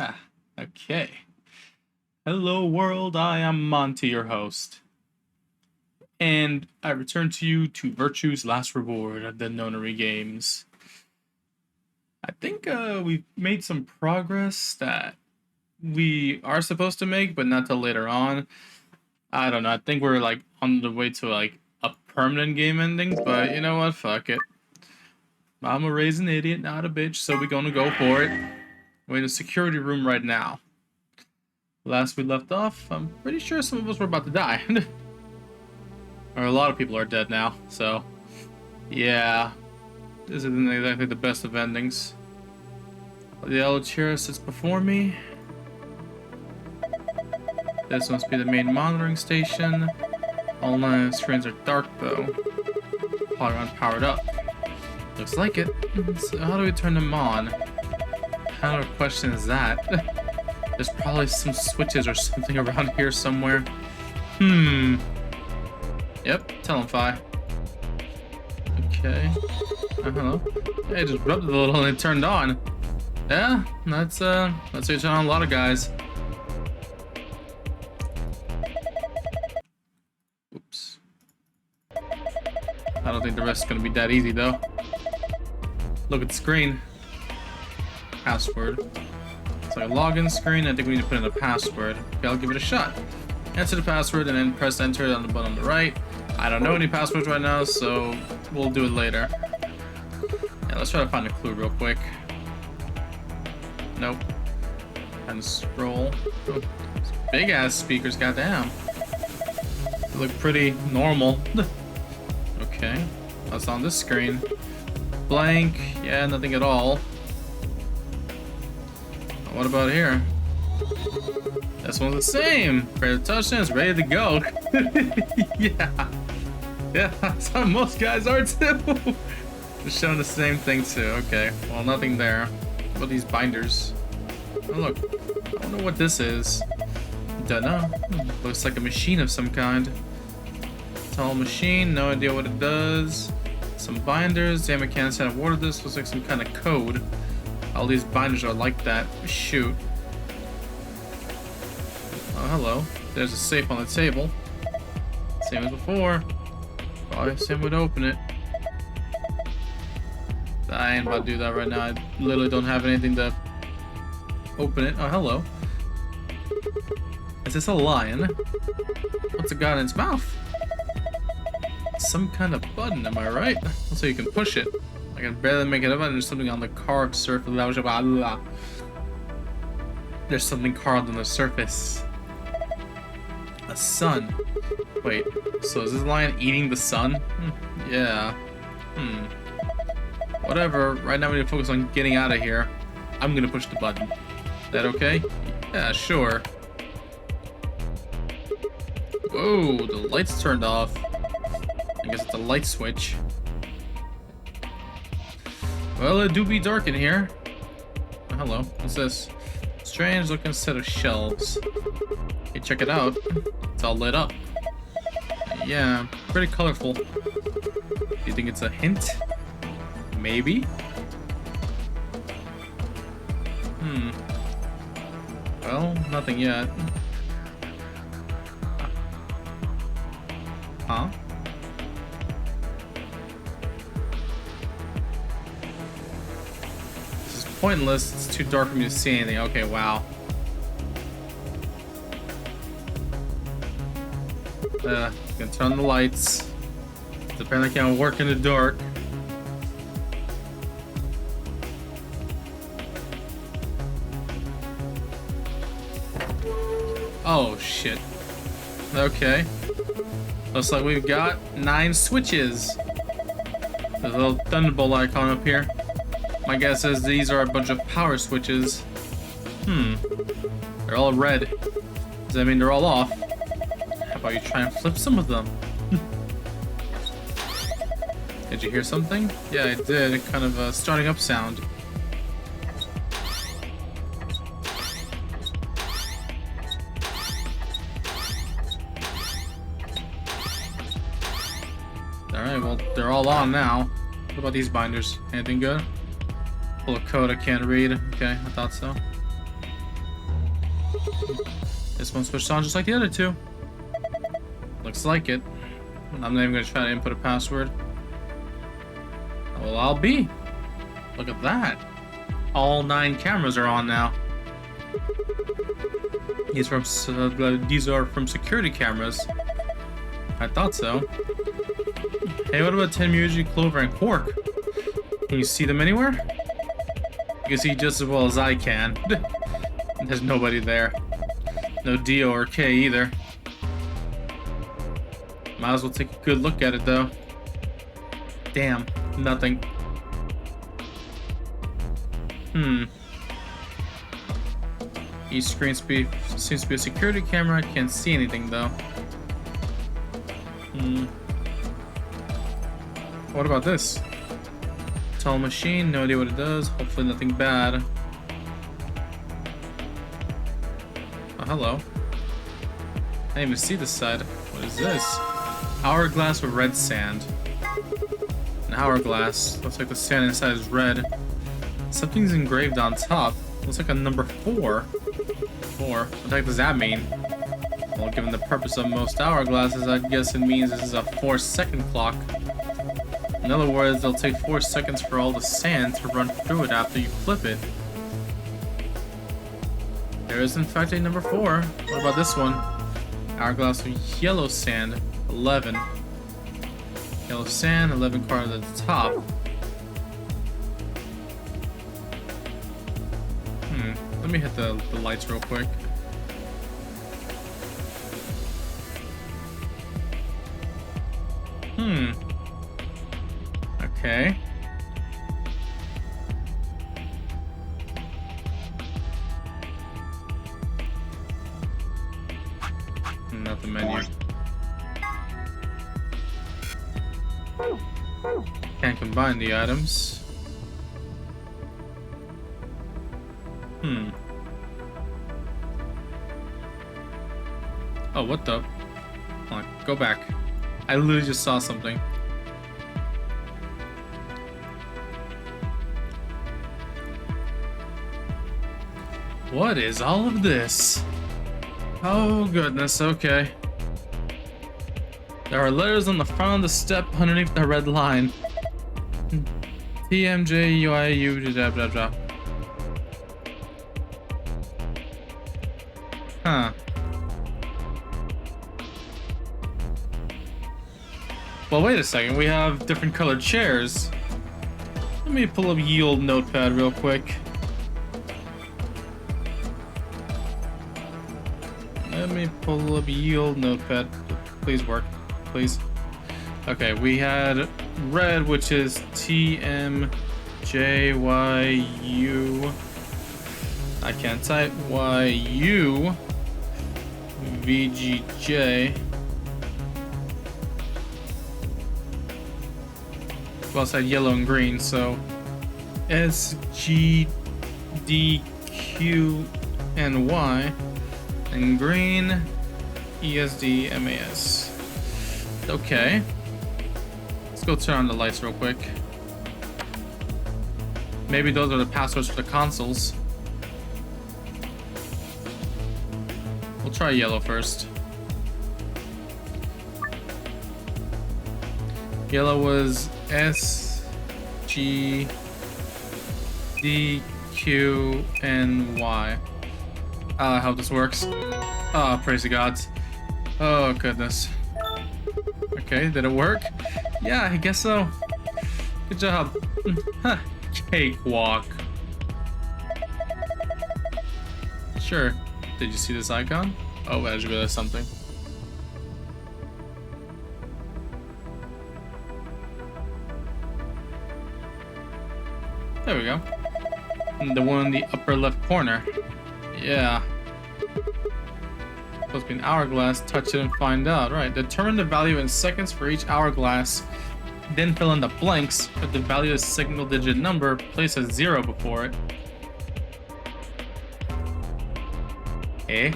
Ah, okay. Hello world, I am Monty, your host. And I return to you to Virtue's Last Reward of the Nora Ruby games. I think we've made some progress that we are supposed to make, but not till later on. I don't know, I think we're like on the way to like a permanent game ending, but you know what, fuck it. I'm a raised an idiot, not a bitch, so we're gonna go for it. We're in a security room right now. Last we left off, I'm pretty sure some of us were about to die. Or a lot of people are dead now, so yeah. This isn't exactly the best of endings. The yellow chair sits before me. This must be the main monitoring station. All 9 screens are dark though. Polygon powered up. Looks like it. So how do we turn them on? What kind of question is that? There's probably some switches or something around here somewhere. Yep, tell him Phi. Okay. Hello. Hey, just rubbed it a little and it turned on. Yeah, that's how you turn on a lot of guys. Oops. I don't think the rest is gonna be that easy though. Look at the screen. Password. It's like a login screen. I think we need to put in a password. Okay, I'll give it a shot. Enter the password and then press enter on the button on the right. I don't know any passwords right now, so we'll do it later. Yeah, let's try to find a clue real quick. Nope. And scroll. Oh, big ass speakers, goddamn. They look pretty normal. Okay. What's on this screen? Blank. Yeah, nothing at all. What about here? This one's the same. Ready to touchdown, it's ready to go. Yeah. Yeah, that's how most guys are too. Just showing the same thing too. Okay, well, nothing there. What about these binders? Oh, look. I don't know what this is. Dunno. Looks like a machine of some kind. Tall machine, no idea what it does. Some binders. Damn, I can't understand what it is. Looks like some kind of code. All these binders are like that. Shoot. Oh, hello. There's a safe on the table. Same as before. Probably Sam would open it. I ain't about to do that right now. I literally don't have anything to open it. Oh, hello. Is this a lion? What's it got in its mouth? Some kind of button, am I right? So you can push it. I can barely make it up, and there's something on the carved surface. There's something carved on the surface. A sun. Wait, so is this lion eating the sun? Yeah. Whatever, right now we need to focus on getting out of here. I'm gonna push the button. Is that okay? Yeah, sure. Whoa, the lights turned off. I guess it's a light switch. Well, it do be dark in here. Oh, hello, what's this? Strange looking set of shelves. Hey, check it out. It's all lit up. Yeah, pretty colorful. Do you think it's a hint? Maybe? Well, nothing yet. Huh? This is pointless. It's too dark for me to see anything. Okay, wow. Gonna turn on the lights. Apparently can't work in the dark. Oh shit. Okay. Looks like we've got 9 switches. There's a little thunderbolt icon up here. My guess is these are a bunch of power switches. They're all red. Does that mean they're all off? How about you try and flip some of them? Did you hear something? Yeah, I did. A kind of a starting up sound. Alright, well, they're all on now. What about these binders? Anything good? Full of code I can't read. Okay, I thought so. This one switched on just like the other two. Looks like it. I'm not even gonna try to input a password. Well, I'll be. Look at that. All 9 cameras are on now. These are from security cameras. I thought so. Hey, what about Tim, Yuji, Clover, and Quark? Can you see them anywhere? You can see just as well as I can. There's nobody there. No Dio or K either. Might as well take a good look at it though. Damn, nothing. Each screen seems to be a security camera. I can't see anything though. What about this? Tall machine, no idea what it does. Hopefully nothing bad. Oh, hello. I didn't even see this side. What is this? Hourglass with red sand. An hourglass. Looks like the sand inside is red. Something's engraved on top. Looks like a number 4. 4. What the heck does that mean? Well, given the purpose of most hourglasses, I guess it means this is a 4-second clock. In other words, it'll take 4 seconds for all the sand to run through it after you flip it. There is in fact a number 4. What about this one? Hourglass with yellow sand, 11. Yellow sand, 11 cards at the top. Let me hit the lights real quick. Okay. Not the menu. Can't combine the items. Oh, what the? Hold on, go back. I literally just saw something. What is all of this? Oh goodness, okay. There are letters on the front of the step underneath the red line. TMJUIU blah blah blah. Huh. Well, wait a second. We have different colored chairs. Let me pull up ye old notepad real quick. Let me pull up ye old notepad. Please work. Please. Okay, we had red, which is TMJYU. I can't type. YU VGJ. Well, I had yellow and green, so SGDQNY and green ESDMAS. Okay. Let's go turn on the lights real quick. Maybe those are the passwords for the consoles. We'll try yellow first. Yellow was SGDQNY. I hope this works. Oh, praise the gods. Oh, goodness. Okay, did it work? Yeah, I guess so. Good job. Cakewalk. Sure. Did you see this icon? Oh, I just realized something. There we go. And the one in the upper left corner. Yeah. Supposed to be an hourglass. Touch it and find out. Right. Determine the value in seconds for each hourglass. Then fill in the blanks. If the value is a single-digit number, place a 0 before it. Eh?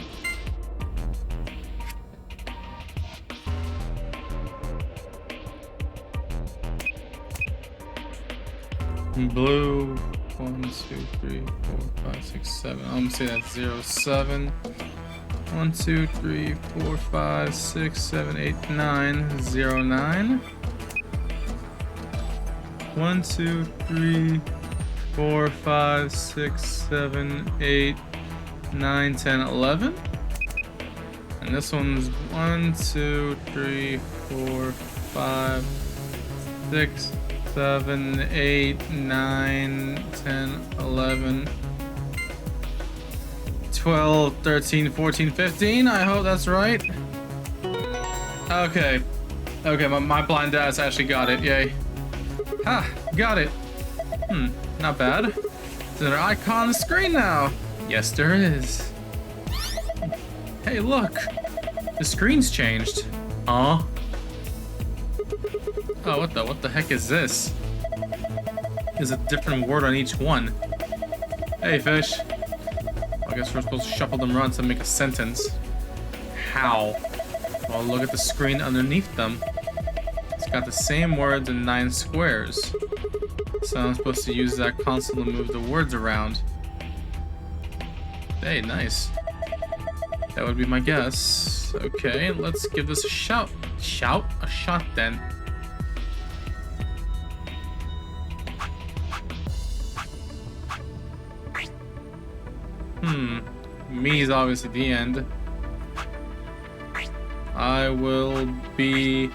Blue, 1, 2, 3, 4, 5, 6, 7. I'm gonna say that's 0, 7. 1, 2, 3, 4, 5, 6, 7, 8, 9. 0, 9. 1, 2, 3, 4, 5, 6, 7, 8, 9, 10, 11. And this one's 1, 2, 3, 4, 5, 6, 7, 8, 9, 10, 11, 12, 13, 14, 15. I hope that's right. Okay. Okay, my blind ass actually got it. Yay. Ha! Got it. Not bad. Is there an icon on the screen now? Yes, there is. Hey, look. The screen's changed. Oh, what the heck is this? There's a different word on each one. Hey, fish. I guess we're supposed to shuffle them around to make a sentence. How? Well, look at the screen underneath them. It's got the same words in 9 squares. So I'm supposed to use that console to move the words around. Hey, nice. That would be my guess. Okay, let's give this a shot. A shot then. Me is obviously the end. I will be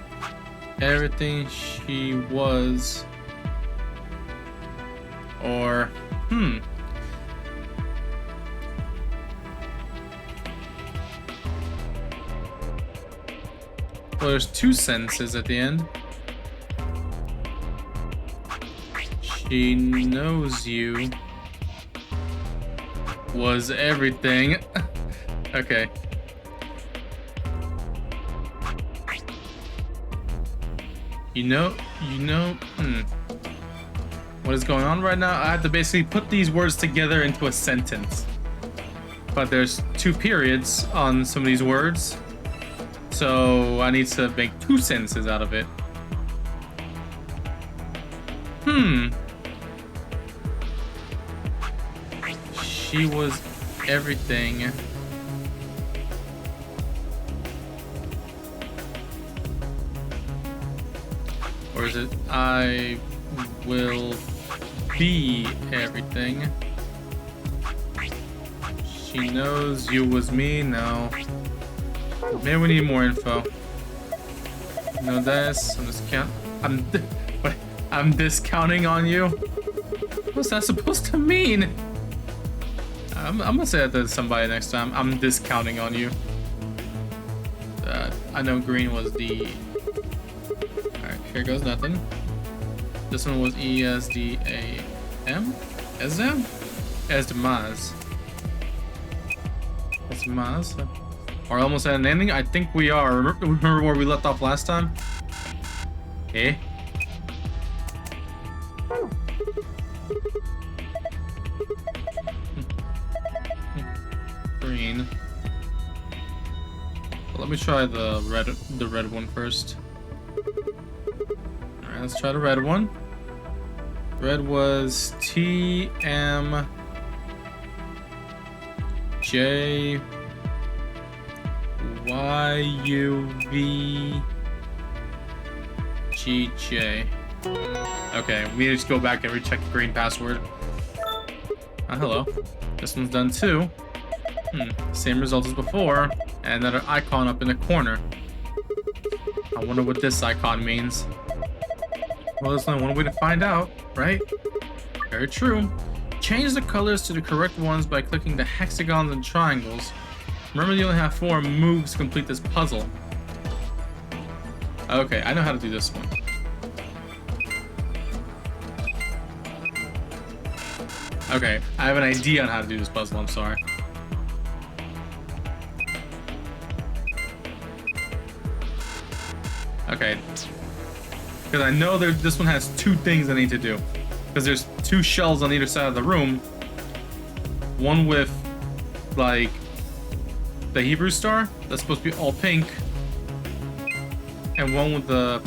everything she was. Or, well, there's 2 sentences at the end. She knows you was everything. Okay. You know, what is going on right now? I have to basically put these words together into a sentence. But there's 2 periods on some of these words. So I need to make 2 sentences out of it. She was everything. Or is it I will be everything? She knows you was me? No. Maybe we need more info. No, this. I'm discounting on you. What's that supposed to mean? I'm gonna say that to somebody next time. I'm discounting on you. I know green was the. Alright, here goes nothing. This one was ESDAM? ESDAM? ESDMAS. ESDMAS. Are we almost at an ending? I think we are. Remember where we left off last time? Eh? Green. Well, let me try the red one first. Alright, let's try the red one. Red was TMJ YUVGJ. Okay, we need to just go back and recheck the green password. Hello. This one's done too. Same result as before. And another icon up in the corner. I wonder what this icon means. Well, there's only one way to find out, right? Very true. Change the colors to the correct ones by clicking the hexagons and triangles. Remember, you only have 4 moves to complete this puzzle. Okay, I know how to do this one. Okay, I have an idea on how to do this puzzle, I'm sorry. Okay. Because I know this one has 2 things I need to do. Because there's 2 shells on either side of the room. One with, like, the Hebrew star. That's supposed to be all pink. And one with the...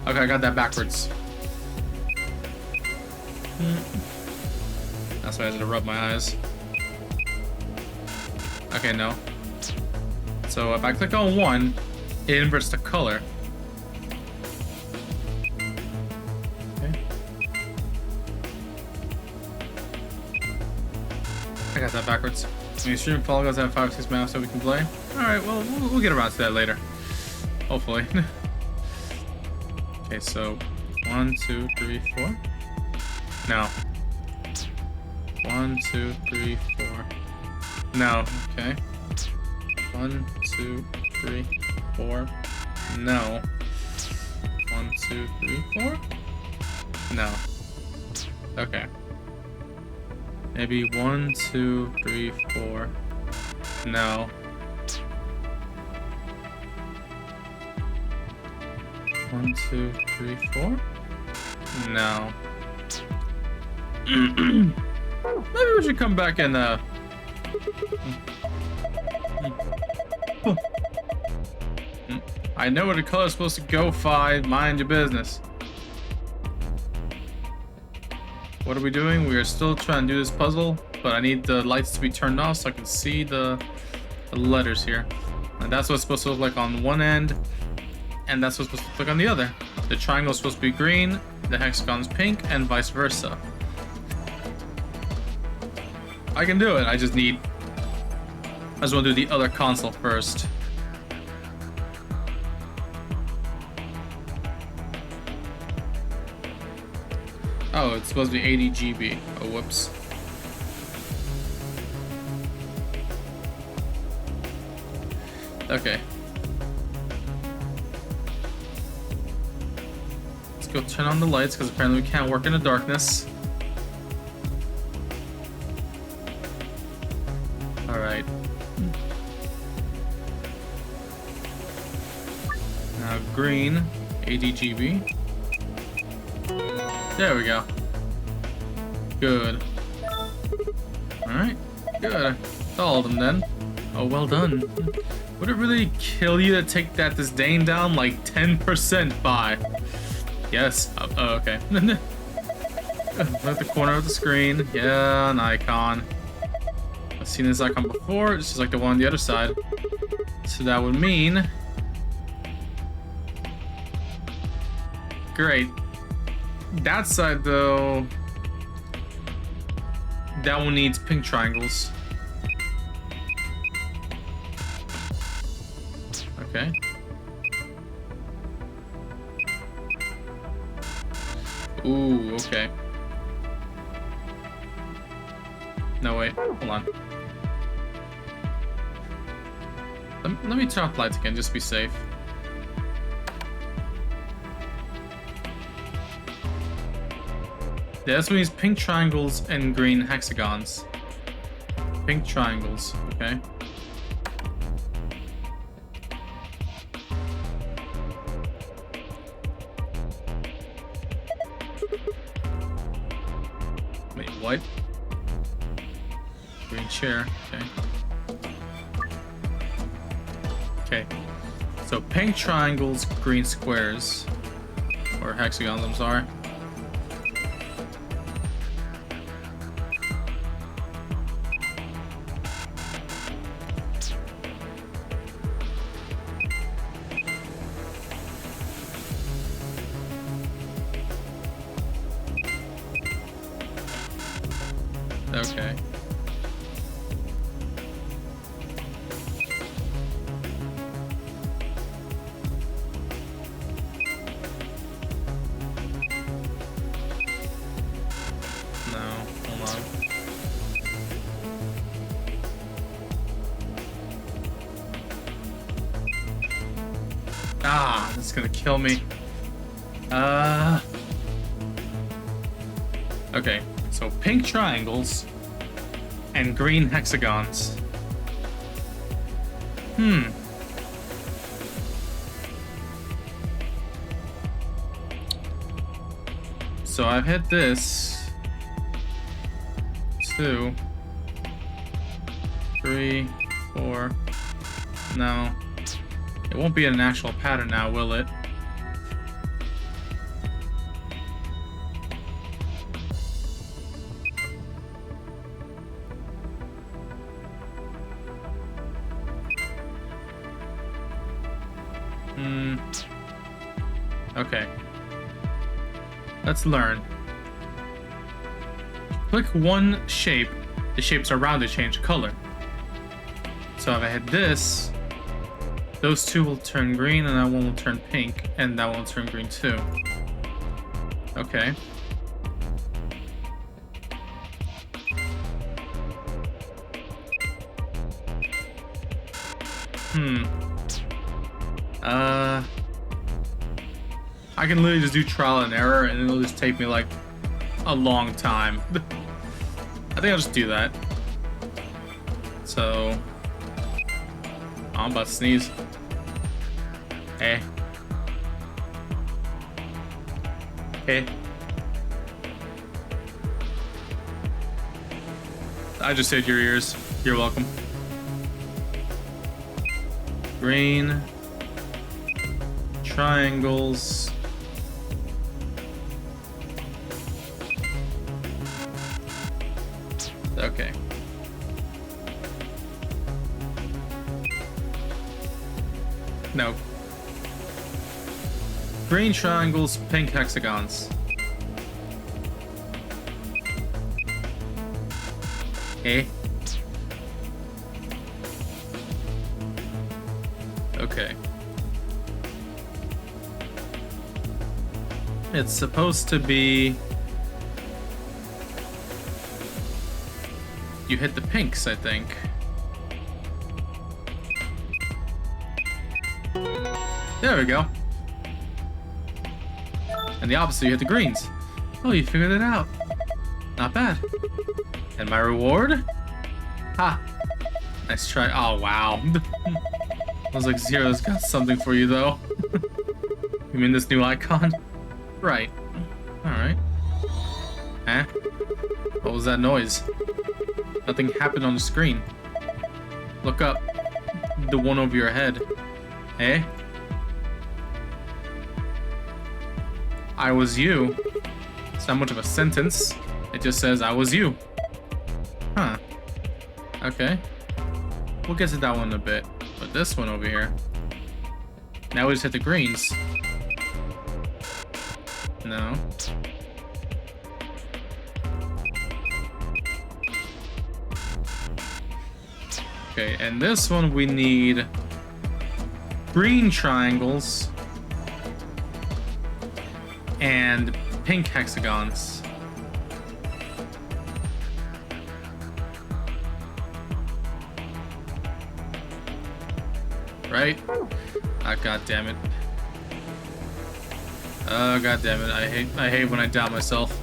Okay, I got that backwards. That's why I had to rub my eyes. Okay, no. So if I click on 1, it inverts the color. Okay. I got that backwards. When you stream Fall Guys have 5 or 6 maps that we can play. Alright, well, we'll get around to that later. Hopefully. Okay, so 1, 2, 3, 4. No. 1, 2, 3, 4. No. Okay. 1, 2, 3, 4. No. 1, 2, 3, 4. No. Okay. Maybe 1, 2, 3, 4. No. 1, 2, 3, 4. No. Maybe we should come back and I know where the color's supposed to go, fine. Mind your business. What are we doing? We are still trying to do this puzzle, but I need the lights to be turned off so I can see the letters here. And that's what it's supposed to look like on one end, and that's what's supposed to look like on the other. The triangle is supposed to be green, the hexagon's pink, and vice versa. I can do it. I just want to do the other console first. Oh, it's supposed to be 80 GB. Oh, whoops. Okay. Let's go turn on the lights, because apparently we can't work in the darkness. Alright. Now green, 80 GB. There we go. Good. Alright, good. That's all of them then. Oh, well done. Would it really kill you to take that disdain down like 10% by? Yes. Oh, okay. At the corner of the screen. Yeah, an icon. I've seen this icon before. It's just like the one on the other side. So that would mean... Great. That side, though... That one needs pink triangles. Okay. Ooh, okay. No, wait. Hold on. Let me turn off the lights again, just to be safe. Yeah, this means pink triangles and green hexagons. Pink triangles, okay. Wait, what? Green chair, okay. Okay, so pink triangles, green squares. Or hexagons, I'm sorry. Okay. No, hold on. Ah, this is gonna kill me. Okay. So pink triangles and green hexagons. So I've hit this. 2, 3, 4. No. It won't be an actual pattern now, will it? Okay. Let's learn. Click one shape. The shapes around it change color. So if I hit this, those two will turn green, and that one will turn pink, and that one will turn green too. Okay. I can literally just do trial and error, and it'll just take me like a long time. I think I'll just do that. So, I'm about to sneeze. Hey. Hey. I just hit your ears. You're welcome. Green. Triangles. Okay. No. Green triangles, pink hexagons. Eh? Okay. It's supposed to be... You hit the pinks, I think. There we go. And the opposite, you hit the greens. Oh, you figured it out. Not bad. And my reward? Ha! Nice try. Oh, wow. I was like, Zero's got something for you, though. You mean this new icon? Right. Alright. Huh? What was that noise? Nothing happened on the screen. Look up. The one over your head. Eh? I was you. It's not much of a sentence. It just says, I was you. Huh. Okay. We'll get to that one in a bit. But this one over here. Now we just hit the greens. No. Okay, and this one we need green triangles and pink hexagons. Right? Ah, god damn it. Oh, god damn it. I hate when I doubt myself.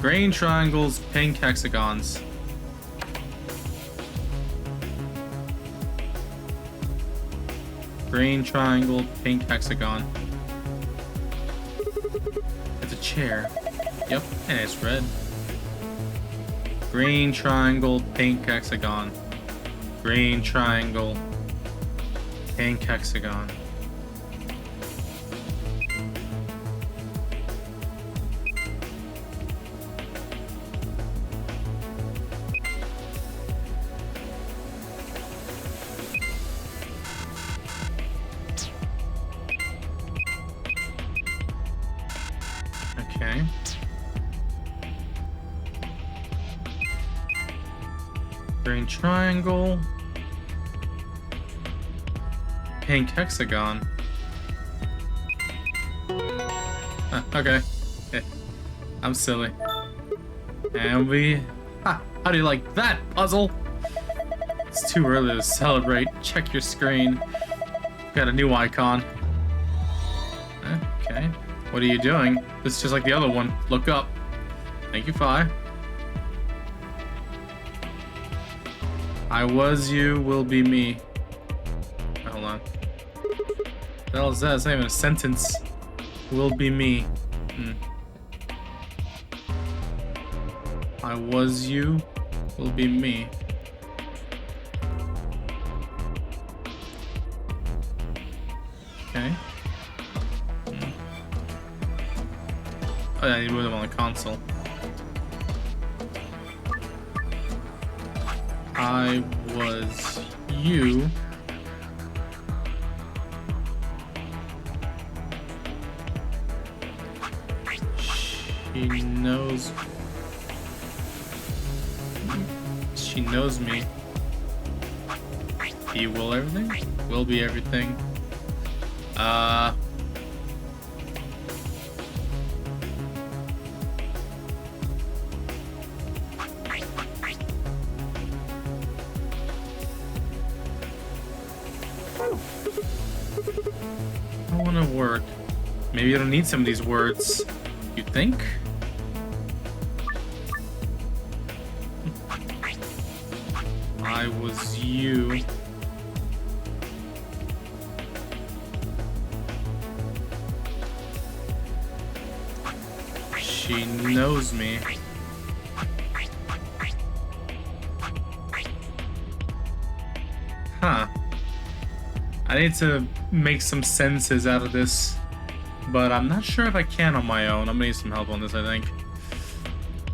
Green triangles, pink hexagons. Green triangle, pink hexagon. It's a chair. Yep, and it's red. Green triangle, pink hexagon. Green triangle, pink hexagon. Okay. Green triangle. Pink hexagon. Okay. I'm silly. And we... Ha! How do you like that, puzzle? It's too early to celebrate. Check your screen. Got a new icon. Okay. What are you doing? This is just like the other one. Look up. Thank you, Fi. I was you, will be me. Hold on. What the hell is that? It's not even a sentence. Will be me. I was you, will be me. Okay. Oh, yeah, I need to move them on the console. I was you. She knows. She knows me. He will everything? Will be everything. I want to work. Maybe I don't need some of these words. You think? I was you. She knows me. Huh. I need to make some senses out of this, but I'm not sure if I can on my own. I'm gonna need some help on this, I think.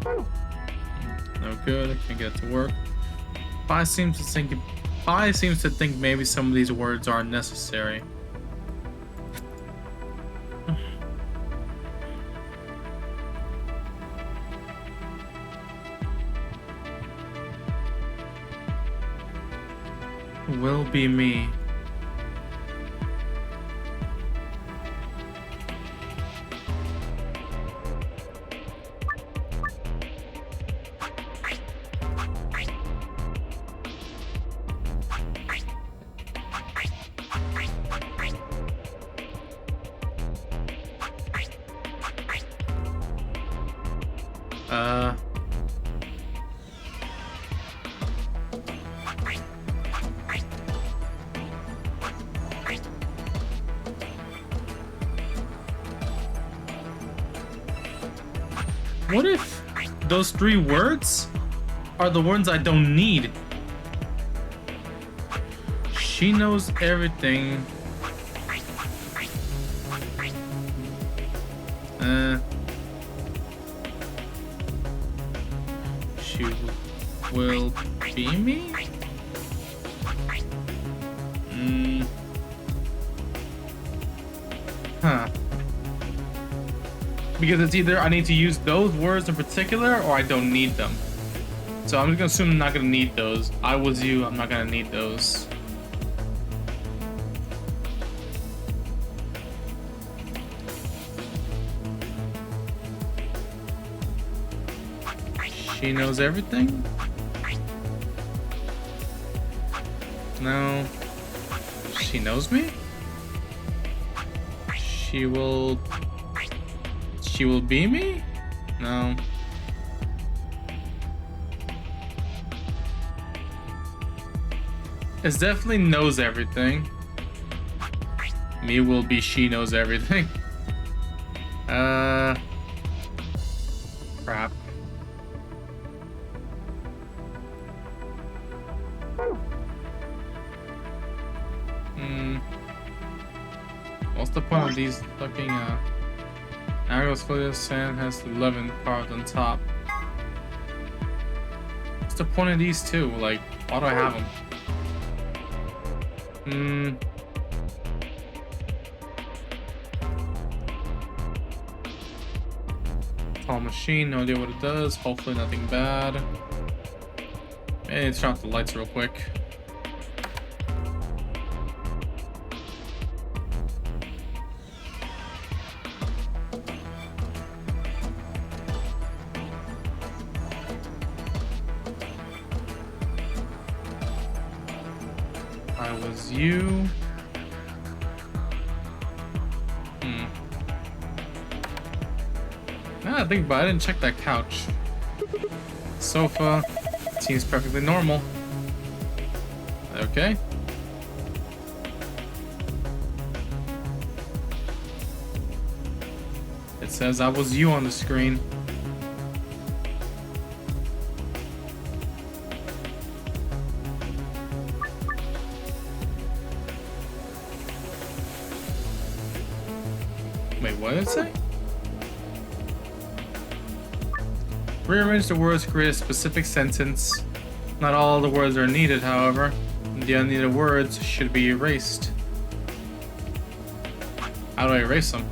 No good. I can't get it to work. Pi seems to think maybe some of these words aren't necessary. Will be me. What if those 3 words are the words I don't need? She knows everything. She will be me? Huh. Because it's either I need to use those words in particular or I don't need them. So I'm just gonna assume I'm not gonna need those. I was you, I'm not gonna need those. She knows everything? No. She knows me? She will be me? No. It definitely knows everything. Me will be she knows everything. Crap. What's the point of these fucking Argos Folios Sand has the 11 carved on top. What's the point of these two? Like, why do I have them? Tall machine, no idea what it does. Hopefully nothing bad. Maybe let's turn off the lights real quick. I was you. Now I think about it, I didn't check that couch. Sofa seems perfectly normal. Okay. It says I was you on the screen. Wait, what did it say? Rearrange the words to create a specific sentence Not all the words are needed, however. The unneeded words should be erased. How do I erase them?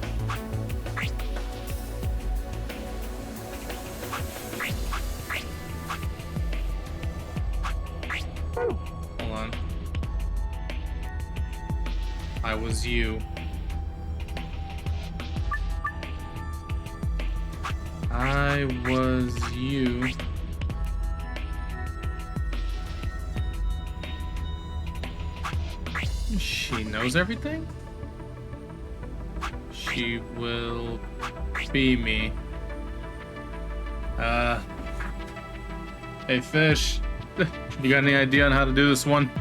Hold on. I was you. I was you. She knows everything? She will be me. Hey fish, you got any idea on how to do this one?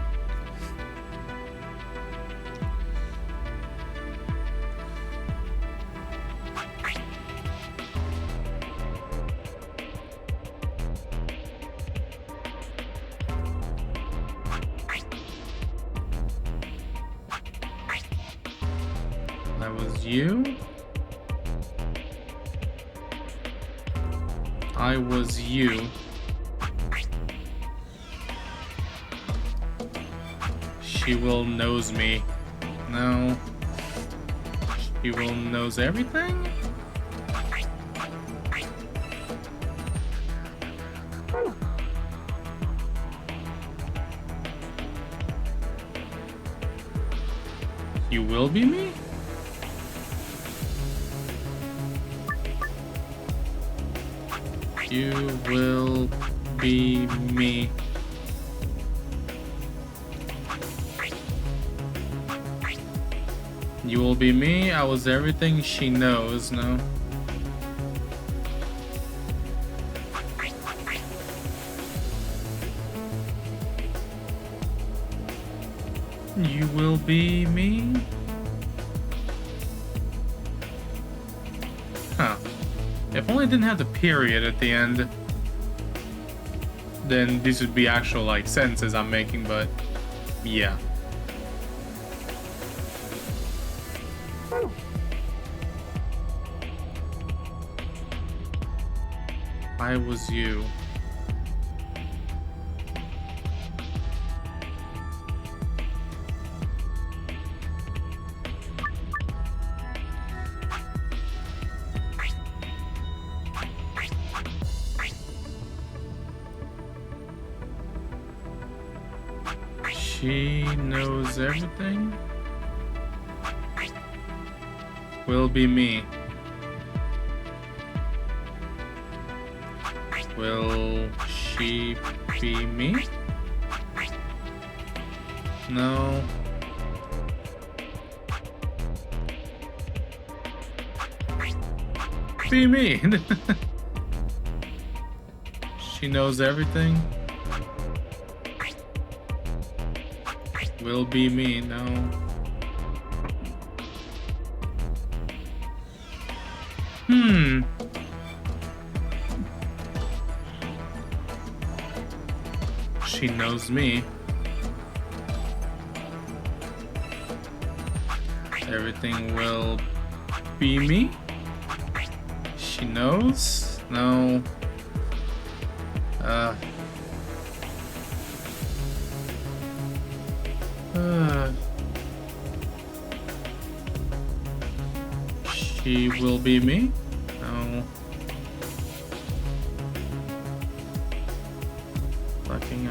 I was you. I was you. She will knows me. No. She will knows everything? You will be me? You will be me. You will be me. I was everything she knows. No. You will be me. Huh. If only it didn't have the period at the end, then these would be actual, like, sentences I'm making, but yeah. I was you. She knows everything. Will be me. Will she be me? No. Be me. She knows everything. Will be me. No. She knows me. Everything will be me. She knows? No. She will be me? No. Fucking,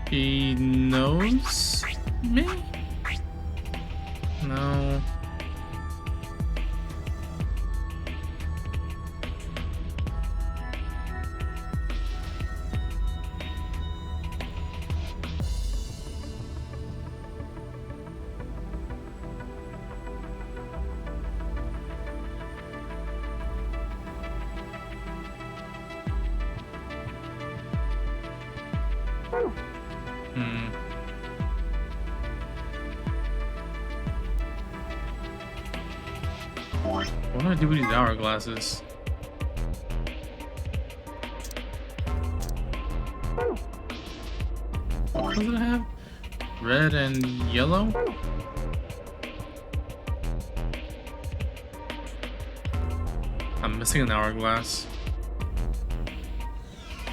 He knows me? No. Hmm. What do I do with these hourglasses? What does it have? Red and yellow? I'm missing an hourglass.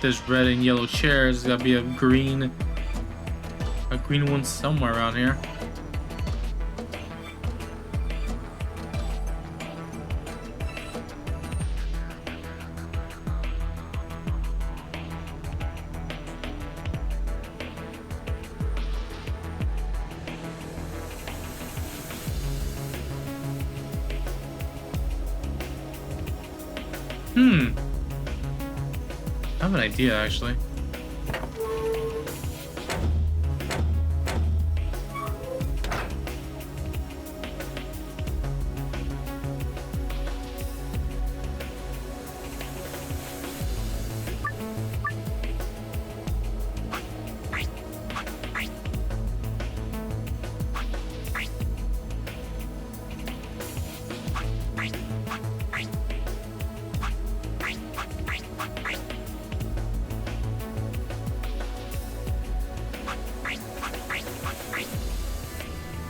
There's red and yellow chairs. There's gotta be a green one somewhere around here. I have an idea, actually.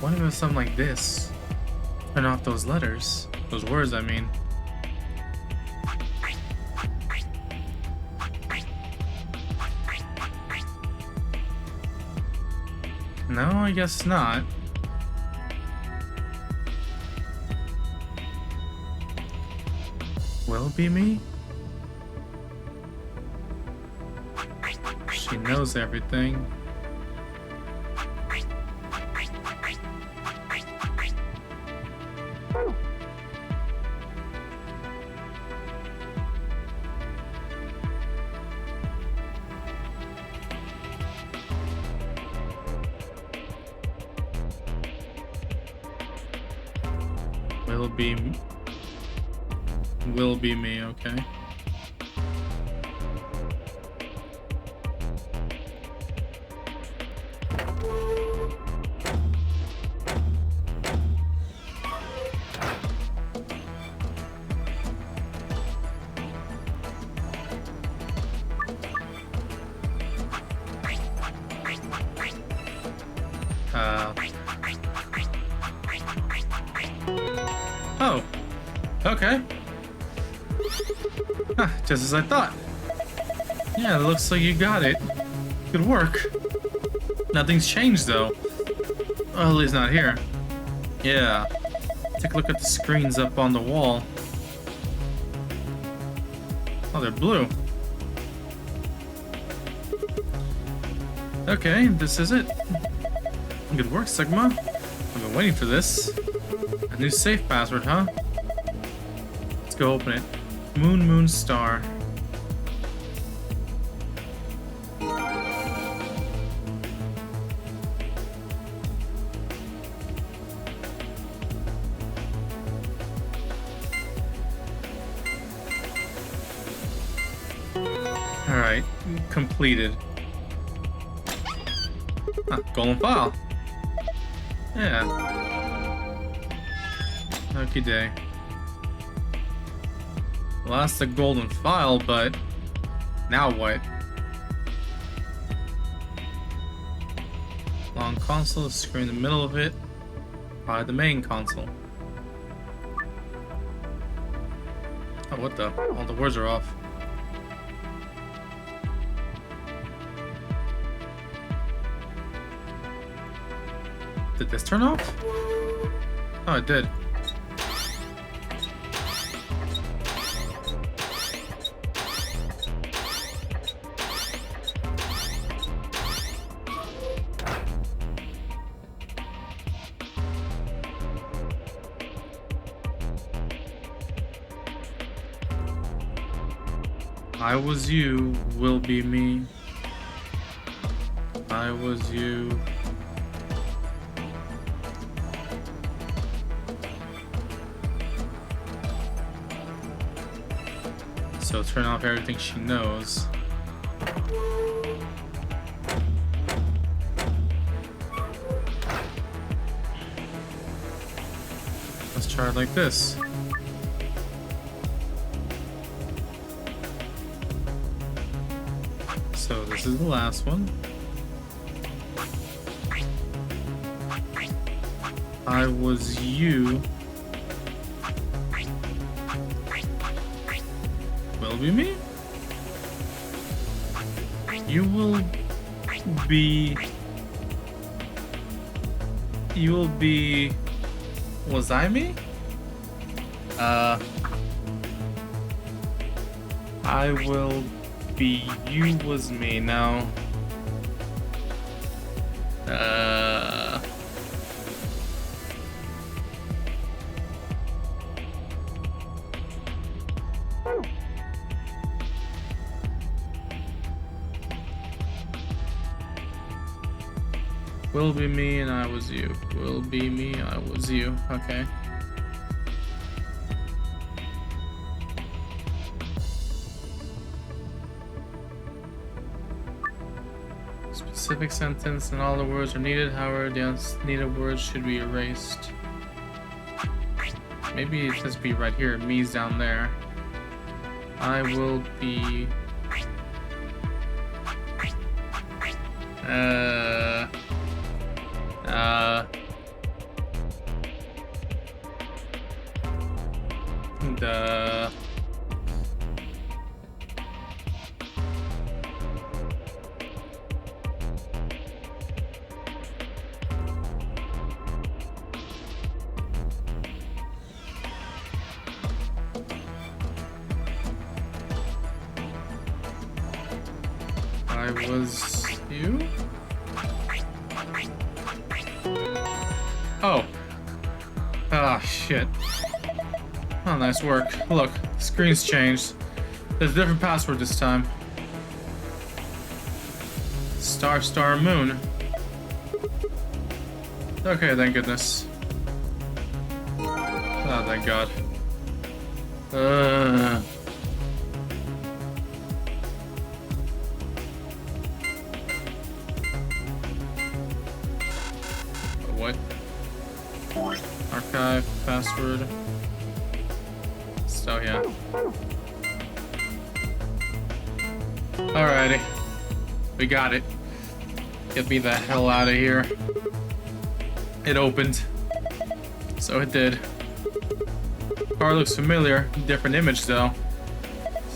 What if it was something like this? Turn off those letters. Those words, I mean. No, I guess not. Will it be me? She knows everything. Will be me, okay. Oh, okay. Huh, just as I thought. Yeah, it looks like you got it. Good work. Nothing's changed though. Well, at least not here. Yeah. Take a look at the screens up on the wall. Oh, they're blue. Okay, this is it. Good work, Sigma. I've been waiting for this. A new safe password, huh? Let's go open it. Moon Star. Alright, completed. Ah, golden file. Yeah. Okie day. Well, that's the golden file, but now what? Long console, screen in the middle of it, by the main console. Oh, what the? All the words are off. Did this turn off? Oh, it did. I was you, will be me. I was you. So turn off everything she knows. let's try it like this. So this is the last one. I was you. Will be me? You will be... You will be... Was I me? I will be you was me now. Will be me and I was you. Will be me, I was you. Okay. Specific sentence and all the words are needed, however, the unneeded words should be erased. Maybe it just be right here. Me's down there. I will be... I was you? Oh. Ah, shit. Oh, nice work. Look, screen's changed. There's a different password this time. Star, star, moon. Okay, thank goodness. Oh, thank God. What? Archive, password. So, yeah. Alrighty. We got it. Get me the hell out of here. It opened. So it did. Car looks familiar. Different image, though.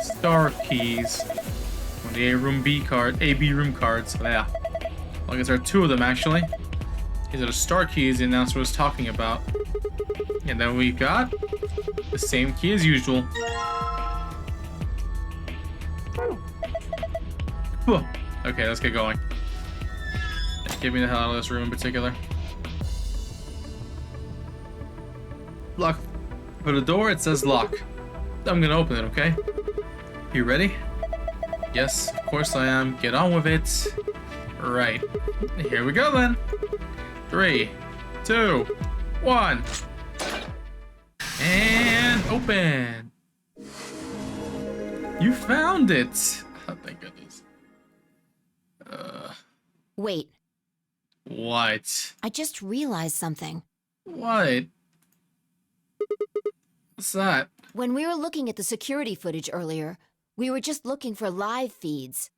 Star keys. On the AB room cards. Yeah. Well, I guess there are two of them, actually. These are the star keys the announcer was talking about. And then we got the same key as usual. Okay, let's get going. Get me the hell out of this room in particular. Lock. For the door, it says lock. I'm gonna open it, okay? You ready? Yes, of course I am. Get on with it. Right. Here we go then. 3, 2, 1. And open. You found it. Oh, thank goodness. Wait. What? I just realized something. What? What's that? When we were looking at the security footage earlier, we were just looking for live feeds.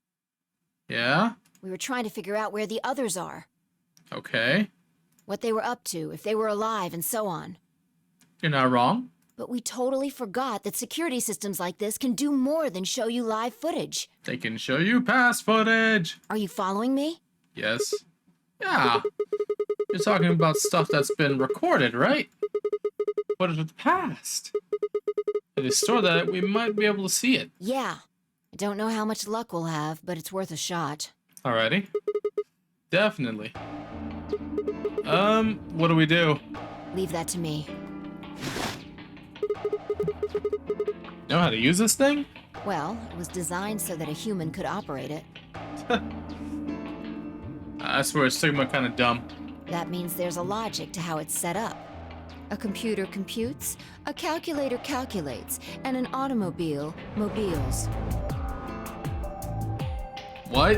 Yeah? We were trying to figure out where the others are. Okay. What they were up to, if they were alive, and so on. You're not wrong. But we totally forgot that security systems like this can do more than show you live footage. They can show you past footage. Are you following me? Yes. Yeah. You're talking about stuff that's been recorded, right? Footage of the past. If they store that, we might be able to see it. Yeah. I don't know how much luck we'll have, but it's worth a shot. Alrighty. Definitely. What do we do? Leave that to me. Know how to use this thing? Well, it was designed so that a human could operate it. I swear, Sigma kind of dumb. That means there's a logic to how it's set up. A computer computes, a calculator calculates, and an automobile mobiles. What?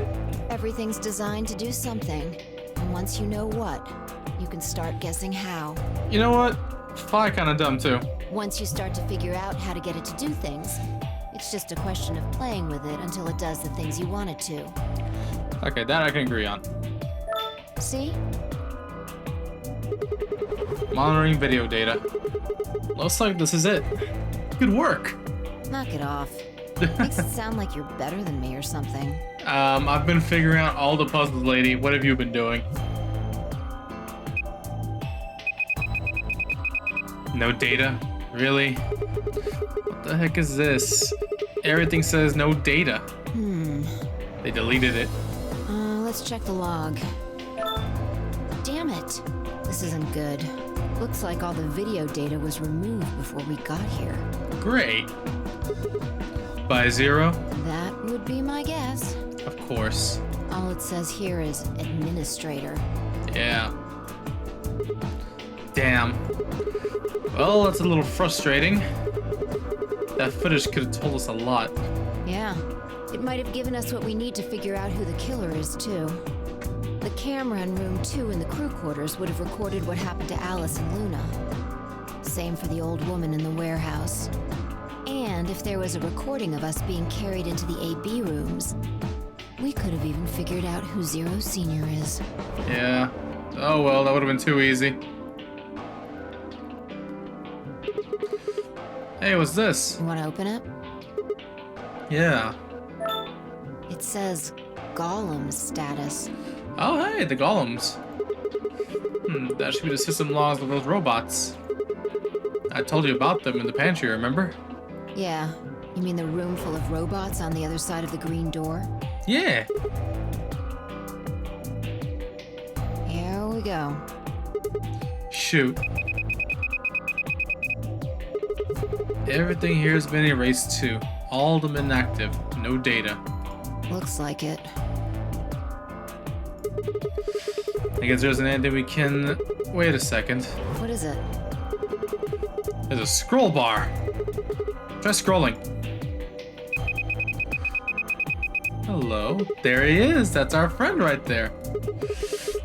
Everything's designed to do something. And once you know what, you can start guessing how. You know what? Fly kinda dumb too. Once you start to figure out how to get it to do things, it's just a question of playing with it until it does the things you want it to. Okay, that I can agree on. See? Monitoring video data. Looks like this is it. Good work. Knock it off. Makes it sound like you're better than me or something. I've been figuring out all the puzzles, lady. What have you been doing? No data? Really? What the heck is this? Everything says no data. They deleted it. Let's check the log. Damn it. This isn't good. Looks like all the video data was removed before we got here. Great. By 0? That would be my guess. Of course. All it says here is administrator. Yeah. Damn. Well, that's a little frustrating. That footage could have told us a lot. Yeah. It might have given us what we need to figure out who the killer is, too. The camera in room 2 in the crew quarters would have recorded what happened to Alice and Luna. Same for the old woman in the warehouse. And if there was a recording of us being carried into the AB rooms, we could have even figured out who Zero Senior is. Yeah. Oh well, that would have been too easy. Hey, what's this? You want to open it? Yeah. It says Gollum status. Oh, hey, the golems. That should be the system logs of those robots. I told you about them in the pantry, remember? Yeah. You mean the room full of robots on the other side of the green door? Yeah. Here we go. Shoot. Everything here has been erased too. All of them inactive. No data. Looks like it. I guess there isn't anything we can... Wait a second. What is it? There's a scroll bar. Try scrolling. Hello. There he is. That's our friend right there.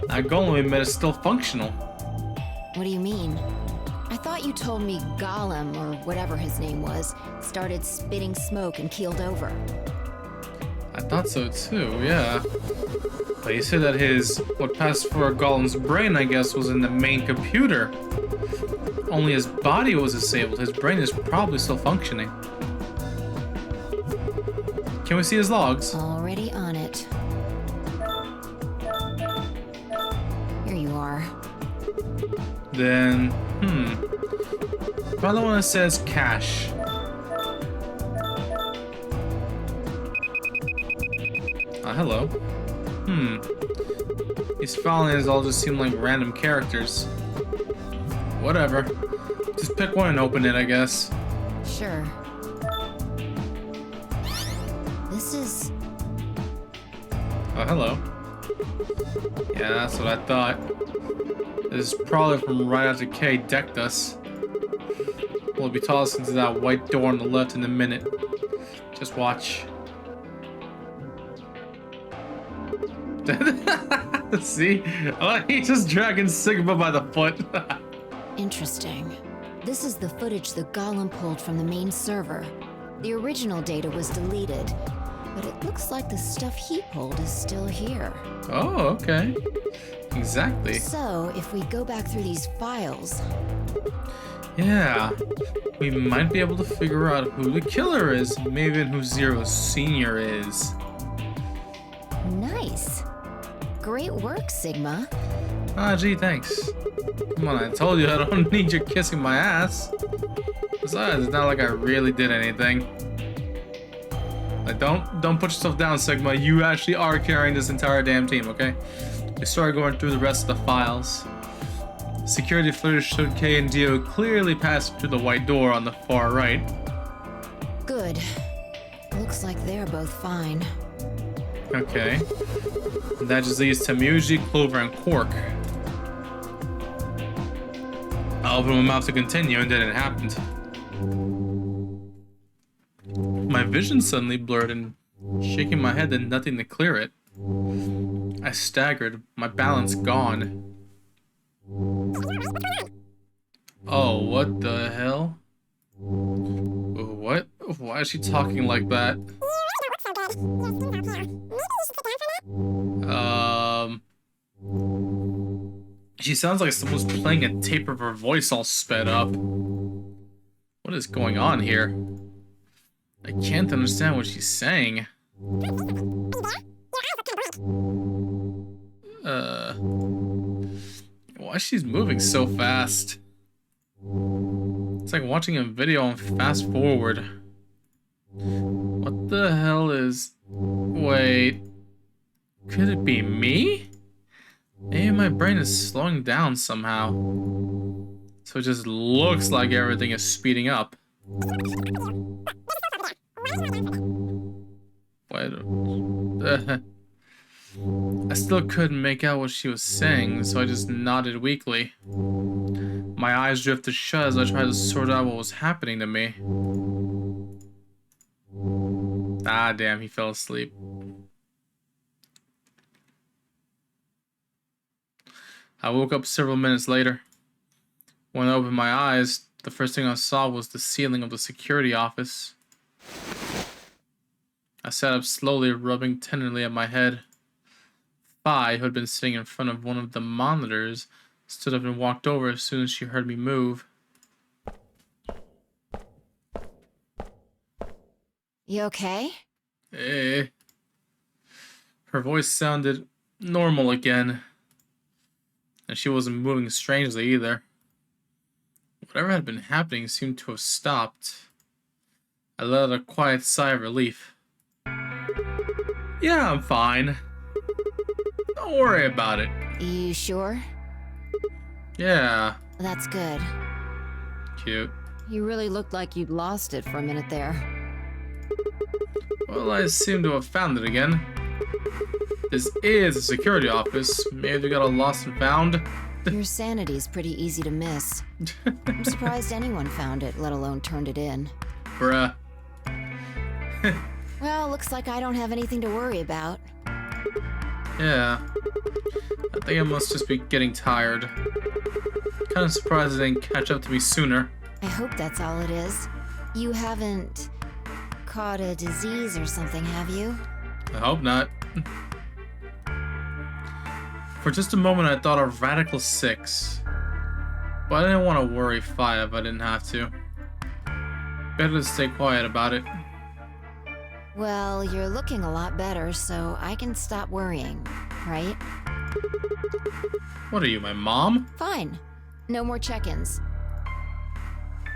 That golem we met is still functional. What do you mean? I thought you told me Gollum, or whatever his name was, started spitting smoke and keeled over. I thought so too, yeah. But you said that what passed for a Golem's brain, I guess, was in the main computer. Only his body was disabled. His brain is probably still functioning. Can we see his logs? Already on it. Here you are. Then, Probably the one that says cash. Hello. These file names all just seem like random characters. Whatever. Just pick one and open it, I guess. Sure. This is... Oh, hello. Yeah, that's what I thought. This is probably from right after Kay decked us. We'll be tossed into that white door on the left in a minute. Just watch. See? Oh, he's just dragging Sigma by the foot. interesting. This is the footage the Golem pulled from the main server. The original data was deleted, but it looks like the stuff he pulled is still here. Oh, okay. Exactly. So, if we go back through these files... Yeah, we might be able to figure out who the killer is, maybe even who Zero Senior is. Nice. Great work, Sigma. Ah, gee, thanks. Come on, I told you I don't need you kissing my ass. Besides, it's not like I really did anything. Like, don't put yourself down, Sigma. You actually are carrying this entire damn team, okay? We started going through the rest of the files. Security footage showed Kay and Dio clearly passed through the white door on the far right. Good. Looks like they're both fine. Okay. That just leaves Tamuji, Clover, and Quark. I opened my mouth to continue, and then it happened. My vision suddenly blurred, and shaking my head did nothing to clear it. I staggered, my balance gone. Oh, What the hell? What? Why is she talking like that? She sounds like someone's playing a tape of her voice all sped up. What is going on here? I can't understand what she's saying. Why she's moving so fast? It's like watching a video on fast forward. What the hell is... Wait... Could it be me? Maybe my brain is slowing down somehow. So it just looks like everything is speeding up. Wait... I still couldn't make out what she was saying, so I just nodded weakly. My eyes drifted shut as I tried to sort out what was happening to me. Ah, damn, he fell asleep. I woke up several minutes later. When I opened my eyes, the first thing I saw was the ceiling of the security office. I sat up slowly, rubbing tenderly at my head. Fi, who had been sitting in front of one of the monitors, stood up and walked over as soon as she heard me move. You okay? Hey. Her voice sounded normal again. And she wasn't moving strangely either. Whatever had been happening seemed to have stopped. I let out a quiet sigh of relief. Yeah, I'm fine. Don't worry about it. You sure? Yeah. That's good. Cute. You really looked like you'd lost it for a minute there. Well, I seem to have found it again. This is a security office. Maybe we got a lost and found. Your sanity's pretty easy to miss. I'm surprised anyone found it, let alone turned it in. Bruh. Well, looks like I don't have anything to worry about. Yeah. I think I must just be getting tired. Kinda surprised I didn't catch up to me sooner. I hope that's all it is. You haven't caught a disease or something, have you? I hope not. For just a moment I thought of Radical 6. But I didn't want to worry Fi if I didn't have to. Better to stay quiet about it. Well, you're looking a lot better, so I can stop worrying, right? What are you, my mom? Fine. No more check-ins.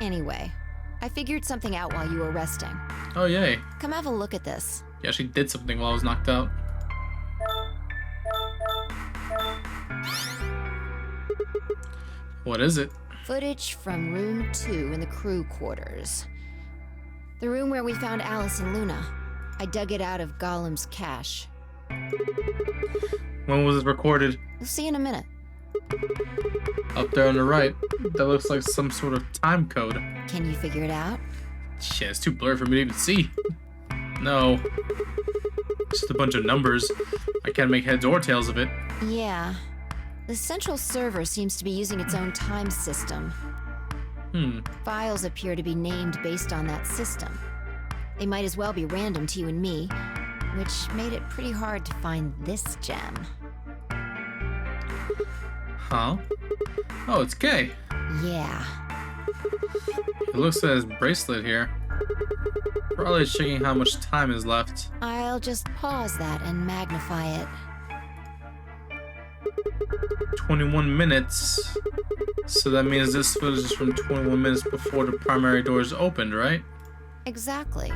Anyway, I figured something out while you were resting. Oh, yay. Come have a look at this. Yeah, she did something while I was knocked out. What is it? Footage from room 2 in the crew quarters. The room where we found Alice and Luna. I dug it out of Gollum's cache. When was it recorded? You'll see in a minute. Up there on the right. That looks like some sort of time code. Can you figure it out? Shit, it's too blurry for me to even see. No. Just a bunch of numbers. I can't make heads or tails of it. Yeah. The central server seems to be using its own time system. Files appear to be named based on that system. They might as well be random to you and me, which made it pretty hard to find this gem. Huh? Oh, it's Kay. Yeah. It looks at his bracelet here. Probably checking how much time is left. I'll just pause that and magnify it. 21 minutes. So that means this footage is from 21 minutes before the primary doors opened, right? Exactly.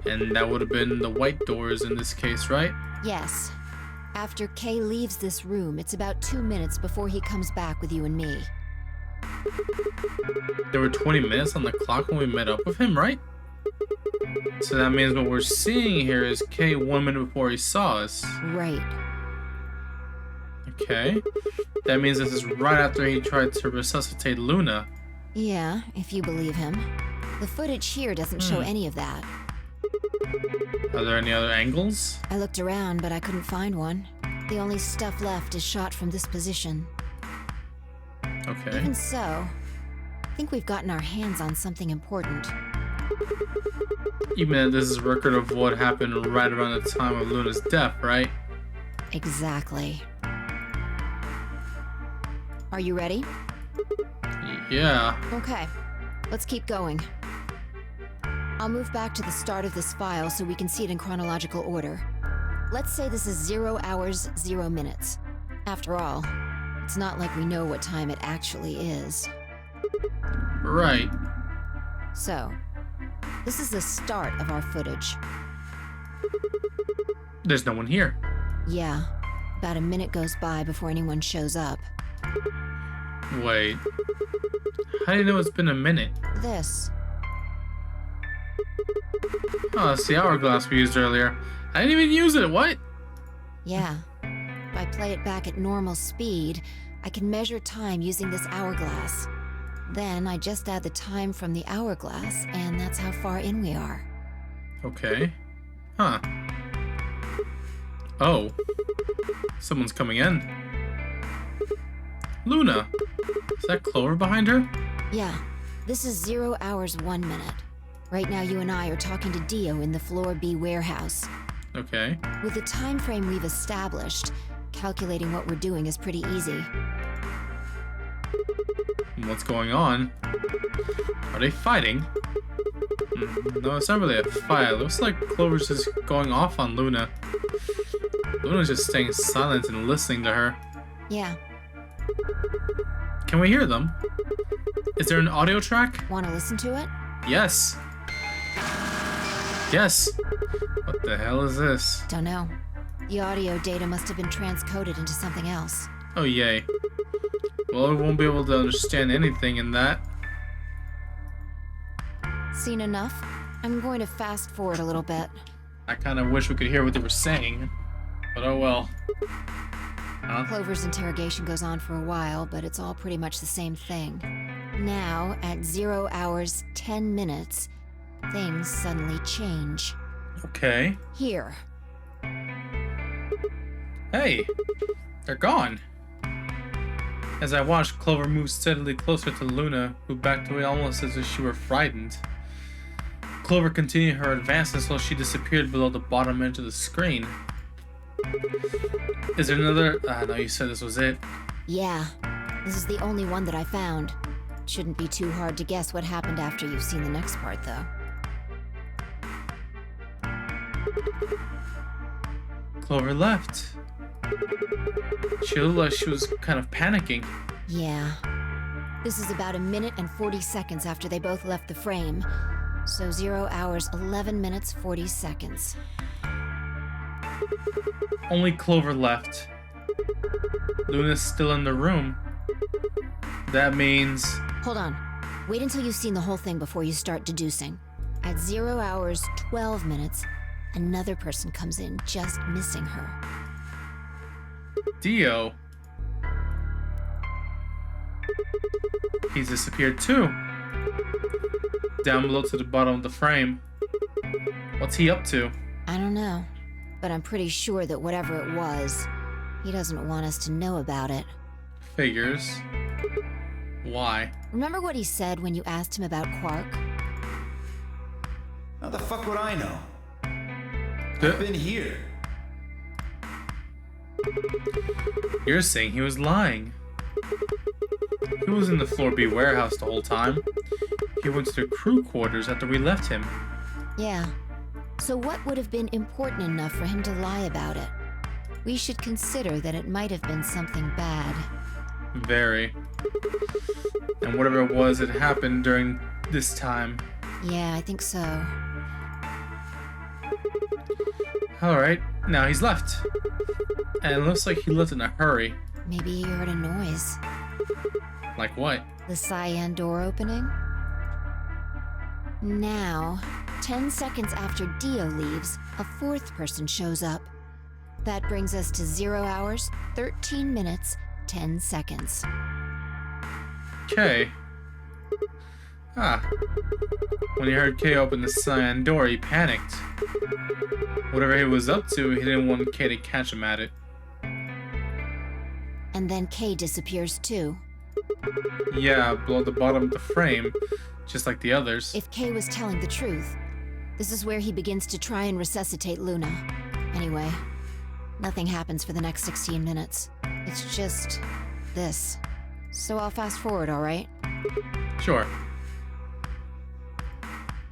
And that would have been the white doors in this case, right? Yes. After Kay leaves this room, it's about 2 minutes before he comes back with you and me. There were 20 minutes on the clock when we met up with him, right? So that means what we're seeing here is Kay 1 minute before he saw us. Right. Okay. That means this is right after he tried to resuscitate Luna. Yeah, if you believe him. The footage here doesn't show any of that. Are there any other angles? I looked around, but I couldn't find one. The only stuff left is shot from this position. Okay. Even so, think we've gotten our hands on something important. You mean this is a record of what happened right around the time of Luna's death, right? Exactly. Are you ready? Yeah. Okay, let's keep going. I'll move back to the start of this file so we can see it in chronological order. Let's say this is 0 hours, 0 minutes. After all, it's not like we know what time it actually is. Right. So, this is the start of our footage. There's no one here. Yeah, about a minute goes by before anyone shows up. Wait. How do you know it's been a minute? This. Oh, it's the hourglass we used earlier. I didn't even use it, what? Yeah. If I play it back at normal speed, I can measure time using this hourglass. Then I just add the time from the hourglass, and that's how far in we are. Okay. Huh. Oh. Someone's coming in. Luna. Is that Clover behind her? Yeah. This is 0 hours, 1 minute. Right now you and I are talking to Dio in the Floor B warehouse. Okay. With the time frame we've established, calculating what we're doing is pretty easy. What's going on? Are they fighting? No, it's not really a fight. It looks like Clover's just going off on Luna. Luna's just staying silent and listening to her. Yeah. Can we hear them? Is there an audio track? Want to listen to it? Yes. Yes. What the hell is this? Don't know. The audio data must have been transcoded into something else. Oh, yay. Well, we won't be able to understand anything in that. Seen enough? I'm going to fast forward a little bit. I kind of wish we could hear what they were saying. But oh well. Huh? Clover's interrogation goes on for a while, but it's all pretty much the same thing. Now, at 0 hours, 10 minutes, things suddenly change. Okay. Here. Hey, they're gone. As I watched, Clover move steadily closer to Luna, who backed away almost as if she were frightened. Clover continued her advance until she disappeared below the bottom edge of the screen. Is there another? No, you said this was it. Yeah, this is the only one that I found. Shouldn't be too hard to guess what happened after you've seen the next part, though. Clover left. She looked like she was kind of panicking. Yeah. This is about a minute and 40 seconds after they both left the frame. So 0 hours, 11 minutes, 40 seconds. Only Clover left. Luna's still in the room. That means... Hold on. Wait until you've seen the whole thing before you start deducing. At 0 hours, 12 minutes, another person comes in, just missing her. Dio. He's disappeared too. Down below to the bottom of the frame. What's he up to? I don't know, but I'm pretty sure that whatever it was, he doesn't want us to know about it. Figures. Why? Remember what he said when you asked him about Quark? How the fuck would I know? The- I've been here. You're saying he was lying. He was in the Floor B warehouse the whole time. He went to the crew quarters after we left him. Yeah. So what would have been important enough for him to lie about it? We should consider that it might have been something bad. Very. And whatever it was, it happened during this time. Yeah, I think so. Alright, now he's left. And it looks like he left in a hurry. Maybe he heard a noise. Like what? The cyan door opening? Now, 10 seconds after Dio leaves, a fourth person shows up. That brings us to 0 hours, 13 minutes, 10 seconds. K. Ah. When he heard K open the cyan door, he panicked. Whatever he was up to, he didn't want K to catch him at it. And then Kay disappears too. Yeah, below the bottom of the frame, just like the others. If Kay was telling the truth, this is where he begins to try and resuscitate Luna. Anyway, nothing happens for the next 16 minutes. It's just this. So I'll fast forward, alright? Sure.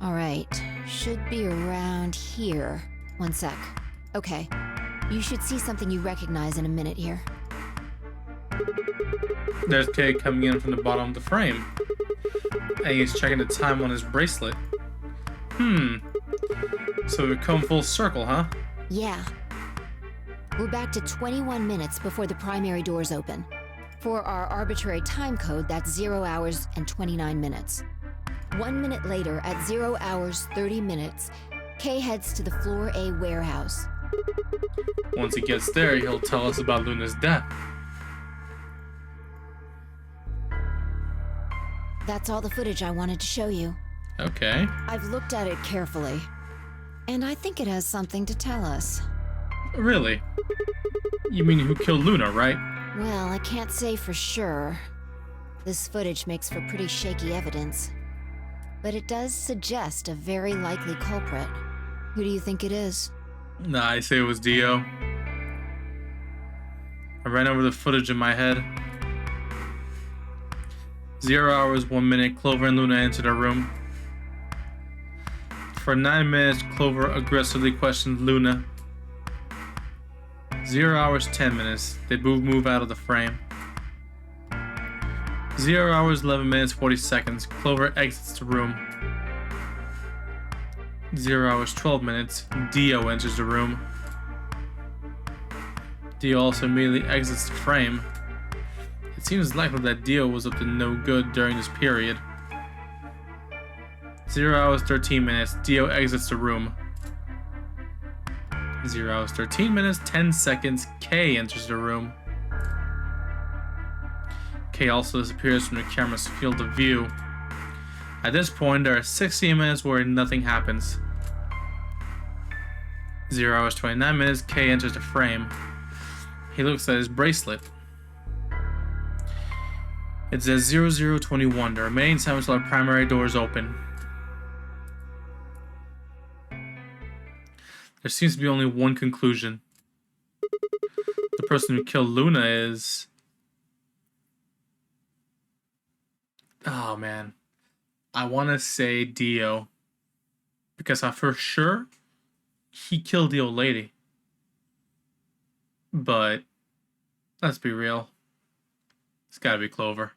Alright, should be around here. One sec. Okay, you should see something you recognize in a minute here. There's Kay coming in from the bottom of the frame. And he's checking the time on his bracelet. So we've come full circle, huh? Yeah. We're back to 21 minutes before the primary doors open. For our arbitrary time code, that's 0 hours and 29 minutes. 1 minute later, at 0 hours 30 minutes, Kay heads to the Floor A warehouse. Once he gets there, he'll tell us about Luna's death. That's all the footage I wanted to show you. Okay. I've looked at it carefully, and I think it has something to tell us. Really? You mean who killed Luna, right? Well, I can't say for sure. This footage makes for pretty shaky evidence. But it does suggest a very likely culprit. Who do you think it is? Nah, I say it was Dio. I ran over the footage in my head. 0 hours, 1 minute, Clover and Luna entered a room. For 9 minutes, Clover aggressively questioned Luna. 0 hours, 10 minutes, they both move out of the frame. 0 hours, 11 minutes, 40 seconds, Clover exits the room. 0 hours, 12 minutes, Dio enters the room. Dio also immediately exits the frame. It seems likely that Dio was up to no good during this period. 0 hours, 13 minutes, Dio exits the room. 0 hours, 13 minutes, 10 seconds, Kay enters the room. Kay also disappears from the camera's field of view. At this point, there are 16 minutes where nothing happens. 0 hours, 29 minutes, Kay enters the frame. He looks at his bracelet. It says 0021, the remaining time until our primary doors open. There seems to be only one conclusion. The person who killed Luna is... Oh man. I want to say Dio. Because I'm for sure he killed the old lady. But let's be real. It's gotta be Clover.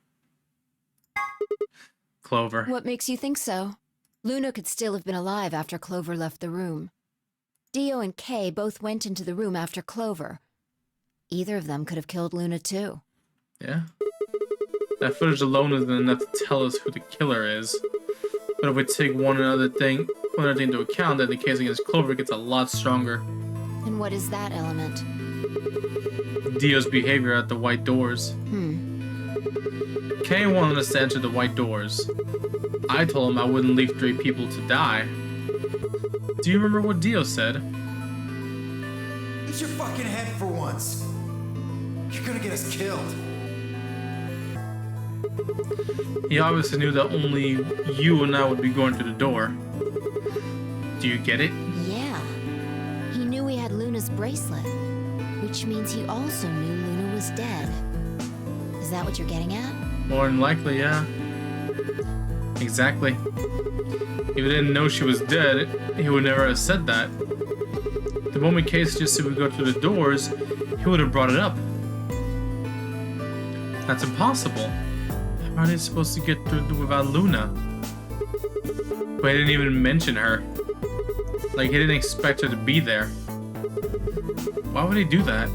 Clover. What makes you think so? Luna could still have been alive after Clover left the room. Dio and Kay both went into the room after Clover. Either of them could have killed Luna too. Yeah. That footage alone isn't enough to tell us who the killer is. But if we take one other thing into account, then the case against Clover gets a lot stronger. And what is that element? Dio's behavior at the white doors. Kay wanted us to enter the white doors. I told him I wouldn't leave 3 people to die. Do you remember what Dio said? Use your fucking head for once. You're gonna get us killed. He obviously knew that only you and I would be going through the door. Do you get it? Yeah. He knew he had Luna's bracelet, which means he also knew Luna was dead. Is that what you're getting at? More than likely, yeah. Exactly. If he didn't know she was dead, he would never have said that. The moment Kay suggested we go through the doors, he would have brought it up. That's impossible. How are they supposed to get through without Luna? But he didn't even mention her. Like, he didn't expect her to be there. Why would he do that?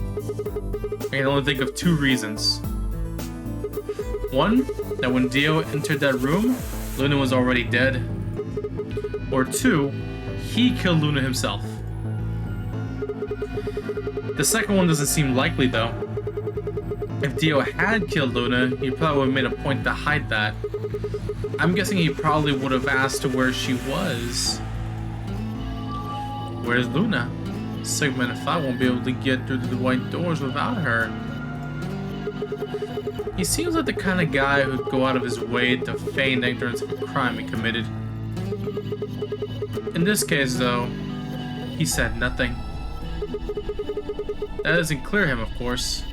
I can only think of 2 reasons. One, that when Dio entered that room, Luna was already dead. Or 2, he killed Luna himself. The second one doesn't seem likely though. If Dio had killed Luna, he probably would have made a point to hide that. I'm guessing he probably would have asked her where she was. Where's Luna? Segment 5 won't be able to get through the white doors without her. He seems like the kind of guy who'd go out of his way to feign ignorance of a crime he committed. In this case, though, he said nothing. That doesn't clear him, of course,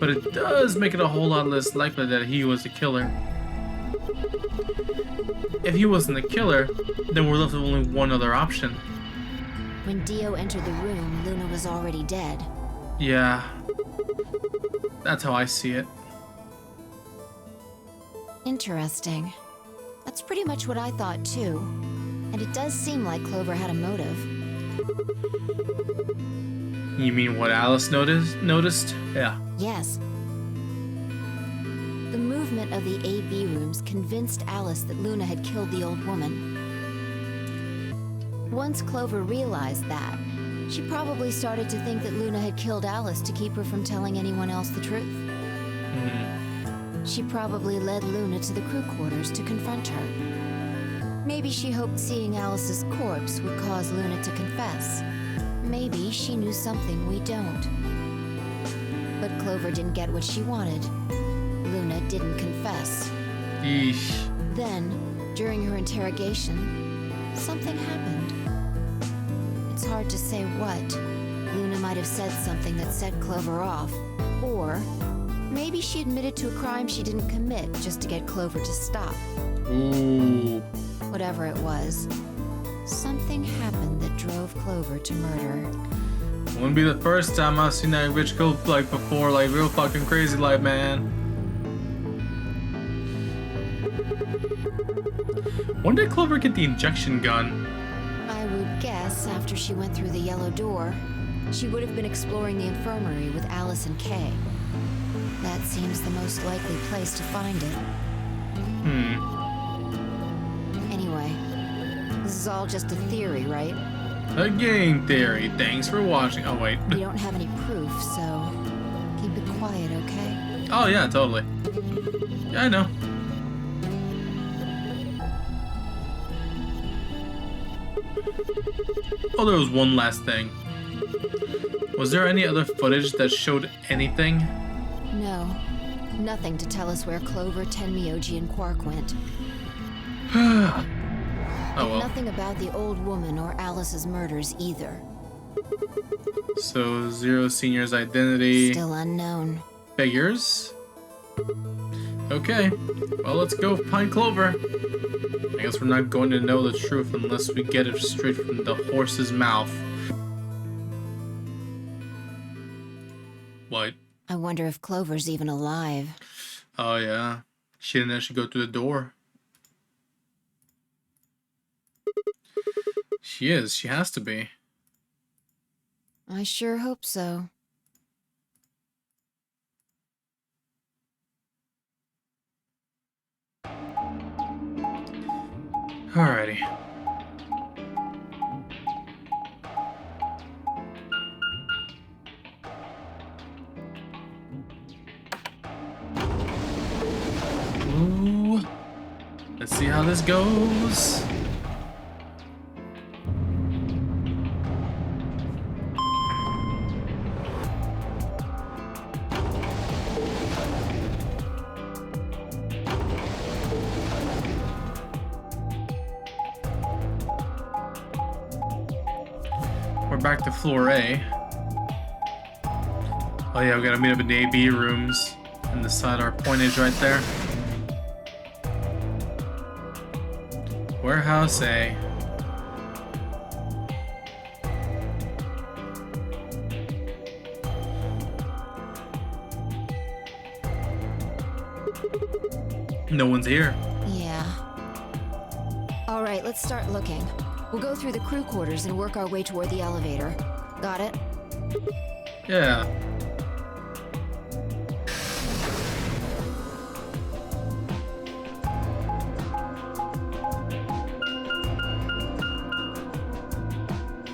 but it does make it a whole lot less likely that he was the killer. If he wasn't the killer, then we're left with only one other option. When Dio entered the room, Luna was already dead. Yeah, that's how I see it. Interesting. That's pretty much what I thought too. And it does seem like Clover had a motive. You mean what Alice noticed? Yeah. Yes. The movement of the AB rooms convinced Alice that Luna had killed the old woman. Once Clover realized that, she probably started to think that Luna had killed Alice to keep her from telling anyone else the truth. She probably led Luna to the crew quarters to confront her. Maybe she hoped seeing Alice's corpse would cause Luna to confess. Maybe she knew something we don't. But Clover didn't get what she wanted. Luna didn't confess. Yeesh. Then, during her interrogation, something happened. It's hard to say what. Luna might have said something that set Clover off. Or maybe she admitted to a crime she didn't commit just to get Clover to stop. Ooh. Whatever it was, something happened that drove Clover to murder. Wouldn't be the first time I've seen that bitch go like before, like real fucking crazy like, man. When did Clover get the injection gun? I would guess after she went through the yellow door, she would have been exploring the infirmary with Alice and Kay. That seems the most likely place to find it. Anyway, this is all just a theory, right? A game theory. Thanks for watching. Oh, wait. We don't have any proof, so keep it quiet, okay? Oh, yeah, totally. Yeah, I know. Oh, there was one last thing. Was there any other footage that showed anything? No. Nothing to tell us where Clover, Tenmyoji, and Quark went. Oh, well. Nothing about the old woman or Alice's murders either. So, Zero Senior's identity... Still unknown. Figures? Okay. Well, let's go find Clover. I guess we're not going to know the truth unless we get it straight from the horse's mouth. What? I wonder if Clover's even alive. Oh, yeah. She didn't actually go through the door. She is. She has to be. I sure hope so. Alrighty. Ooh. Let's see how this goes. We're back to floor A. Oh yeah, we gotta meet up in the AB rooms and decide our pointage right there. Warehouse A. No one's here. Yeah. All right, let's start looking. We'll go through the crew quarters and work our way toward the elevator. Got it? Yeah.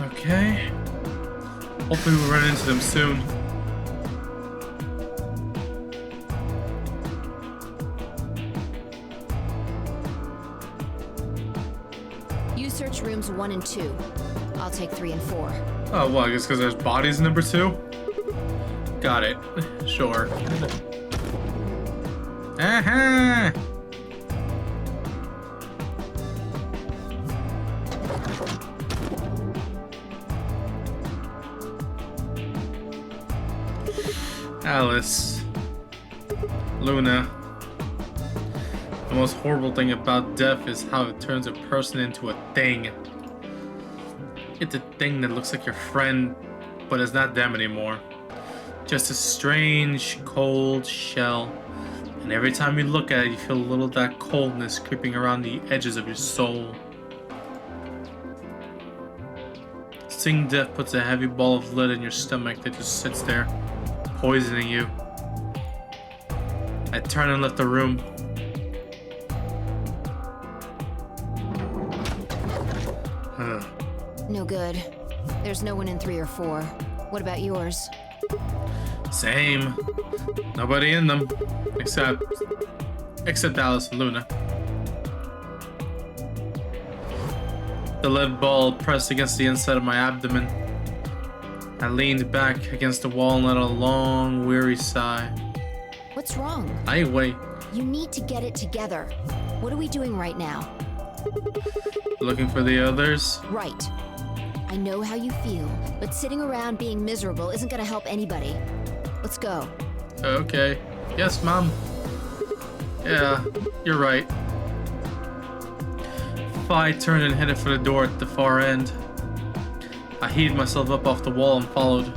Okay. Hopefully we'll run into them soon. You search rooms 1 and 2. I'll take 3 and 4. Oh, well, I guess because there's bodies in number 2? Got it. Sure. Uh-huh. Alice. Luna. The most horrible thing about death is how it turns a person into a thing. It's a thing that looks like your friend, but it's not them anymore. Just a strange, cold shell. And every time you look at it, you feel a little of that coldness creeping around the edges of your soul. Seeing death puts a heavy ball of lead in your stomach that just sits there, poisoning you. I turned and left the room. No good. There's no one in 3 or 4. What about yours? Same. Nobody in them. Except Alice and Luna. The lead ball pressed against the inside of my abdomen. I leaned back against the wall and let out a long, weary sigh. What's wrong? Wait. You need to get it together. What are we doing right now? Looking for the others? Right. I know how you feel, but sitting around being miserable isn't gonna help anybody. Let's go. Okay. Yes, Mom. Yeah, you're right. I turned and headed for the door at the far end. I heaved myself up off the wall and followed.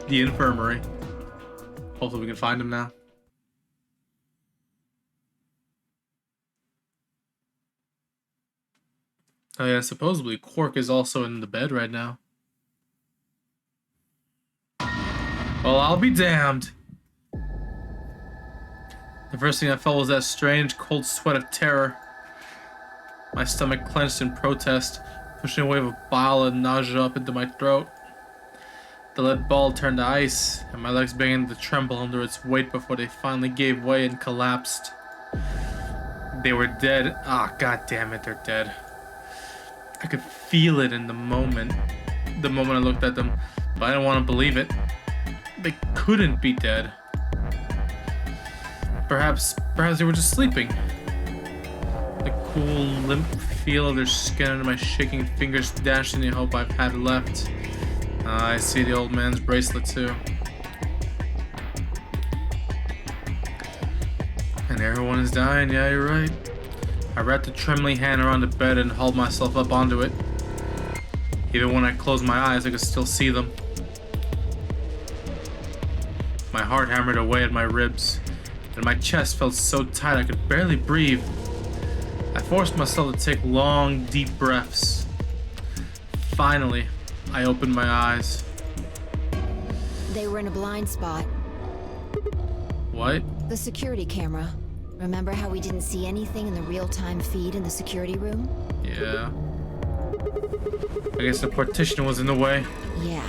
The infirmary. Hopefully we can find him now. Oh yeah, supposedly Quark is also in the bed right now. Well, I'll be damned. The first thing I felt was that strange cold sweat of terror. My stomach clenched in protest, pushing a wave of bile and nausea up into my throat. The lead ball turned to ice, and my legs began to tremble under its weight before they finally gave way and collapsed. They were dead. Ah, god damn it, they're dead. I could feel it in the moment I looked at them, but I didn't want to believe it. They couldn't be dead. Perhaps they were just sleeping. The cool, limp feel of their skin under my shaking fingers dashed any hope I've had left. I see the old man's bracelet too. And everyone is dying, yeah, you're right. I wrapped a trembling hand around the bed and hauled myself up onto it. Even when I closed my eyes, I could still see them. My heart hammered away at my ribs, and my chest felt so tight I could barely breathe. I forced myself to take long, deep breaths. Finally, I opened my eyes. They were in a blind spot. What? The security camera. Remember how we didn't see anything in the real-time feed in the security room? Yeah. I guess the partition was in the way. Yeah.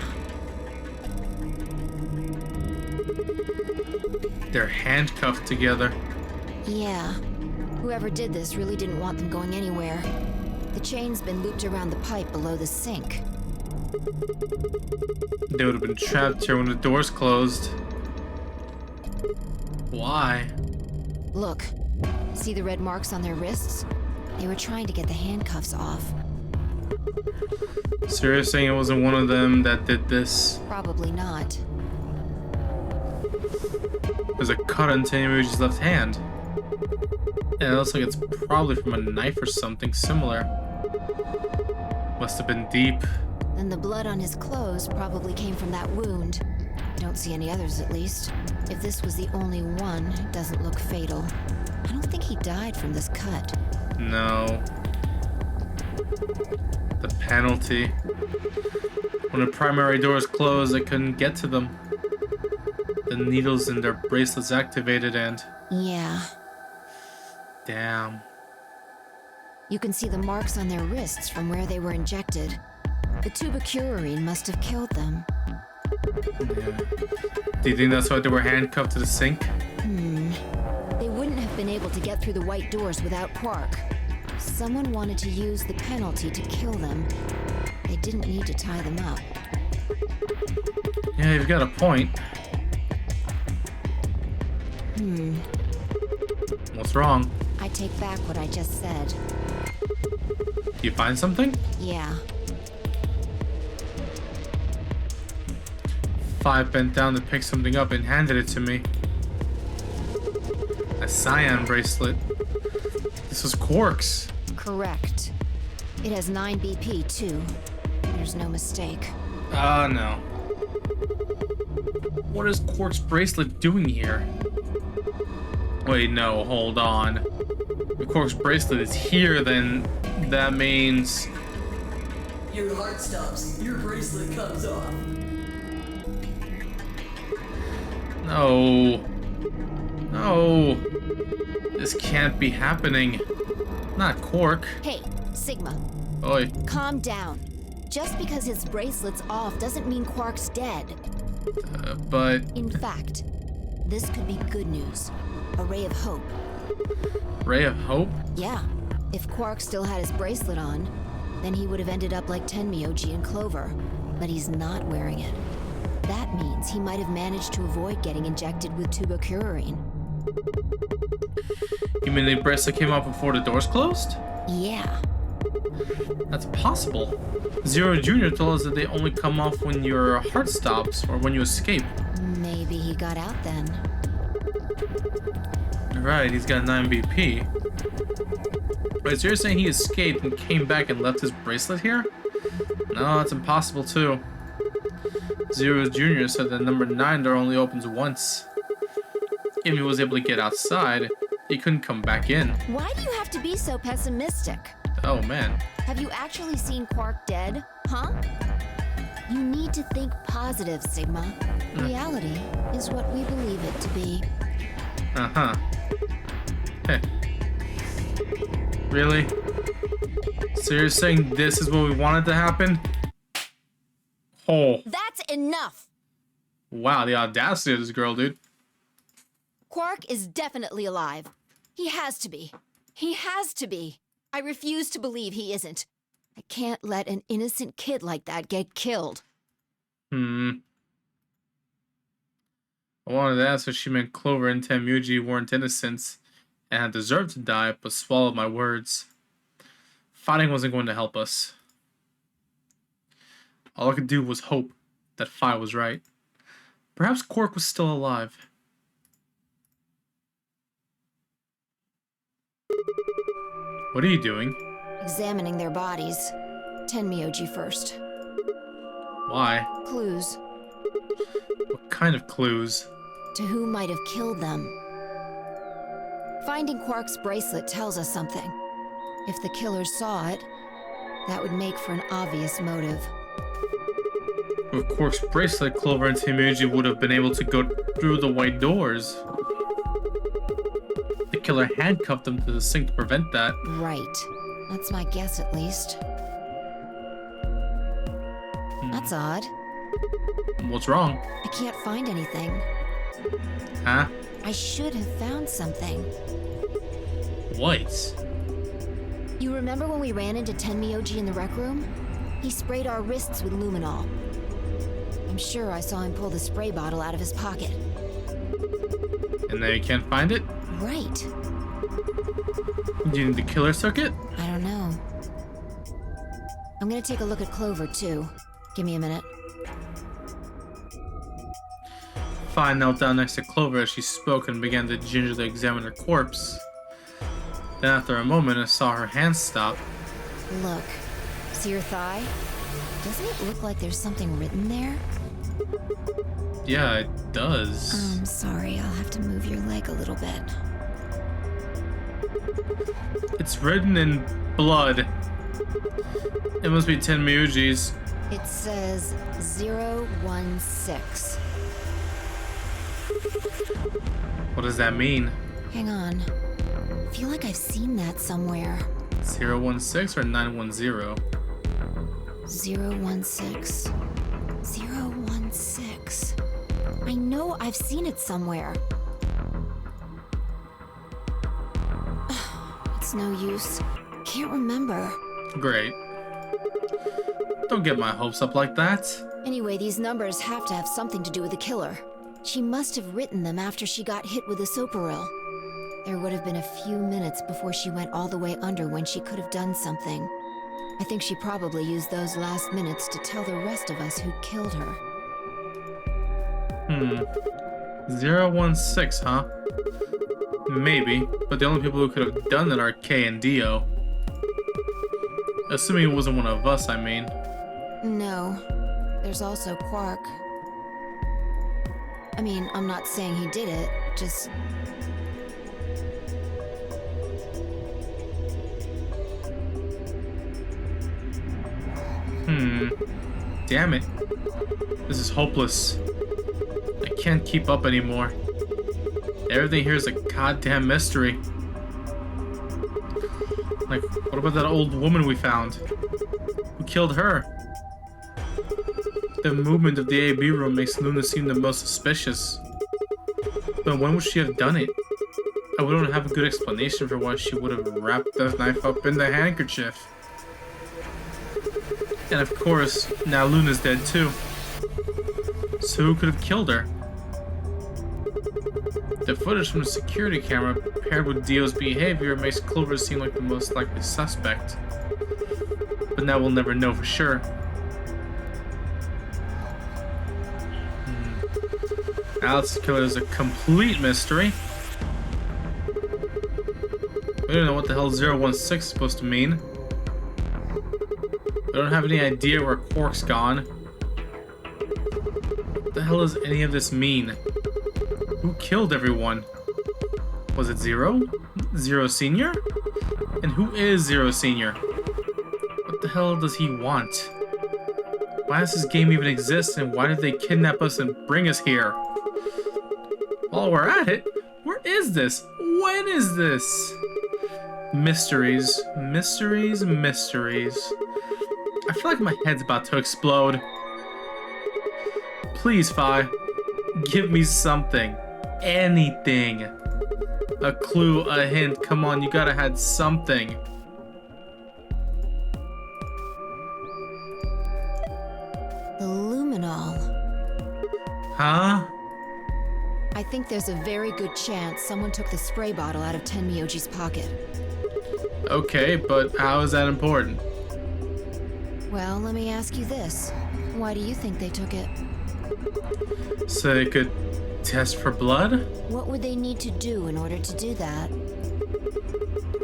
They're handcuffed together. Yeah. Whoever did this really didn't want them going anywhere. The chain's been looped around the pipe below the sink. They would have been trapped here when the doors closed. Why? Look. See the red marks on their wrists? They were trying to get the handcuffs off. So you're saying it wasn't one of them that did this? Probably not. There's a cut on Tenryuji's left hand. Yeah, it looks like it's probably from a knife or something similar. Must have been deep. And the blood on his clothes probably came from that wound. I don't see any others, at least. If this was the only one, it doesn't look fatal. I don't think he died from this cut. No. The penalty. When the primary doors closed, I couldn't get to them. The needles in their bracelets activated and... Yeah. Damn. You can see the marks on their wrists from where they were injected. The tubacurine must have killed them. Yeah. Do you think that's why they were handcuffed to the sink? They wouldn't been able to get through the white doors without Quark. Someone wanted to use the penalty to kill them. They didn't need to tie them up. Yeah, you've got a point. What's wrong? I take back what I just said. You find something? Yeah. 5 bent down to pick something up and handed it to me. A cyan bracelet. This was Quark's. Correct. It has 9 BP, too. There's no mistake. Ah, no. What is Quark's bracelet doing here? Wait, no, hold on. If Quark's bracelet is here, then that means... Your heart stops. Your bracelet comes off. No. No. This can't be happening. Not Quark. Hey, Sigma. Oi. Calm down. Just because his bracelet's off doesn't mean Quark's dead. But... In fact, this could be good news. A ray of hope. Ray of Hope? Yeah. If Quark still had his bracelet on, then he would have ended up like Tenmyoji and Clover. But he's not wearing it. That means he might have managed to avoid getting injected with tubocurarine. You mean the bracelet came off before the doors closed? Yeah. That's possible. Zero Jr. told us that they only come off when your heart stops or when you escape. Maybe he got out then. Right, he's got 9 BP. Right, so you're saying he escaped and came back and left his bracelet here? No, that's impossible too. Zero Jr. said that number 9 door only opens once. If he was able to get outside, he couldn't come back in. Why do you have to be so pessimistic? Oh man. Have you actually seen Quark dead? Huh? You need to think positive, Sigma. Reality is what we believe it to be. Uh-huh. Hey. Really? So you're saying this is what we wanted to happen? Oh. That's enough! Wow, the audacity of this girl, dude. Quark is definitely alive. He has to be. He has to be. I refuse to believe he isn't. I can't let an innocent kid like that get killed. I wanted to ask if she meant Clover and Tenmyoji weren't innocents and had deserved to die, but swallowed my words. Fighting wasn't going to help us. All I could do was hope that Phi was right. Perhaps Quark was still alive. What are you doing? Examining their bodies. Tenmyoji first. Why? Clues. What kind of clues? To who might have killed them. Finding Quark's bracelet tells us something. If the killers saw it, that would make for an obvious motive. With Quark's bracelet, Clover and Tenmyoji would have been able to go through the white doors. The killer handcuffed them to the sink to prevent that. Right. That's my guess, at least. That's odd. What's wrong? I can't find anything. Huh? I should have found something. What? You remember when we ran into Tenmyoji in the rec room? He sprayed our wrists with luminol. I'm sure I saw him pull the spray bottle out of his pocket. And now you can't find it? Right. Do you think the killer took it? I don't know. I'm gonna take a look at Clover, too. Give me a minute. Phi knelt down next to Clover as she spoke and began to gingerly examine her corpse. Then after a moment, I saw her hands stop. Look. See her thigh? Doesn't it look like there's something written there? Yeah, it does. I'm sorry, I'll have to move your leg a little bit. It's written in blood. It must be Tenmyoji's. It says 016. What does that mean? Hang on. I feel like I've seen that somewhere. 016 or 910? 016. 016. I know I've seen it somewhere. It's no use. Can't remember. Great. Don't get my hopes up like that. Anyway, these numbers have to have something to do with the killer. She must have written them after she got hit with a soparil. There would have been a few minutes before she went all the way under when she could have done something. I think she probably used those last minutes to tell the rest of us who'd killed her. 016, huh? Maybe, but the only people who could have done that are K and Dio. Assuming it wasn't one of us, I mean. No. There's also Quark. I mean, I'm not saying he did it, just... Damn it. This is hopeless. I can't keep up anymore. Everything here is a goddamn mystery. Like, what about that old woman we found? Who killed her? The movement of the A/B room makes Luna seem the most suspicious. But when would she have done it? I wouldn't have a good explanation for why she would have wrapped the knife up in the handkerchief. And of course, now Luna's dead too. So who could have killed her? The footage from the security camera paired with Dio's behavior makes Clover seem like the most likely suspect. But now we'll never know for sure. Alice's killer is a complete mystery. We don't know what the hell 016 is supposed to mean. We don't have any idea where Quark's gone. What the hell does any of this mean? Who killed everyone? Was it Zero? Zero Senior? And who is Zero Senior? What the hell does he want? Why does this game even exist, and why did they kidnap us and bring us here? While we're at it, where is this? When is this? Mysteries, mysteries, mysteries. I feel like my head's about to explode. Please, Fi, give me something. Anything. A clue, a hint. Come on, you gotta have something. The luminol. Huh? I think there's a very good chance someone took the spray bottle out of Tenmyoji's pocket. Okay, but how is that important? Well, let me ask you this. Why do you think they took it? So they could test for blood? What would they need to do in order to do that?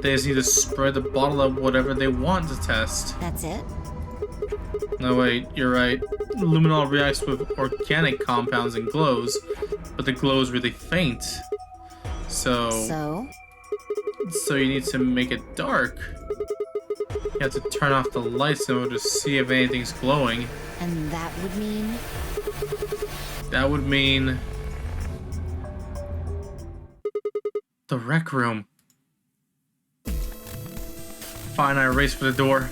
They just need to spray the bottle of whatever they want to test. That's it? No, wait, you're right. Luminol reacts with organic compounds and glows, but the glow is really faint. So you need to make it dark. You have to turn off the lights in order to see if anything's glowing. And that would mean? That would mean... the rec room. Fine, I raced for the door.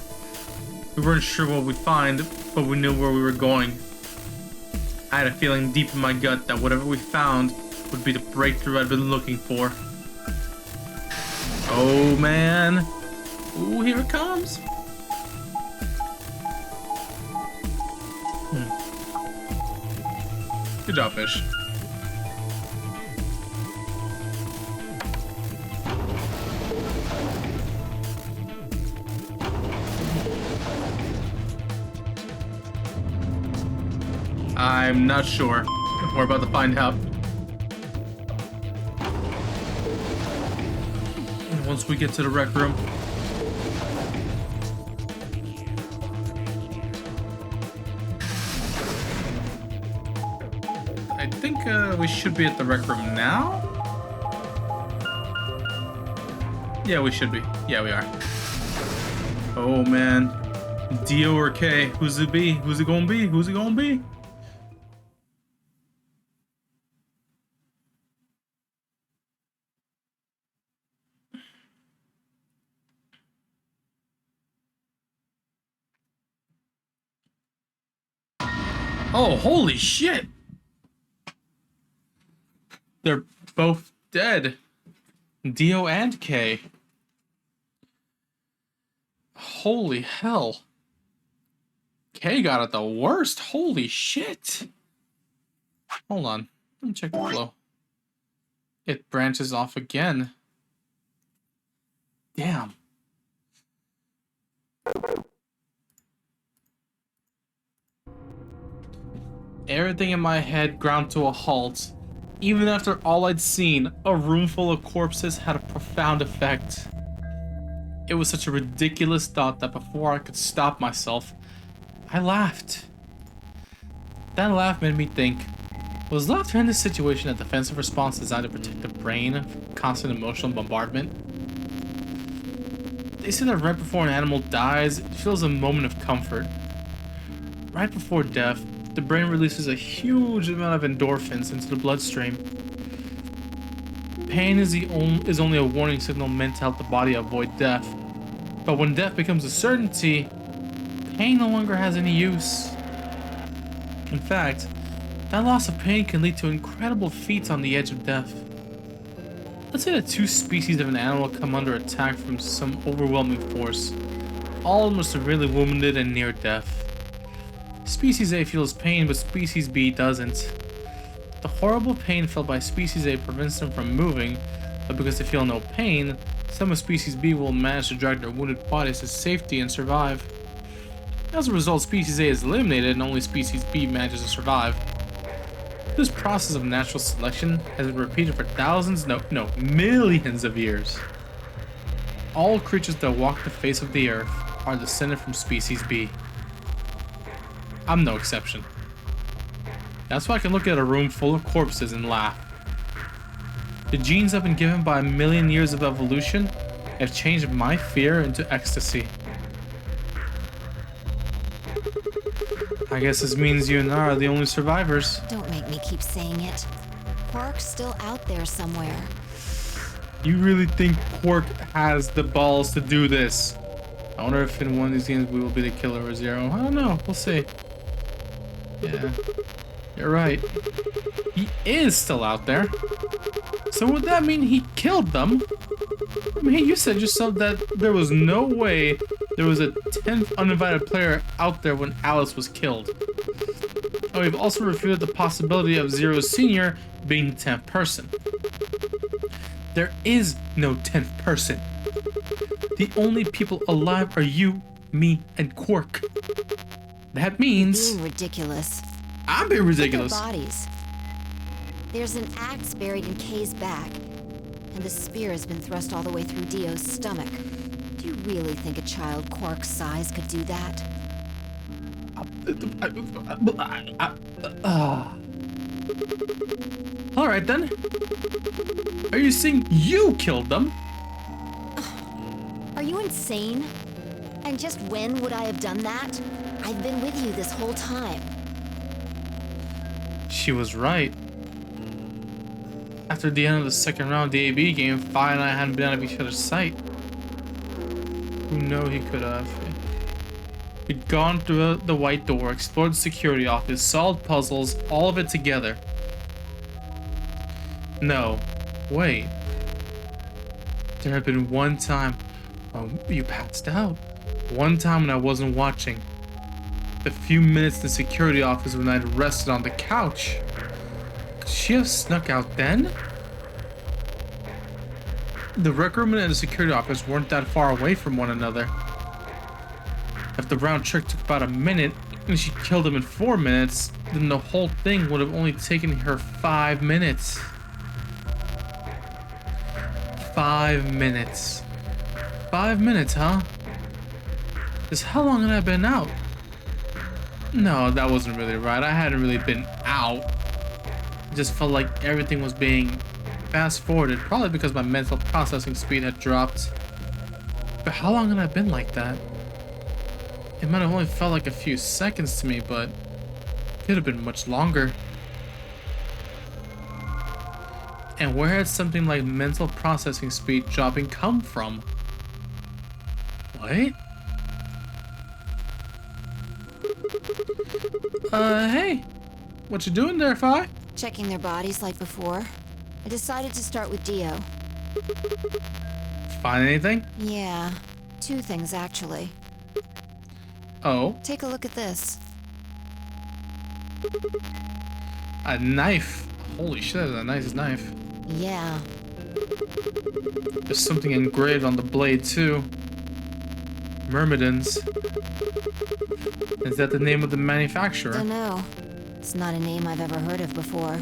We weren't sure what we'd find, but we knew where we were going. I had a feeling deep in my gut that whatever we found would be the breakthrough I'd been looking for. Oh man. Ooh, here it comes. Good job, fish. I'm not sure. We're about to find out. Once we get to the rec room. I think we should be at the rec room now? Yeah, we should be. Yeah, we are. Oh man. Dio or K? Who's it be? Who's it gonna be? Who's it gonna be? Oh, holy shit! They're both dead. Dio and K. Holy hell. Kay got it the worst. Holy shit. Hold on. Let me check the flow. It branches off again. Damn. Everything in my head ground to a halt. Even after all I'd seen, a room full of corpses had a profound effect. It was such a ridiculous thought that before I could stop myself, I laughed. That laugh made me think, was laughter in this situation a defensive response designed to protect the brain from constant emotional bombardment? They say that right before an animal dies, it feels a moment of comfort. Right before death, the brain releases a huge amount of endorphins into the bloodstream. Pain is only a warning signal meant to help the body avoid death. But when death becomes a certainty, pain no longer has any use. In fact, that loss of pain can lead to incredible feats on the edge of death. Let's say that two species of an animal come under attack from some overwhelming force. All of them are severely wounded and near death. Species A feels pain, but Species B doesn't. The horrible pain felt by Species A prevents them from moving, but because they feel no pain, some of Species B will manage to drag their wounded bodies to safety and survive. As a result, Species A is eliminated and only Species B manages to survive. This process of natural selection has been repeated for thousands, no, millions of years. All creatures that walk the face of the earth are descended from Species B. I'm no exception. That's why I can look at a room full of corpses and laugh. The genes I've been given by a million years of evolution have changed my fear into ecstasy. I guess this means you and I are the only survivors. Don't make me keep saying it. Quark's still out there somewhere. You really think Quark has the balls to do this? I wonder if in one of these games we will be the killer or Zero. I don't know. We'll see. Yeah, you're right. He is still out there. So would that mean he killed them? I mean, you said yourself that there was no way there was a 10th uninvited player out there when Alice was killed. And we've also refuted the possibility of Zero Senior being the 10th person. There is no 10th person. The only people alive are you, me, and Quark. That means... Being ridiculous. I'm being ridiculous. Look at their bodies. There's an axe buried in Kay's back, and the spear has been thrust all the way through Dio's stomach. Do you really think a child Quark's size could do that? Alright then. Are you saying you killed them? Are you insane? And just when would I have done that? I've been with you this whole time. She was right. After the end of the second round of the AB game, Fi and I hadn't been out of each other's sight. Who knows he could have. We'd gone through the white door, explored the security office, solved puzzles, all of it together. No, wait. There had been one time when you passed out. One time when I wasn't watching. The few minutes in the security office when I'd rested on the couch. Could she have snuck out then? The rec room and the security office weren't that far away from one another. If the round trip took about a minute and she killed him in 4 minutes, then the whole thing would have only taken her 5 minutes. 5 minutes. 5 minutes, huh? Just how long had I been out? No, that wasn't really right. I hadn't really been out. It just felt like everything was being fast-forwarded, probably because my mental processing speed had dropped. But how long had I been like that? It might have only felt like a few seconds to me, but it could have been much longer. And where had something like mental processing speed dropping come from? What? Hey, what you doing there, Fi? Checking their bodies like before. I decided to start with Dio. Find anything? Yeah, 2 things actually. Oh, Take a look at this. a knife. Holy shit, that's a nice knife. Yeah. There's something engraved on the blade, too. Myrmidons. Is that the name of the manufacturer? Dunno. It's not a name I've ever heard of before.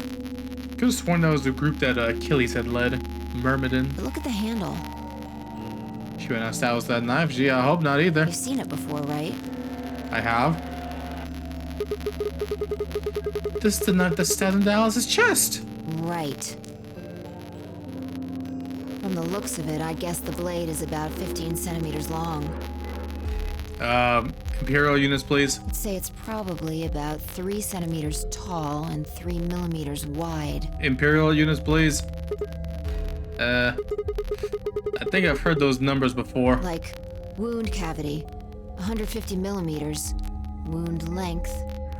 Could have sworn that was the group that Achilles had led. Myrmidon. But look at the handle. She wouldn't ask that was that knife. Gee, I hope not either. You've seen it before, right? I have. This is the knife that stabbed into Alice's chest. Right. From the looks of it, I guess the blade is about 15 centimeters long. Imperial units, please. I'd say it's probably about 3 centimeters tall and 3 millimeters wide. Imperial units, please. I think I've heard those numbers before. Like, wound cavity, 150 millimeters. Wound length,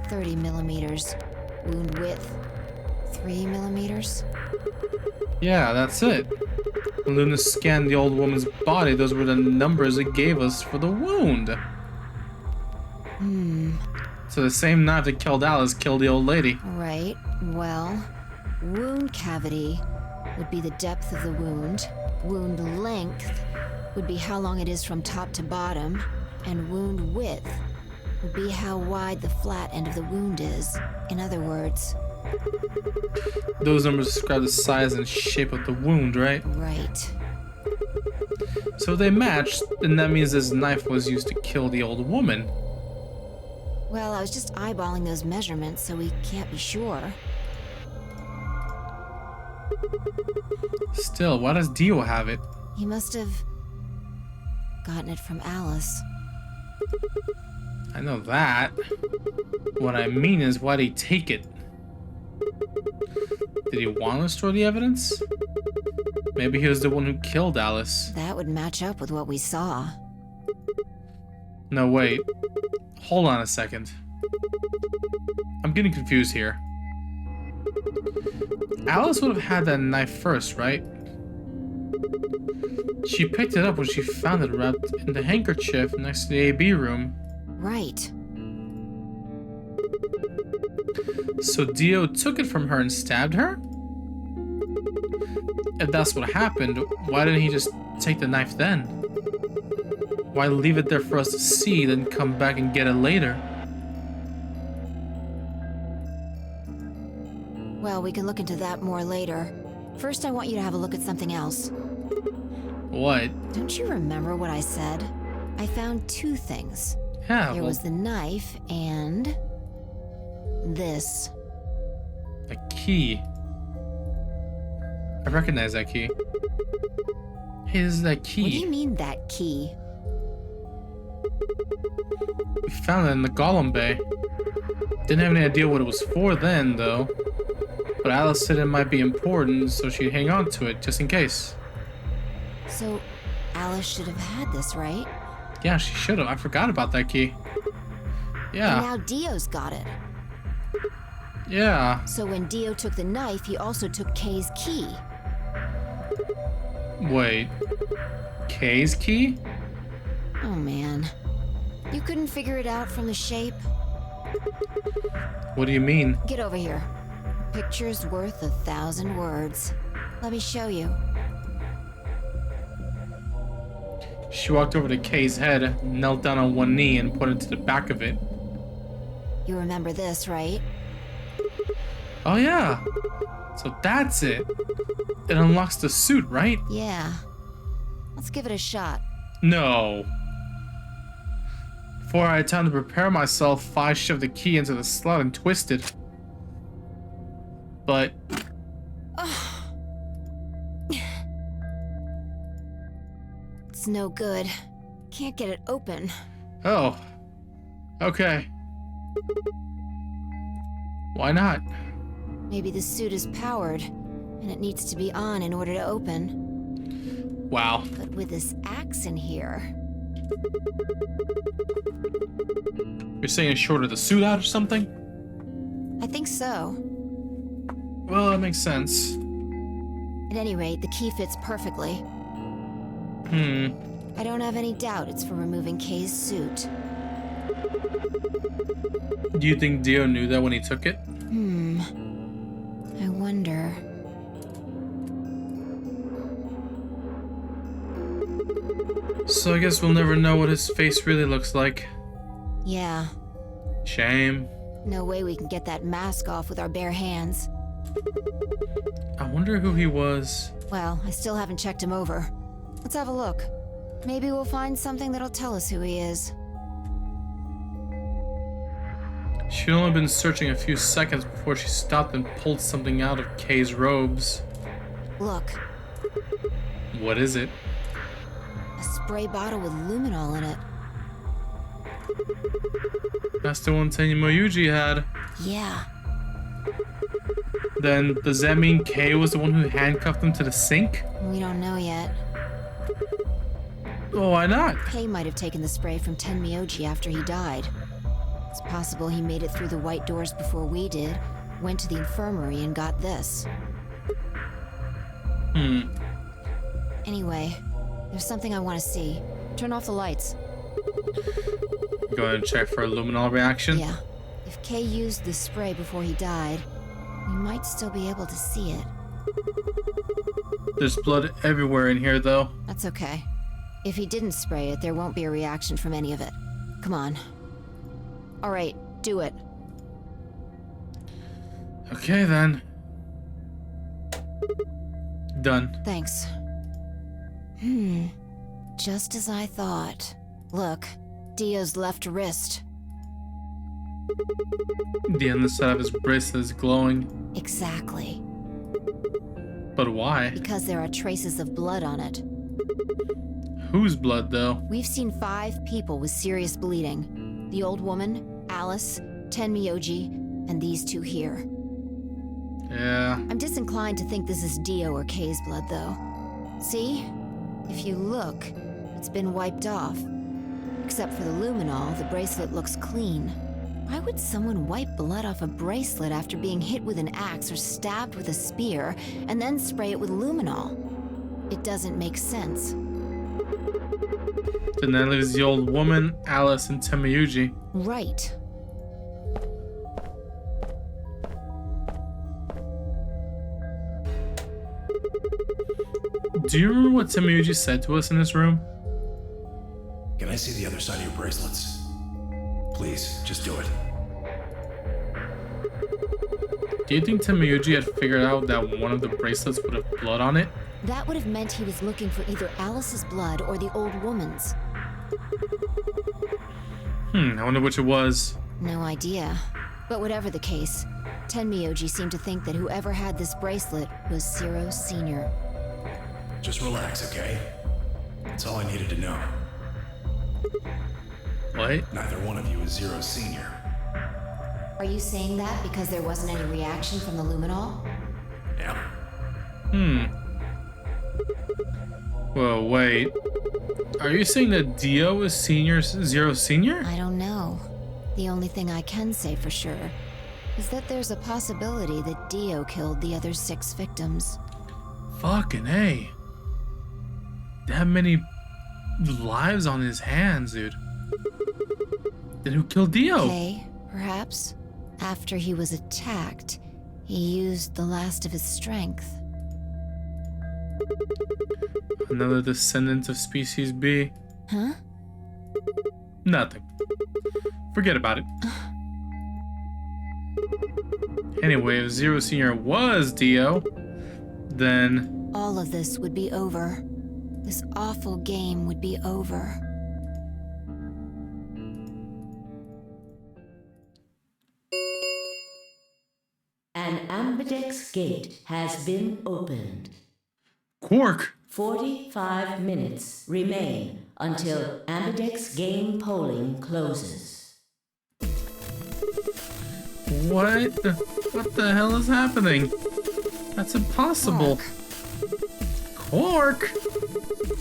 30 millimeters. Wound width, 3 millimeters. Yeah, that's it. When Luna scanned the old woman's body, those were the numbers it gave us for the wound. So the same knife that killed Alice killed the old lady. Right, well, wound cavity would be the depth of the wound. Wound length would be how long it is from top to bottom. And wound width would be how wide the flat end of the wound is. In other words, Those numbers describe the size and shape of the wound, right? right. So if they matched, then that means this knife was used to kill the old woman. Well, I was just eyeballing those measurements, so we can't be sure. Still, why does Dio have it? He must have gotten it from Alice. I know that. What I mean is, why'd he take it? Did he want to store the evidence? Maybe he was the one who killed Alice. That would match up with what we saw. No, wait. Hold on a second. I'm getting confused here. Alice would have had that knife first, right? She picked it up when she found it wrapped in the handkerchief next to the AB room. Right. So Dio took it from her and stabbed her? If that's what happened, why didn't he just take the knife then? Why leave it there for us to see, then come back and get it later? Well, we can look into that more later. First, I want you to have a look at something else. What? Don't you remember what I said? I found 2 things. Yeah, There well, was the knife and this. a key. I recognize that key. Hey, this is that key. What do you mean, that key? We found it in the Golem Bay. Didn't have any idea what it was for then, though. But Alice said it might be important, so she'd hang on to it, just in case. So, Alice should have had this, right? Yeah, she should have. I forgot about that key. And Yeah, now Dio's got it. yeah. So when Dio took the knife, he also took Kay's key. Wait. Kay's key? Oh man. You couldn't figure it out from the shape? What do you mean? Get over here. A picture's worth 1,000 words. Let me show you. She walked over to Kay's head, knelt down on one knee, and pointed to the back of it. You remember this, right? Oh yeah. So that's it. It unlocks the suit, right? Yeah. Let's give it a shot. No. Before I had time to prepare myself, I shoved the key into the slot and twisted. But It's no good. Can't get it open. oh. Okay. Why not? Maybe the suit is powered, and it needs to be on in order to open. Wow. But with this axe in here... You're saying it shorted the suit out or something? I think so. Well, that makes sense. At any rate, the key fits perfectly. I don't have any doubt it's for removing Kay's suit. Do you think Dio knew that when he took it? I wonder. So I guess we'll never know what his face really looks like. Yeah. Shame. No way we can get that mask off with our bare hands. I wonder who he was. Well, I still haven't checked him over. Let's have a look. Maybe we'll find something that'll tell us who he is. She'd only been searching a few seconds before she stopped and pulled something out of Kay's robes. Look, What is it? a spray bottle with luminol in it. That's the one Tenma Yuji had. Yeah. Then does that mean Kay was the one who handcuffed him to the sink? We don't know yet. Oh, why not? Kay might have taken the spray from Tenmyoji after he died. It's possible he made it through the white doors before we did, went to the infirmary and got this. Anyway, there's something I want to see. Turn off the lights. Go ahead and check for a luminol reaction. Yeah. If Kay used the spray before he died, we might still be able to see it. There's blood everywhere in here, though. That's okay. If he didn't spray it, there won't be a reaction from any of it. Come on. All right, do it. Okay, then. Done. Thanks. Just as I thought. Look, Dio's left wrist. The underside of his bracelet is glowing. Exactly. But why? Because there are traces of blood on it. Whose blood, though? We've seen 5 people with serious bleeding. The old woman, Alice, Tenmyoji, and these 2 here. Yeah. I'm disinclined to think this is Dio or Kay's blood, though. See? If you look, it's been wiped off. Except for the luminol, the bracelet looks clean. Why would someone wipe blood off a bracelet after being hit with an axe or stabbed with a spear, and then spray it with luminol? It doesn't make sense. Then that leaves the old woman, Alice, and Tenmyoji. Right. Do you remember what Tenmyoji said to us in this room? Can I see the other side of your bracelets? Please, just do it. Do you think Tenmyoji had figured out that one of the bracelets would have blood on it? That would have meant he was looking for either Alice's blood or the old woman's. I wonder which it was. No idea. But whatever the case, Tenmyoji seemed to think that whoever had this bracelet was Zero Sr. Just relax, okay? That's all I needed to know. What? Neither one of you is Zero Senior. Are you saying that because there wasn't any reaction from the luminol? Yeah. Well, wait. Are you saying that Dio is Zero Senior? I don't know. The only thing I can say for sure is that there's a possibility that Dio killed the other 6 victims. Fucking A. That many lives on his hands, dude. Then who killed Dio? Kay, perhaps? After he was attacked, he used the last of his strength. Another descendant of Species B. Huh? Nothing. Forget about it. Anyway, if Zero Senior was Dio, then... All of this would be over. This awful game would be over. An ambidex gate has been opened. Quark! 45 minutes remain until ambidex game polling closes. What the hell is happening? That's impossible. Quark?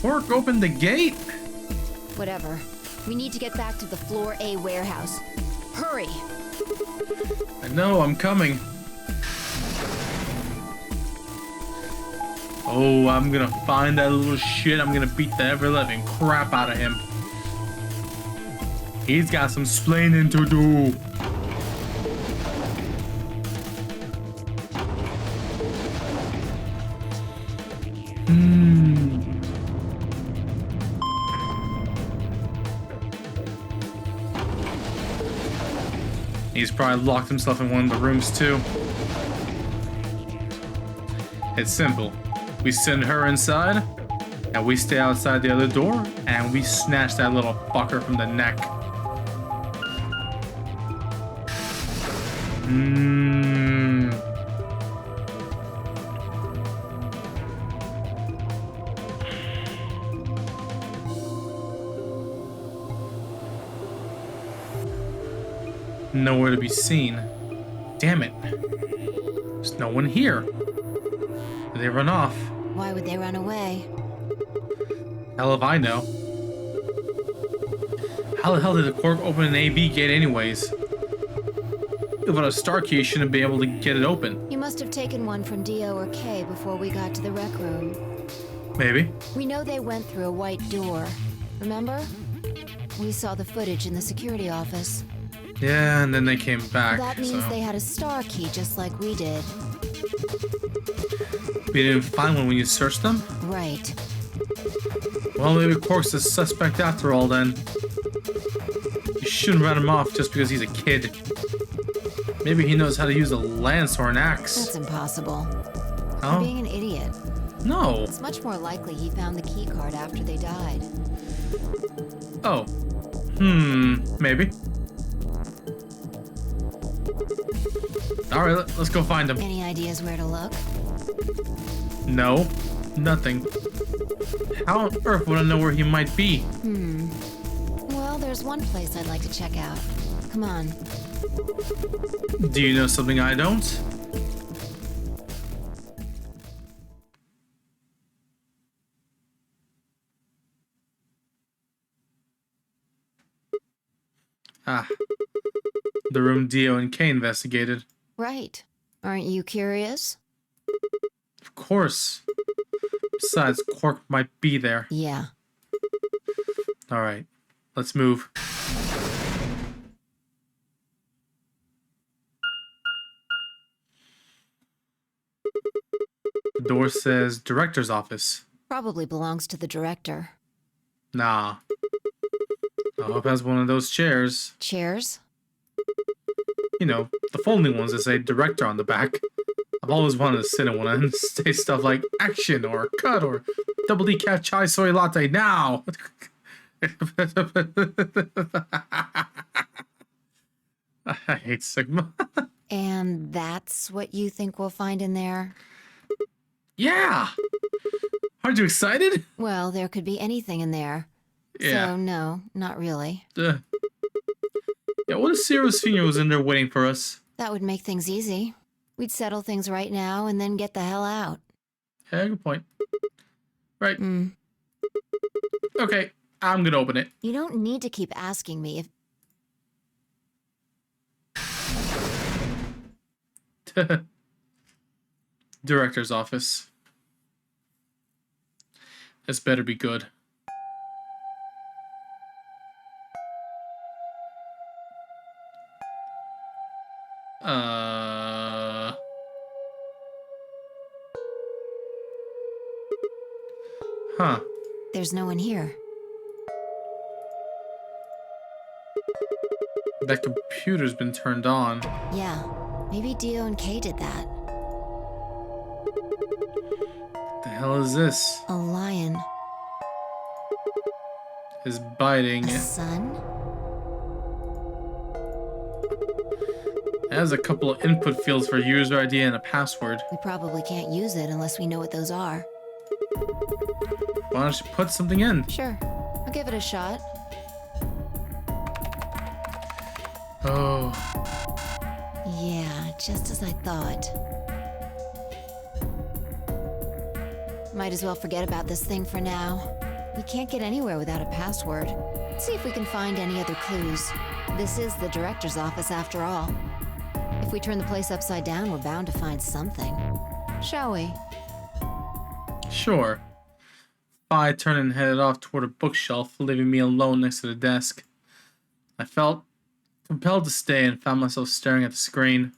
Quark opened the gate? Whatever. We need to get back to the Floor A warehouse. Hurry! I know, I'm coming. Oh, I'm gonna find that little shit. I'm gonna beat the ever-living crap out of him. He's got some splaining to do. He's probably locked himself in one of the rooms too. It's simple. We send her inside, and we stay outside the other door, and we snatch that little fucker from the neck. Nowhere to be seen. Damn it. There's no one here. They run off. Why would they run away? Hell if I know. How the hell did the cork open an AB gate anyways? Without a star key, you shouldn't be able to get it open. You must have taken one from Dio or Kay before we got to the rec room. Maybe. We know they went through a white door. Remember? We saw the footage in the security office. Yeah, and then they came back. That means they had a star key just like we did. We didn't find one when you searched them? Right. Well, maybe Quark's the suspect after all then. You shouldn't run him off just because he's a kid. Maybe he knows how to use a lance or an axe. That's impossible. Oh? You're being an idiot. No. It's much more likely he found the key card after they died. Oh. Maybe. Alright, let's go find him. Any ideas where to look? No. Nothing. How on earth would I know where he might be? Well, there's one place I'd like to check out. Come on. Do you know something I don't? Ah. The room Dio and Kay investigated. Right. Aren't you curious? Of course. Besides, Quark might be there. Yeah. Alright. Let's move. The door says director's office. Probably belongs to the director. Nah. I hope it has one of those chairs. Chairs? You know, the folding ones that say director on the back. I've always wanted to sit in one and say stuff like action or cut or double decaf chai soy latte now. I hate Sigma. And that's what you think we'll find in there? Yeah. Aren't you excited? Well, there could be anything in there. Yeah. So, no, not really. Yeah, what if Zero Senior was in there waiting for us? That would make things easy. We'd settle things right now and then get the hell out. Yeah, good point. Right. Okay, I'm gonna open it. You don't need to keep asking me if... Director's office. This better be good. Huh. There's no one here. That computer's been turned on. Yeah, maybe Dio and Kay did that. The hell is this? A lion. Is biting. A sun? It has a couple of input fields for user ID and a password. We probably can't use it unless we know what those are. Why don't you put something in? Sure, I'll give it a shot. Oh. Yeah, just as I thought. Might as well forget about this thing for now. We can't get anywhere without a password. Let's see if we can find any other clues. This is the director's office after all. If we turn the place upside down, we're bound to find something. Shall we? Sure. I turned and headed off toward a bookshelf, leaving me alone next to the desk. I felt compelled to stay and found myself staring at the screen.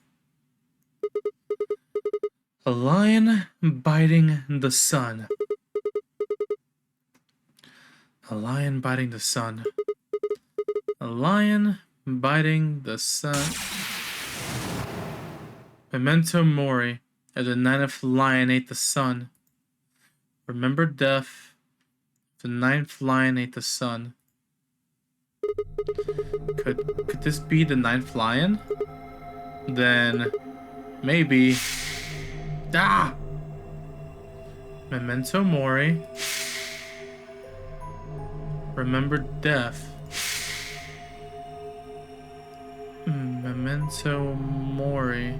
A lion biting the sun. A lion biting the sun. A lion biting the sun. Memento mori, as the ninth lion ate the sun. Remember death. The ninth lion ate the sun. Could this be the ninth lion? Then maybe. Ah! Memento mori. Remember death. Memento mori.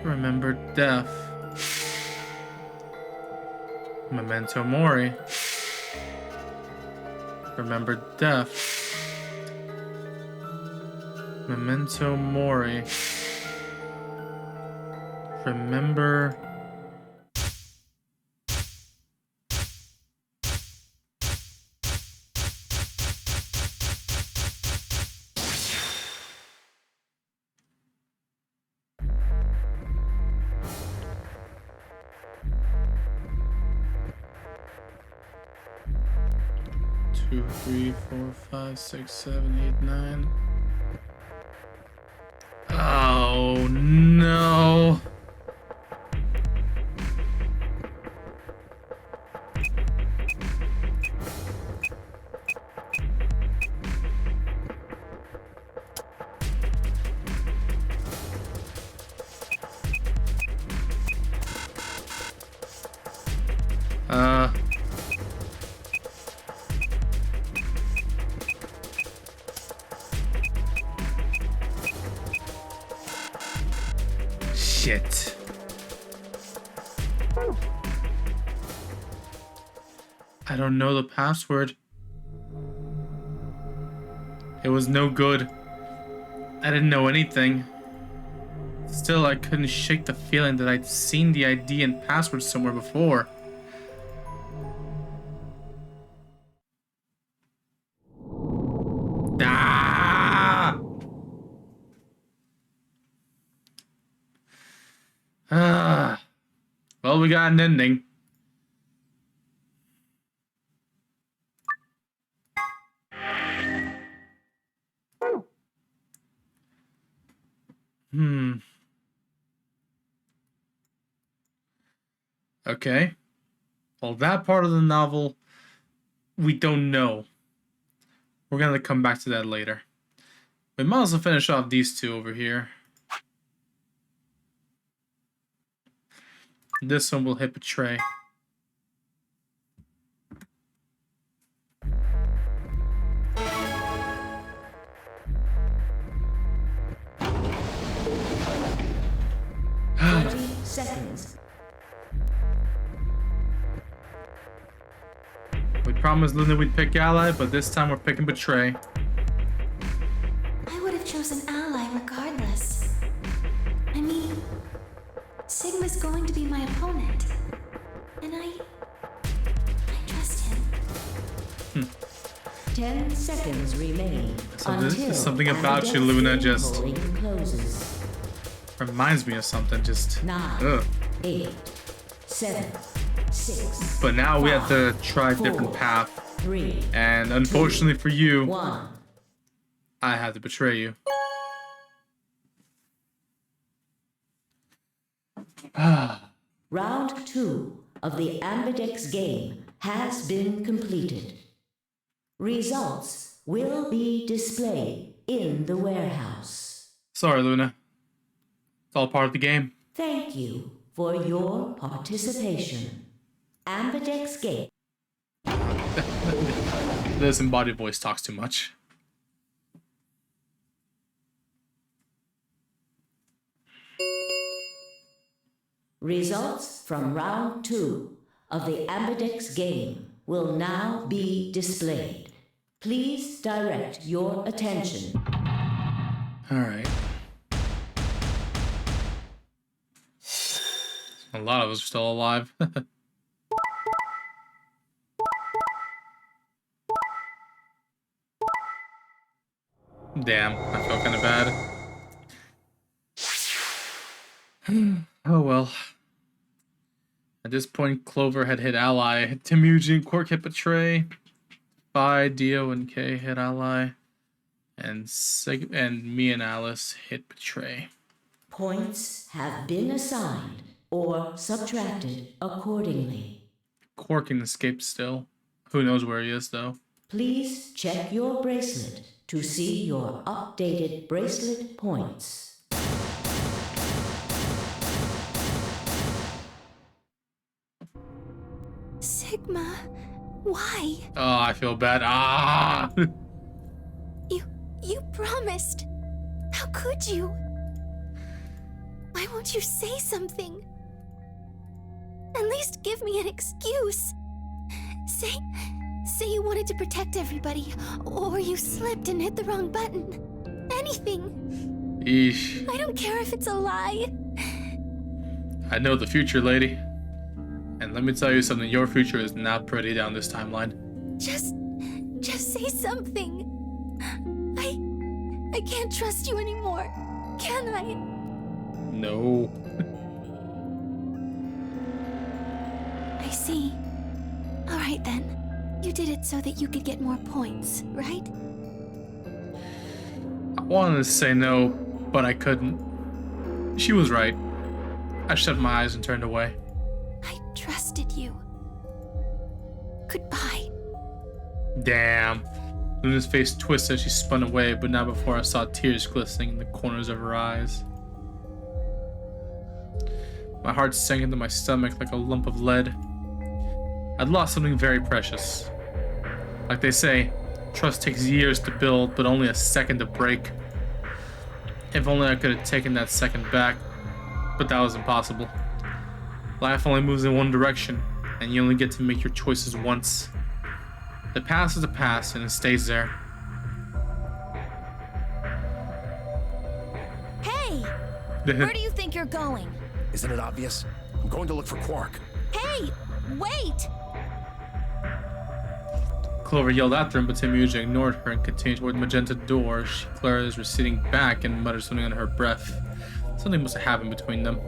Remember death. Memento mori. Remember death. Memento mori. Remember. Two, three, four, five, six, seven, eight, nine. Oh no. Shit. I don't know the password. It was no good. I didn't know anything. Still, I couldn't shake the feeling that I'd seen the ID and password somewhere before. Ah! Ah. Well, we got an ending. Okay. Well, that part of the novel, we don't know. We're gonna come back to that later. We might as well finish off these two over here. This one will hit betray. Seconds. We promised Luna we'd pick ally, but this time we're picking betray. I would have chosen ally regardless. I mean, Sigma's going to be my opponent. And I trust him. 10 seconds remain. Something about you, Luna, just closes. reminds me of something. Just 9, 8, 7, 6. But now we have to try a different path. 3. And unfortunately for you, 1. I had to betray you. Round 2 of the Ambidex game has been completed. Results will be displayed in the warehouse. Sorry, Luna. It's all part of the game. Thank you for your participation. Ambidex game. This embodied voice talks too much. Results from round 2 of the Ambidex game will now be displayed. Please direct your attention. Alright. A lot of us are still alive. Damn, I felt kind of bad. Oh well. At this point, Clover had hit ally. Timuji and Quark hit betray. Phi, Dio, and K hit ally. And me and Alice hit betray. Points have been assigned or subtracted accordingly. Quark can escape still. Who knows where he is, though. Please check your bracelet to see your updated bracelet points. Sigma, why? Oh, I feel bad. Ah! You promised. How could you? Why won't you say something? At least give me an excuse. Say you wanted to protect everybody, or you slipped and hit the wrong button. Anything. Eesh. I don't care if it's a lie. I know the future, lady. And let me tell you something, your future is not pretty down this timeline. Just say something. I can't trust you anymore, can I? No. I see. All right then. You did it so that you could get more points, right? I wanted to say no, but I couldn't. She was right. I shut my eyes and turned away. I trusted you. Goodbye. Damn. Luna's face twisted as she spun away, but not before I saw tears glistening in the corners of her eyes. My heart sank into my stomach like a lump of lead. I'd lost something very precious. Like they say, trust takes years to build, but only a second to break. If only I could have taken that second back, but that was impossible. Life only moves in one direction, and you only get to make your choices once. The past is the past, and it stays there. Hey! Where do you think you're going? Isn't it obvious? I'm going to look for Quark. Hey! Wait! Clover yelled after him, but Timuji ignored her and continued toward the magenta door. She glared as receding back and muttered something under her breath. Something must have happened between them.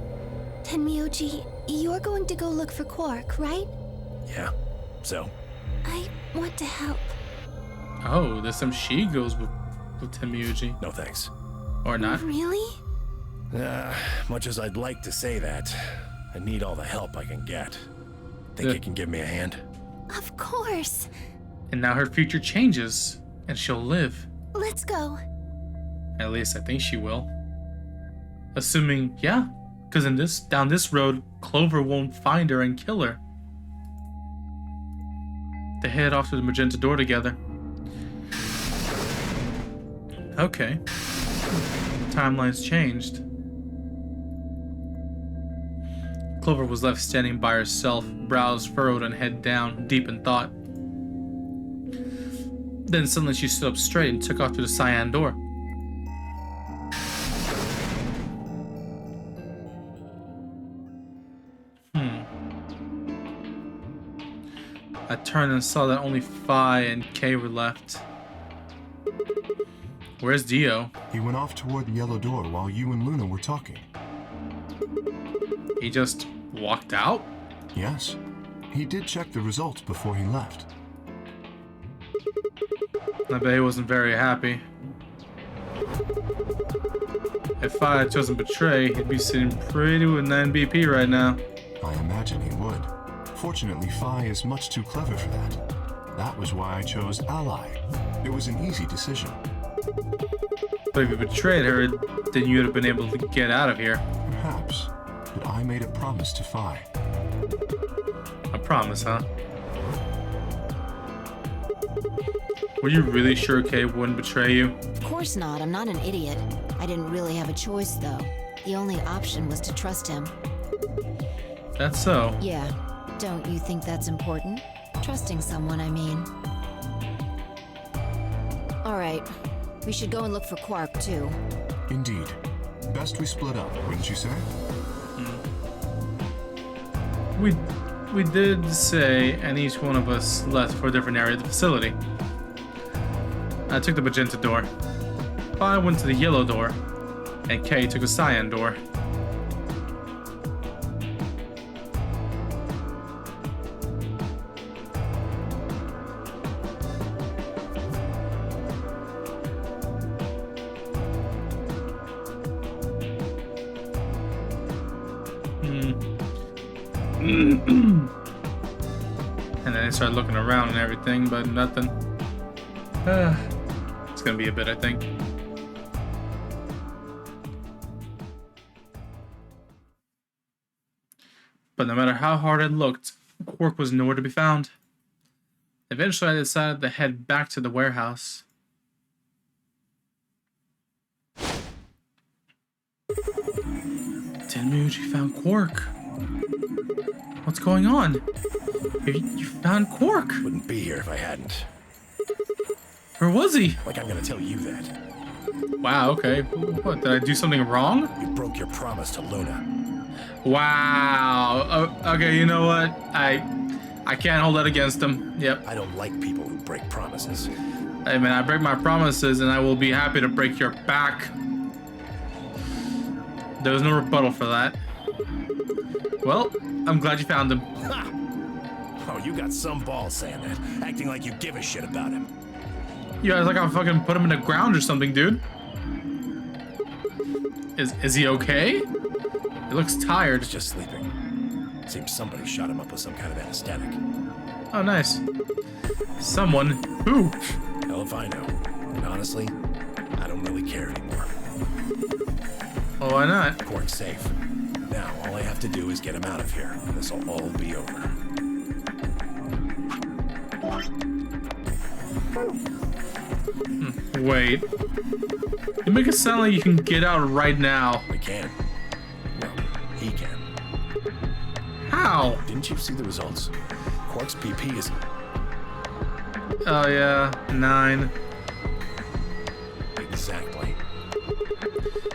Tenmyoji, you're going to go look for Quark, right? Yeah. So? I want to help. Oh, there's some she goes with Timuji. No thanks. Or not. Really? Much as I'd like to say that, I need all the help I can get. Think you can give me a hand? Of course. And now her future changes, and she'll live. Let's go. At least I think she will. Assuming, yeah, because down this road, Clover won't find her and kill her. They head off to the magenta door together. Okay. Timeline's changed. Clover was left standing by herself, brows furrowed and head down, deep in thought. Then suddenly she stood up straight and took off to the cyan door. I turned and saw that only Phi and K were left. Where's Dio? He went off toward the yellow door while you and Luna were talking. He just walked out? Yes. He did check the results before he left. I bet he wasn't very happy. If Phi had chosen Betray, he'd be sitting pretty with 9 BP right now. I imagine he would. Fortunately, Phi is much too clever for that. That was why I chose Ally. It was an easy decision. But if you betrayed her, then you would have been able to get out of here. Perhaps. But I made a promise to Phi. A promise, huh? Were you really sure Kay wouldn't betray you? Of course not. I'm not an idiot. I didn't really have a choice, though. The only option was to trust him. That's so. Yeah. Don't you think that's important? Trusting someone, I mean. All right. We should go and look for Quark, too. Indeed. Best we split up, wouldn't you say? We did say, and each one of us left for a different area of the facility. I took the magenta door. Phi went to the yellow door, and Kay took a cyan door. And then I started looking around and everything, but nothing. It's gonna be a bit, I think. But no matter how hard I looked, Quark was nowhere to be found. Eventually, I decided to head back to the warehouse. Tenmuji found Quark. What's going on? You found Quark. Wouldn't be here if I hadn't. Where was he? Like I'm gonna tell you that. Wow, okay. What, did I do something wrong? You broke your promise to Luna. Wow. Okay, you know what? I can't hold that against him. Yep. I don't like people who break promises. Hey man, I break my promises and I will be happy to break your back. There was no rebuttal for that. Well, I'm glad you found him. Ha! Oh, you got some balls saying that, acting like you give a shit about him. Yeah, it's like I'll fucking put him in the ground or something, dude. Is he okay? He looks tired. He's just sleeping. Seems somebody shot him up with some kind of anesthetic. Oh, nice. Someone? Who? Hell if I know. And honestly, I don't really care anymore. Well, why not? Quark's safe. Now, all I have to do is get him out of here. This'll all be over. Wait. You make it sound like you can get out right now. We can. Well, he can. How? Didn't you see the results? Quark's PP is... Oh, yeah. 9. Exactly.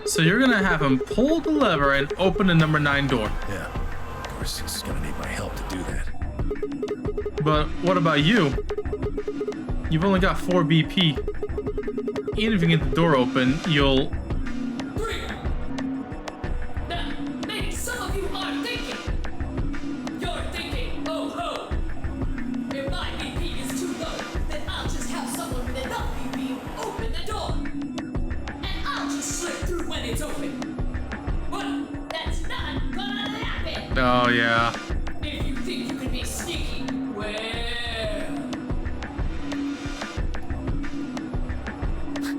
So you're gonna have him pull the lever and open the number 9 door. Yeah. Of course, he's gonna need my help to do that. But what about you? You've only got 4 BP. Even if you get the door open, you'll... 3. Now, maybe some of you are thinking. You're thinking, oh ho. If my BP is too low, then I'll just have someone with enough BP open the door. And I'll just slip through when it's open. But that's not gonna happen. Oh, yeah. If you think you can be sneaky, well...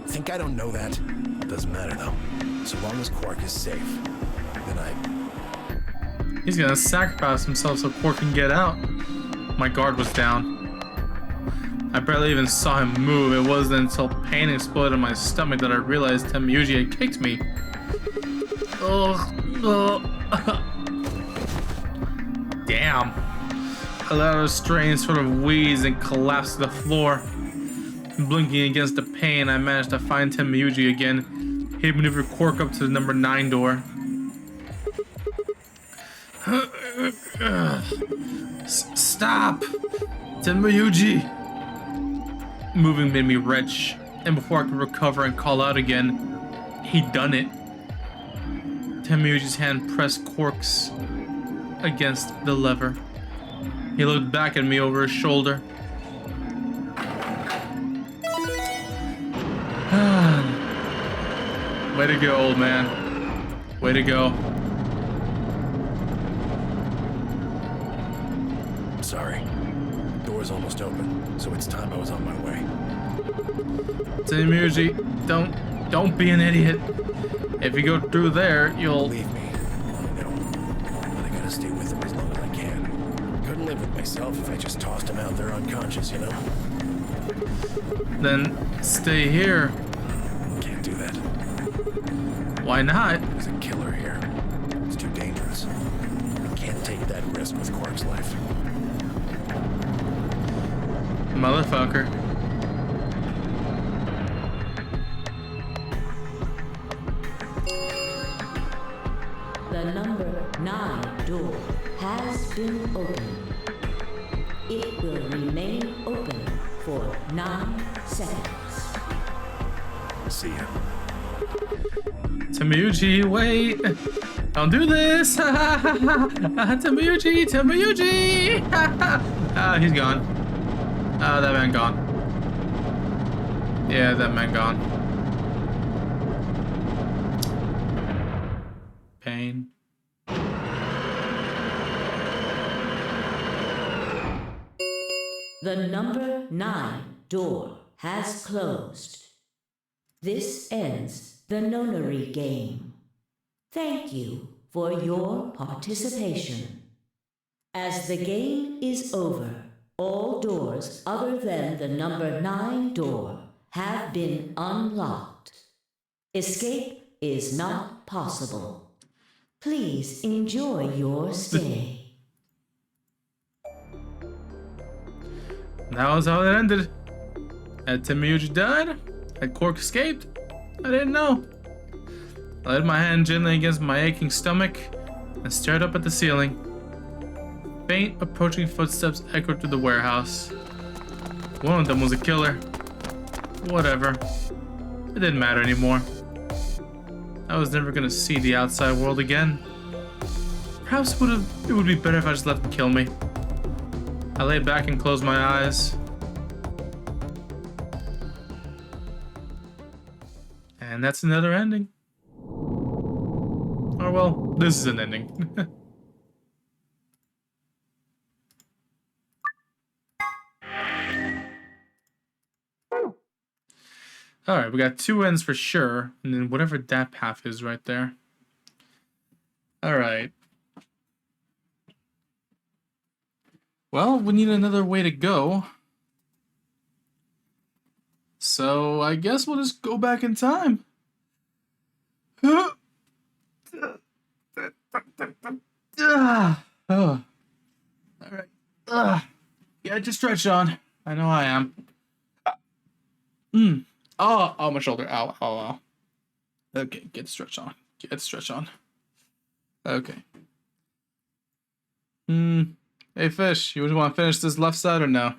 Think I don't know that? Doesn't matter though. So long as Quark is safe, then He's gonna sacrifice himself so Quark can get out. My guard was down. I barely even saw him move. It wasn't until pain exploded in my stomach that I realized Tenmuji had kicked me. Damn. I let out a strange sort of wheeze and collapsed to the floor. Blinking against the pain, I managed to find Tenmuji again. He maneuvered Quark up to the number 9 door. Stop! Tenmuji! Moving made me retch, and before I could recover and call out again, he'd done it. Tenmuji's hand pressed Quark's against the lever. He looked back at me over his shoulder. Way to go, old man. Way to go. sorry. Door's almost open, so it's time I was on my way. Tenmuji, don't be an idiot. If you go through there, you'll... Believe me, I know. But I gotta stay with him as long as I can. Couldn't live with myself if I just tossed him out there unconscious, you know? Then stay here. Can't do that. Why not? There's a killer here. It's too dangerous. I can't take that risk with Quark's life. Motherfucker. The number 9 door has been opened. It will remain open for 9 seconds. see him. Tamuji, wait! Don't do this! Tamuji, Tamuji! He's gone. That man gone. Yeah, that man gone. Pain. The number 9 door has closed. This ends the nonary game. Thank you for your participation. As the game is over, all doors other than the number 9 door have been unlocked. Escape is not possible. Please enjoy your stay. That was how it ended. Had Tamuji died? Had Cork escaped? I didn't know. I laid my hand gently against my aching stomach and stared up at the ceiling. Faint approaching footsteps echoed through the warehouse. One of them was a killer. Whatever. It didn't matter anymore. I was never gonna see the outside world again. Perhaps it would be better if I just let them kill me. I lay back and closed my eyes. And that's another ending. Or well, this is an ending. Alright, we got 2 ends for sure, and then whatever that path is right there. Alright. Well, we need another way to go. So, I guess we'll just go back in time. Alright. Yeah, just stretch on. I know I am. Oh, my shoulder. Ow, ow, ow. Okay, get the stretch on. Get the stretch on. Okay. Hey, Fish, you want to finish this left side or no?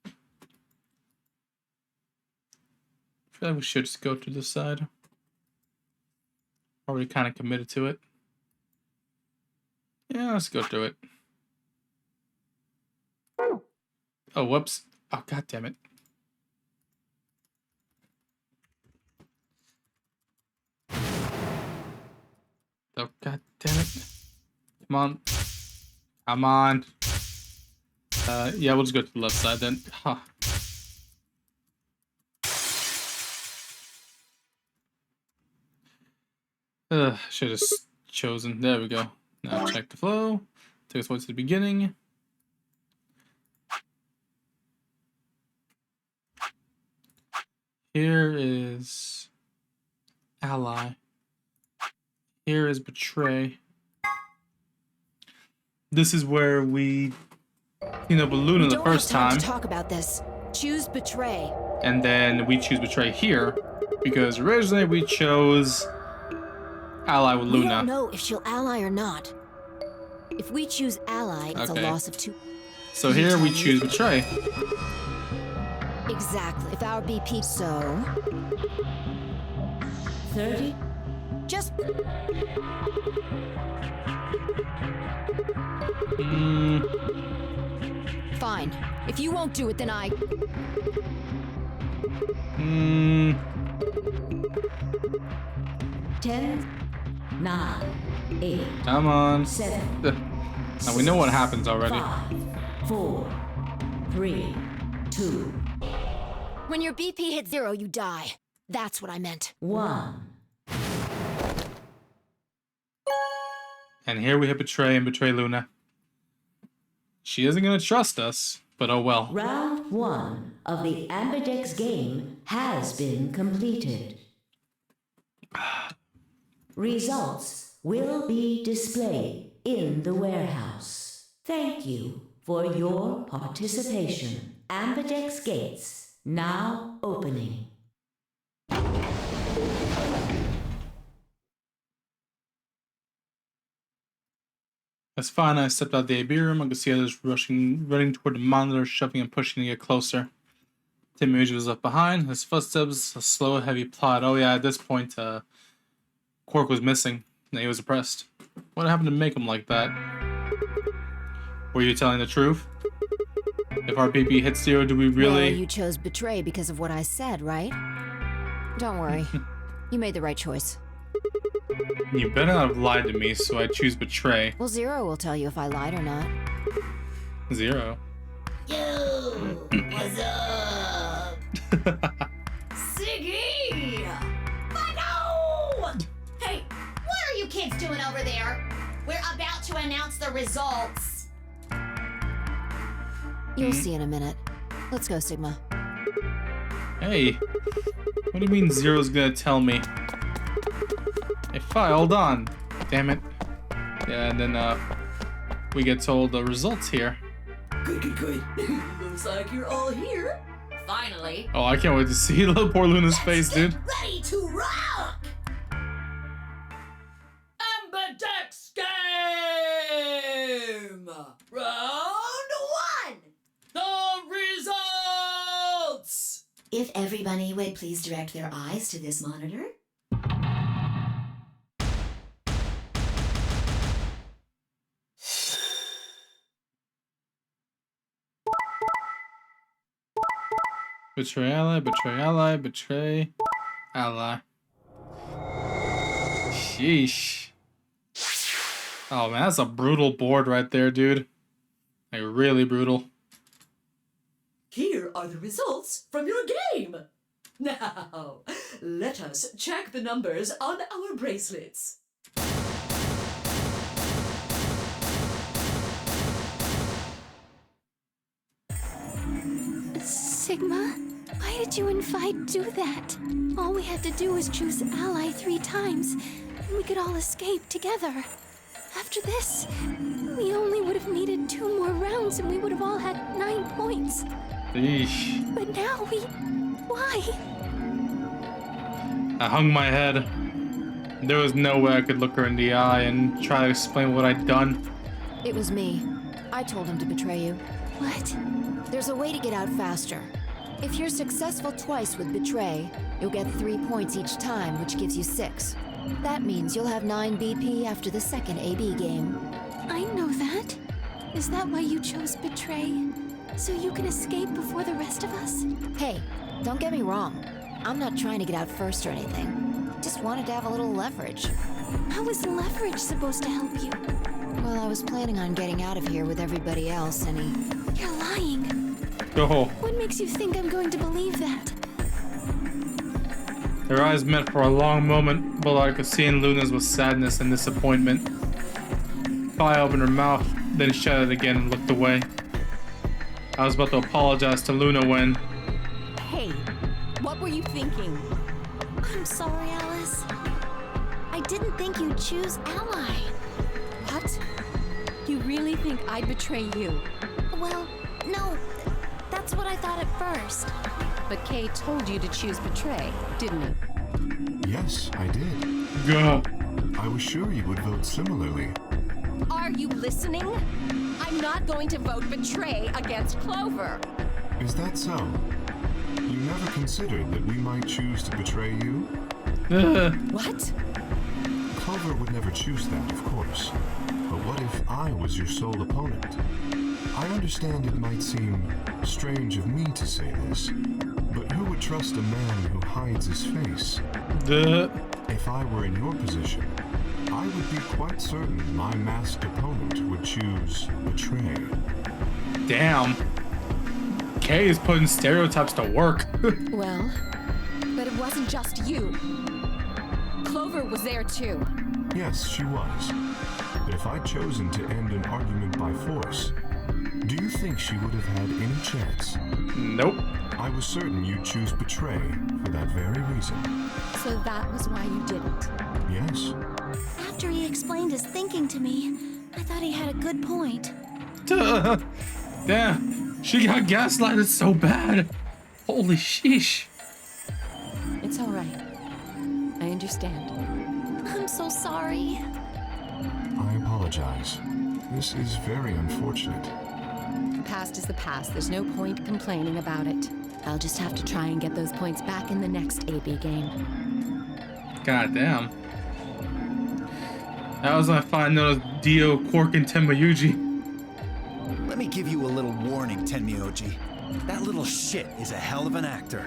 I feel like we should just go to this side. Already kind of committed to it. Yeah, let's go through it. Oh, whoops. Oh, god damn it. Oh, god damn it. Come on. Come on. Yeah, we'll just go to the left side then. Huh. Should have chosen. There we go. Now check the flow. Take us once to the beginning. Here is ally. Here is betray. This is where we cleaned up with Luna the first time. To talk about this. Choose betray. And then we choose betray here because originally we chose ally with Luna. We don't know if she'll ally or not. If we choose ally, it's a loss of 2. So here we choose betray. Exactly. If our BP so 30. Just fine. If you won't do it, then I 10, 9, 8. Come on. 7. Now we know what happens already. 5, 4, 3, 2, when your BP hits 0, you die. That's what I meant. 1. And here we hit betray and betray Luna. She isn't gonna trust us, but oh well. Round 1 of the Ambidex game has been completed. Results will be displayed in the warehouse. Thank you for your participation. Ambidex gates now opening. As fine, I stepped out of the AB room. I could see others running toward the monitor, shoving and pushing to get closer. Tim Mooge was left behind. His footsteps, a slow, heavy plod. Oh yeah, at this point, Quark was missing, and he was oppressed. What happened to make him like that? Were you telling the truth? If our BP hits zero, do we really... Well, you chose betray because of what I said, right? Don't worry. You made the right choice. You better not have lied to me, so I choose betray. Well, Zero will tell you if I lied or not. Zero. Yo, what's up? Siggy! No! Hey, what are you kids doing over there? We're about to announce the results. You'll see in a minute. Let's go, Sigma. Hey, what do you mean Zero's gonna tell me? Hey, Phi, hold on. Damn it. Yeah, and then, we get told the results here. Good. Looks like you're all here. Finally. Oh, I can't wait to see poor Luna's face, dude. Ready to rock! Ambidex game! Round 1! The results! If everybody would please direct their eyes to this monitor. Betray ally, betray ally, betray ally. Sheesh. Oh man, that's a brutal board right there, dude. Like, really brutal. Here are the results from your game. Now, let us check the numbers on our bracelets. Sigma, why did you and Phi do that? All we had to do was choose ally 3 times, and we could all escape together. After this, we only would have needed 2 more rounds and we would have all had 9 points. Eesh. But now why? I hung my head. There was no way I could look her in the eye and try to explain what I'd done. It was me. I told him to betray you. What? There's a way to get out faster. If you're successful twice with betray, you'll get 3 points each time, which gives you 6. That means you'll have 9 BP after the second AB game. I know that. Is that why you chose betray? So you can escape before the rest of us? Hey, don't get me wrong. I'm not trying to get out first or anything. Just wanted to have a little leverage. How is leverage supposed to help you? Well, I was planning on getting out of here with everybody else, and You're lying. Oh. What makes you think I'm going to believe that? Their eyes met for a long moment, but I could see in Luna's was sadness and disappointment. Phi opened her mouth, then shut it again and looked away. I was about to apologize to Luna when... Hey, what were you thinking? I'm sorry, Alice. I didn't think you'd choose ally. What? You really think I'd betray you? Well, no. That's what I thought at first. But Kay told you to choose betray, didn't he? Yes, I did. Gah. I was sure you would vote similarly. Are you listening? I'm not going to vote betray against Clover. Is that so? You never considered that we might choose to betray you? What? Clover would never choose that, of course. But what if I was your sole opponent? I understand it might seem strange of me to say this, but who would trust a man who hides his face? If I were in your position, I would be quite certain my masked opponent would choose betray. Damn. Kay is putting stereotypes to work. well, But it wasn't just you. Clover was there too. Yes, she was. But if I'd chosen to end an argument by force, do you think she would have had any chance? Nope. I was certain you'd choose betray for that very reason. So that was why you didn't. Yes. After he explained his thinking to me, I thought he had a good point. Damn. She got gaslighted so bad. Holy sheesh. It's all right. I understand. I'm so sorry. I apologize. This is very unfortunate. The past is the past. There's no point complaining about it. I'll just have to try and get those points back in the next AB game. God damn. That was my fine note of Dio, Quark, and Tenmayuji. Let me give you a little warning, Tenmyoji. That little shit is a hell of an actor.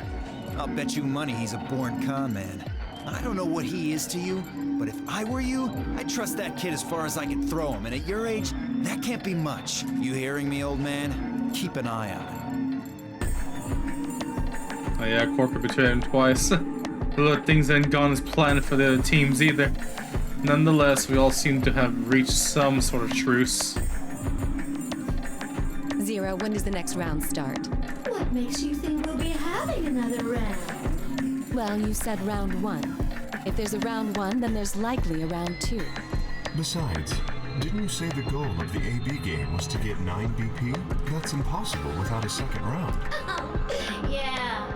I'll bet you money he's a born con man. I don't know what he is to you, but if I were you, I'd trust that kid as far as I could throw him, and at your age, that can't be much. You hearing me, old man? Keep an eye on it. Oh yeah, Quark betrayed him twice. The things hadn't gone as planned for the other teams either. Nonetheless, we all seem to have reached some sort of truce. Zero, when does the next round start? What makes you think we'll be having another round? Well, you said round 1. If there's a round 1, then there's likely a round 2. Besides, didn't you say the goal of the AB game was to get 9 BP? That's impossible without a second round. Yeah,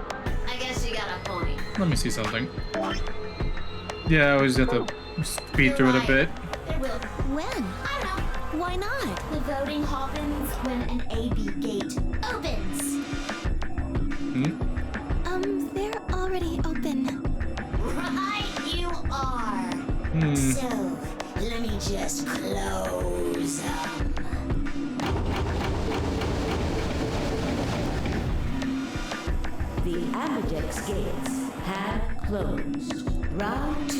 I guess you got a point. Let me see something. Yeah, I always have to speed through it a bit. There will. When? I don't know. Why not? The voting happens when an AB gate opens. They're already open. Right, you are. So, let me just close them. The Ambidex gates have closed. Round 2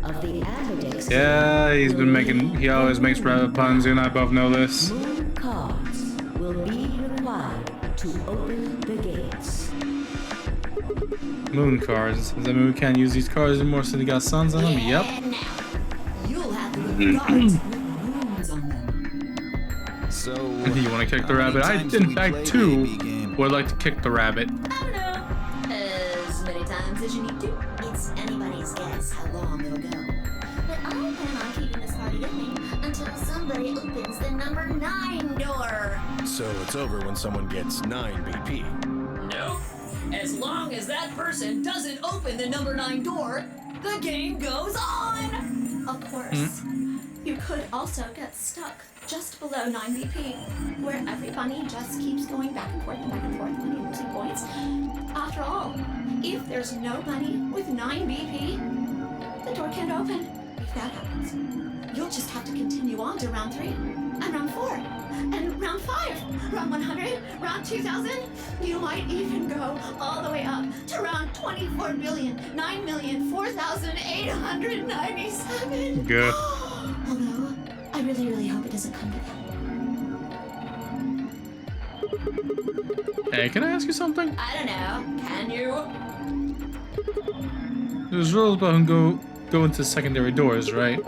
of the Ambidex Yeah, he's been making. He always makes rabbit puns, you and I both know this. moon cards will be required to open the gates. Moon cards. Does that mean we can't use these cards anymore since they got suns on them? Yep. And now, you'll have to look at cards with moons on them. So, You want to kick the how rabbit? many I, times do in we fact, play the too, AB game? would like to kick the rabbit. I don't know. As many times as you need to. It's anybody's guess how long it'll go. But I plan on keeping this party going until somebody opens the number 9 door. So it's over when someone gets 9 BP. Nope. As long as that person doesn't open the number 9 door, the game goes on! Of course. You could also get stuck just below 9 BP, where every bunny just keeps going back and forth, bunny losing points. After all, if there's no bunny with 9 BP, the door can't open. If that happens, you'll just have to continue on to round 3, and round 4, and round 5, round 100, round 2000. You might even go all the way up to round 24,09,004,897. Good. Although, I really, really hope it doesn't come to that. Hey, can I ask you something? I don't know. Can you? There's rules about who go into secondary doors, right?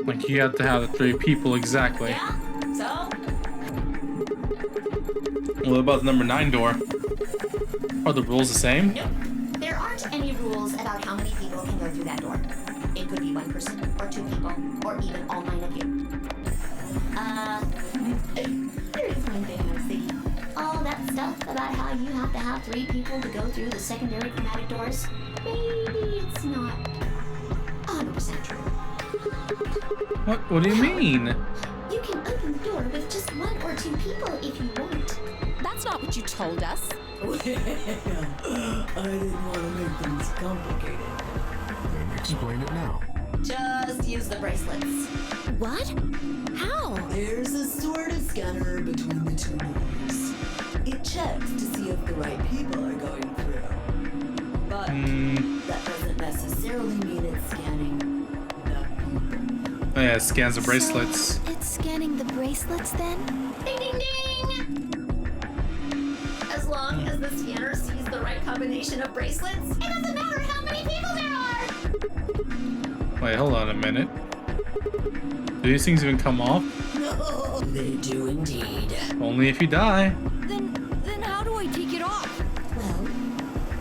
Like you have to have the 3 people exactly. Yeah? So? What about the number 9 door? Are the rules the same? Nope. There aren't any rules about how many people can go through that door. It could be 1 person, or 2 people, or even all 9 of you. There is one thing I was thinking. All that stuff about how you have to have 3 people to go through the secondary chromatic doors, maybe it's not 100% true. What do you mean? You can open the door with just 1 or 2 people if you want. That's not what you told us. Well, I didn't want to make things complicated. Then explain it now. Just use the bracelets. What? How? There's a sort of scanner between the 2 doors. It checks to see if the right people are going through. But that doesn't necessarily mean it's scanning the people. Oh yeah, it scans the bracelets. So it's scanning the bracelets then? Ding ding ding! As long as the scanner sees the right combination of bracelets, it doesn't matter how many people there are! Wait, hold on a minute. Do these things even come off? No, they do indeed. Only if you die. Then how do I take it off? Well,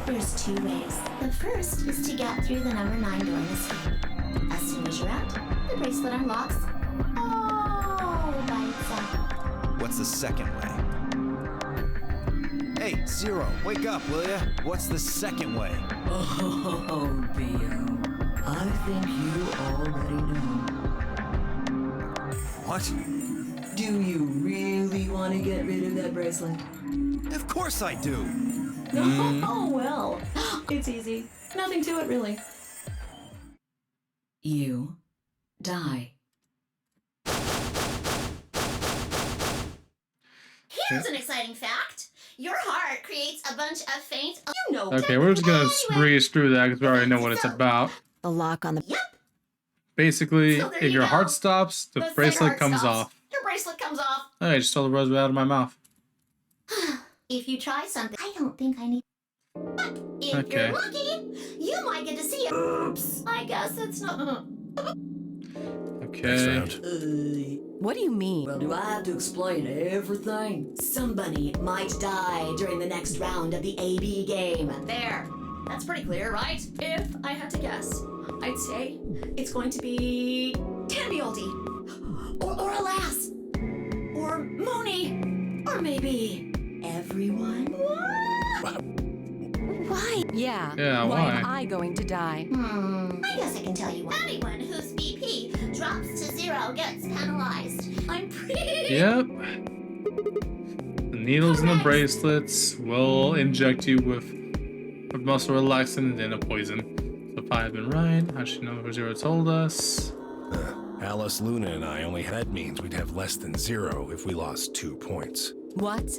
there's 2 ways. The first is to get through the number 9 door and escape. As soon as you're out, the bracelet unlocks all by itself. What's the second way? Hey, Zero, wake up, will ya? What's the second way? Oh, Bio. I think you already know. What? Do you really want to get rid of that bracelet? Of course I do. Oh, well. It's easy. Nothing to it, really. You die. Here's an exciting fact. Your heart creates a bunch of faint... You know... Okay, we're just gonna breeze through that because we already know what it's about. The lock on the... Yep. Basically, So there if you your go. heart stops, the Let's say bracelet heart comes stops. off. Your bracelet comes off. I just told the rose out of my mouth. If you try something, I don't think I need... But if Okay. you're lucky, you might get to see it. Oops. I guess it's not... Next Okay. round. What do you mean? Well, do I have to explain everything? Somebody might die during the next round of the AB game. There. That's pretty clear, right? If I had to guess, I'd say it's going to be Tammy Oldie. Or Alas. Or Mooney. Or maybe everyone. Why? Yeah. Yeah, Why why? am I going to die? I guess I can tell you. Anyone whose BP drops to 0 gets penalized. I'm pretty... Yep. The needles and the bracelets will inject you with muscle relaxant and then a poison. So Pi has been right. How should you know who Zero told us? Alice, Luna, and I only had means we'd have less than 0 if we lost 2 points. What?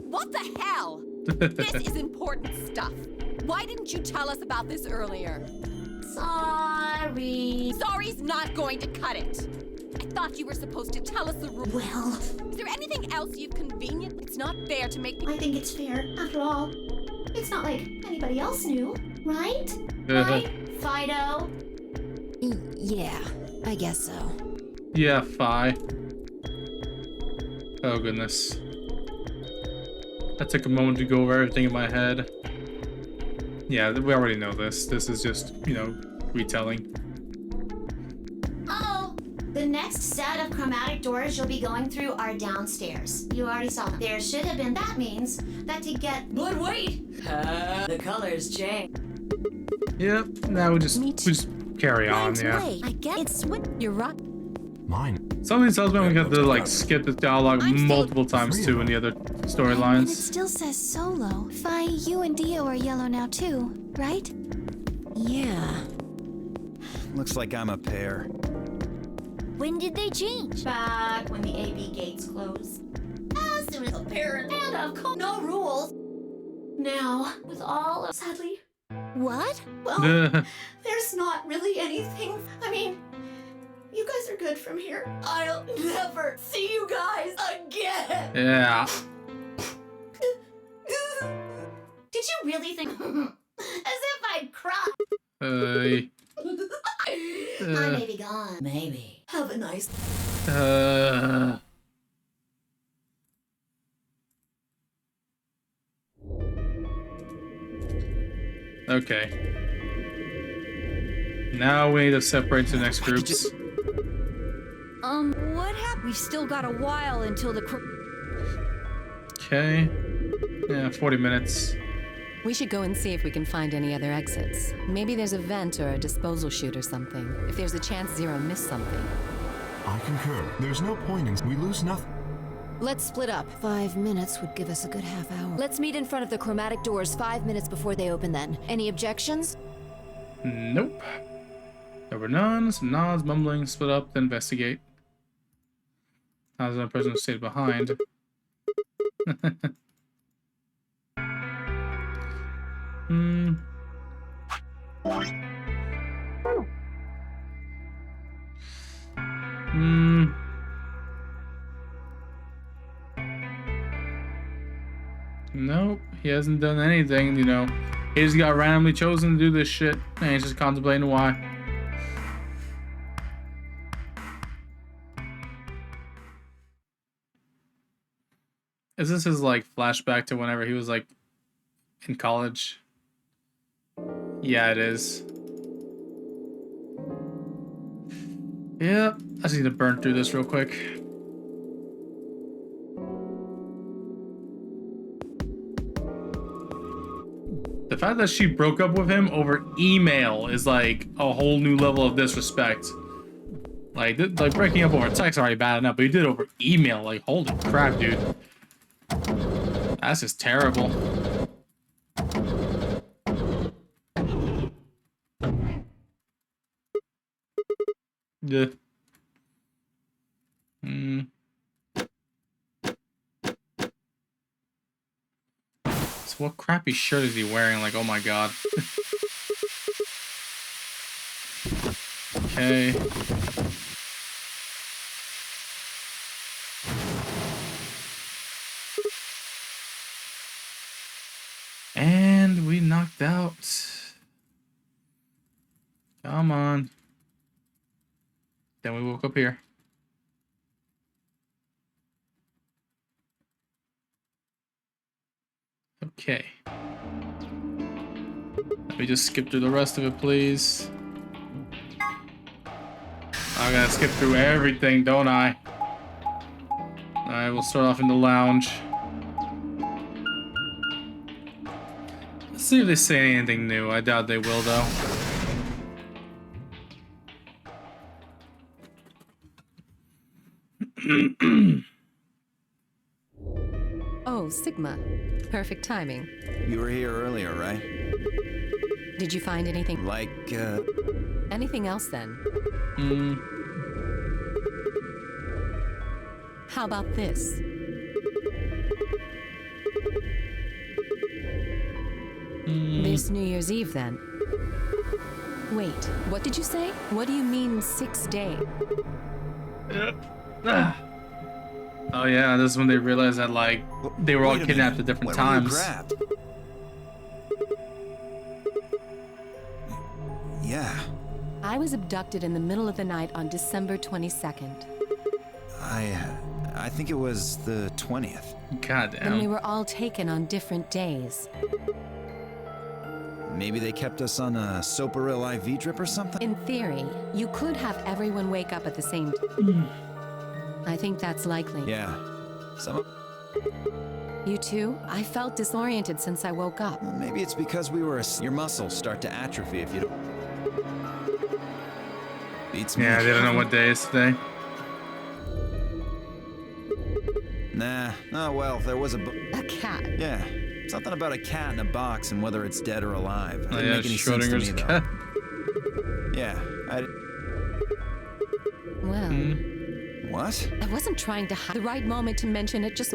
What the hell? This is important stuff. Why didn't you tell us about this earlier? Sorry. Sorry's not going to cut it. I thought you were supposed to tell us the rules. Well, Is there anything else you've convenient? It's not fair to make I think it's fair. After all, it's not like anybody else knew, right? Right, Fido? Yeah, I guess so. Yeah, Phi. Oh goodness. I took a moment to go over everything in my head. Yeah, we already know this. This is just, you know, retelling. Oh, the next set of chromatic doors you'll be going through are downstairs. You already saw them. There should have been. That means that to get... But wait! The colors change. Yep, now we just carry on, Right, yeah. wait. I get it's what you're right. Mine. Some of these tells me we have to like skip this dialogue multiple times too in the other And it storylines. still says solo. Fi, you and Dio are yellow now too, right? Yeah. Looks like I'm a pair. When did they change? Back when the AB gates close. As soon as a parent and of course no rules. Now, with all of... Sadly, What? well, there's not really anything. I mean, you guys are good from here. I'll never see you guys again. Yeah. Did you really think as if I'd cry? Uh, I may be gone. Maybe. Have a nice... Okay. Now we need to separate to the next groups. What happened? We've still got a while until the Okay. Yeah, 40 minutes. We should go and see if we can find any other exits. Maybe there's a vent or a disposal chute or something. If there's a chance Zero missed something. I concur. There's no point in... We lose nothing. Let's split up. 5 minutes would give us a good half hour. Let's meet in front of the chromatic doors 5 minutes before they open then. Any objections? Nope. There were none. Some nods, mumbling, split up, then investigate. How's that person who stayed behind? Nope, he hasn't done anything, you know. He just got randomly chosen to do this shit, and he's just contemplating why. Is this his, like, flashback to whenever he was, like, in college? Yeah, it is. Yep, I just need to burn through this real quick. The fact that she broke up with him over email is like a whole new level of disrespect. Like breaking up over text already bad enough, but you did it over email. Like, holy crap, dude. That's just terrible. Yeah. Hmm. So what crappy shirt is he wearing? Like, oh my god. Okay. And we knocked out. Come on. Then we woke up here. Okay. Let me just skip through the rest of it, please. I gotta skip through everything, don't I? Alright, we'll start off in the lounge. Let's see if they say anything new. I doubt they will, though. Oh, Sigma. Perfect timing. You were here earlier, right? Did you find anything? Like, Anything else then? How about this? This New Year's Eve then? Wait, what did you say? What do you mean 6 day? Oh yeah, this is when they realized that, like, they were all kidnapped at different times. Yeah. I was abducted in the middle of the night on December 22nd. I think it was the 20th. Goddamn. And we were all taken on different days. Maybe they kept us on a Soparil IV drip or something? In theory, you could have everyone wake up at the same I think that's likely. Yeah. You too? I felt disoriented since I woke up. Maybe it's because we were your muscles start to atrophy if you don't. Beats me. Yeah, they don't know what day is today. Nah. Oh well, there was a cat. Yeah. Something about a cat in a box and whether it's dead or alive. Oh Didn't yeah, make any sense to me, though. cat. Yeah. Well. What? I wasn't trying to hide. The right moment to mention it just...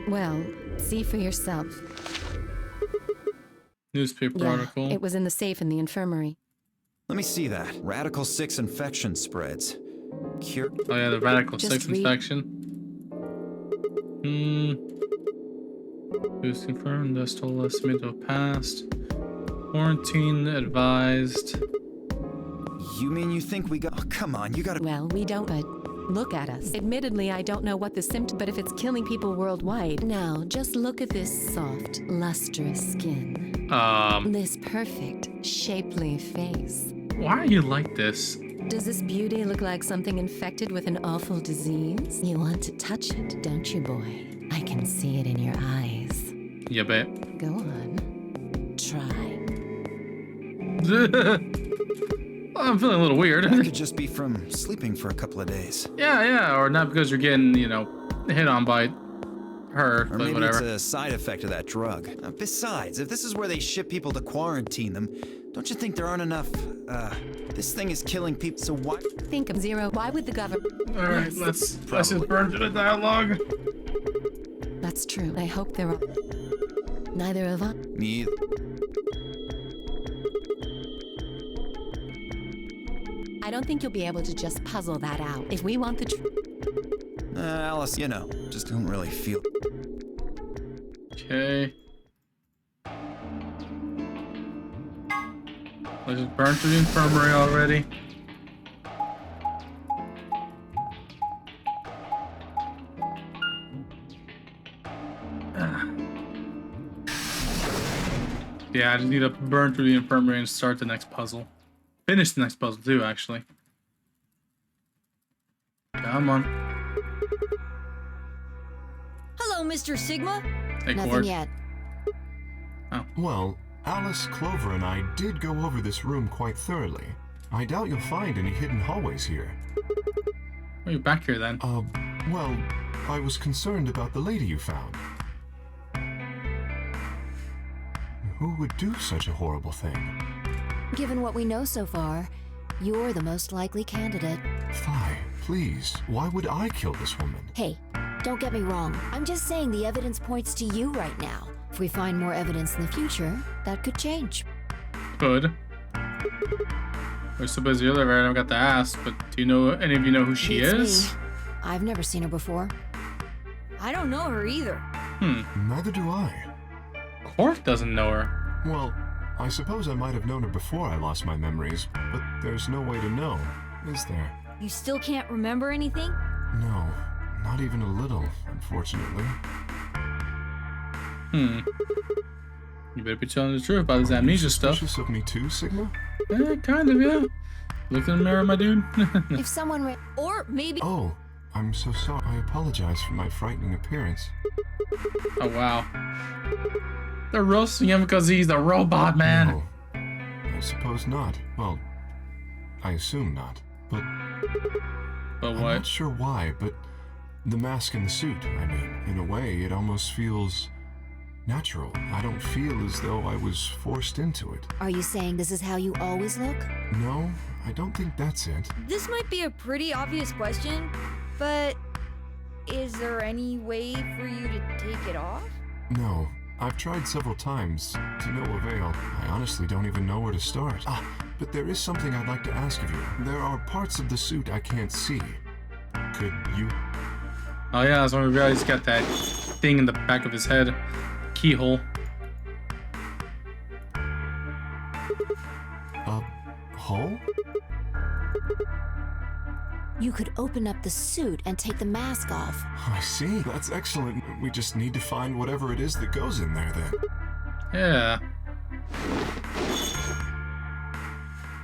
Well, see for yourself. Newspaper article. It was in the safe in the infirmary. Let me see that. Radical 6 infection spreads. Cure. Oh yeah, the Radical 6 infection. Who's confirmed? That's told us to have passed. Quarantine advised. You mean you think we got... Oh, come on, you gotta... Well, we don't, but look at us. Admittedly, I don't know what the symptom, but if it's killing people worldwide... Now, just look at this soft, lustrous skin. This perfect, shapely face. Why are you like this? Does this beauty look like something infected with an awful disease? You want to touch it, don't you, boy? I can see it in your eyes. Yeah, bet. Go on. Try. I'm feeling a little weird. That could just be from sleeping for a couple of days. Yeah, or not because you're getting, you know, hit on by her, or but maybe whatever. It's a side effect of that drug. Besides, if this is where they ship people to quarantine them, don't you think there aren't enough, this thing is killing people, so why? Think of Zero. Why would the government... Alright, let's just burn through the dialogue. That's true. I hope there are... Neither of us. Me. I don't think you'll be able to just puzzle that out. If we want the truth... Alice, you know, just don't really feel... Okay. I just burned through the infirmary already. Yeah, I just need to burn through the infirmary and start the next puzzle. Finish the next puzzle too, actually. Come on. Hello, Mr. Sigma. Hey, Nothing Cord. yet. Oh. Well, Alice, Clover, and I did go over this room quite thoroughly. I doubt you'll find any hidden hallways here. Why are you back here then? Well, I was concerned about the lady you found. Who would do such a horrible thing? Given what we know so far, You're the most likely candidate. Fie, please. Why would I kill this woman? Hey, don't get me wrong. I'm just saying the evidence points to you right now. If we find more evidence in the future, that could change. Good. We're so busy earlier, I never got to ask, but do you know, any of you know who she is? Me. I've never seen her before. I don't know her either. Neither do I. Cork doesn't know her. Well, I suppose I might have known her before I lost my memories, but there's no way to know, is there? You still can't remember anything? No, not even a little, unfortunately. You better be telling the truth about this amnesia stuff. Suspicious of me too, Sigma? Yeah, kind of, yeah. Look in the mirror, my dude. If someone Or maybe... Oh, I'm so sorry. I apologize for my frightening appearance. Oh, wow. They're roasting him because he's a robot, man. No, I suppose not. Well, I assume not. But But I'm what? not sure why, but the mask and the suit, I mean, in a way, it almost feels natural. I don't feel as though I was forced into it. Are you saying this is how you always look? No, I don't think that's it. This might be a pretty obvious question, but is there any way for you to take it off? No, I've tried several times, to no avail. I honestly don't even know where to start. But there is something I'd like to ask of you. There are parts of the suit I can't see. Could you... Oh yeah, so we realized he's got that thing in the back of his head. Keyhole. Hole? You could open up the suit and take the mask off. I see. That's excellent. We just need to find whatever it is that goes in there, then. Yeah.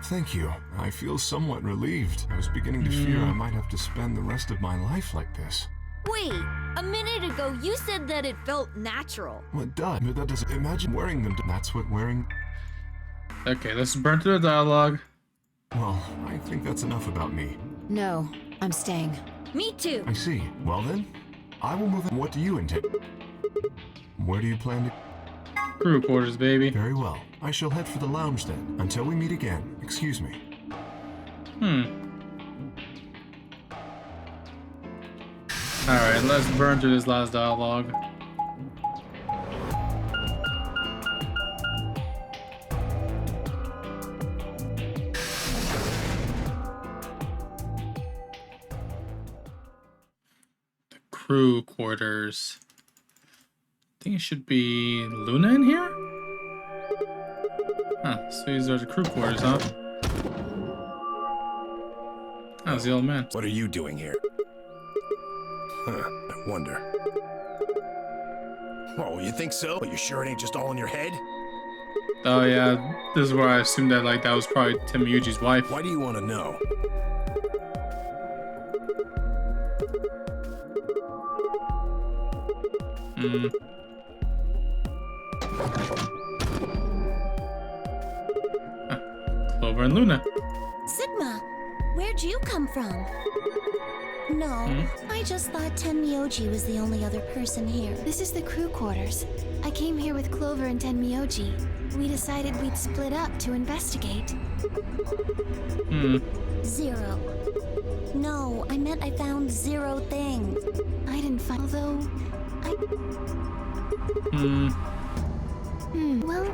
Thank you. I feel somewhat relieved. I was beginning to fear I might have to spend the rest of my life like this. Wait, a minute ago you said that it felt natural. Well, it does, but that doesn't... Imagine wearing them. That's what wearing... Okay, let's burn through the dialogue. Well, I think that's enough about me. No, I'm staying. Me too. I see. Well then, I will move in. What do you intend? Where do you plan to... Crew quarters, baby. Very well. I shall head for the lounge then. Until we meet again. Excuse me. Alright, let's burn through this last dialogue. The crew quarters. I think it should be Luna in here? Huh, so these are the crew quarters, huh? That was the old man. What are you doing here? I wonder. Oh, you think so? But you sure it ain't just all in your head? Oh yeah, this is where I assumed that that was probably Tim Yuji's wife. Why do you want to know? Clover and Luna. Sigma, where'd you come from? No, I just thought Tenmyoji was the only other person here. This is the crew quarters. I came here with Clover and Tenmyoji. We decided we'd split up to investigate. Zero. No, I meant I found zero things. I didn't find, although I... well...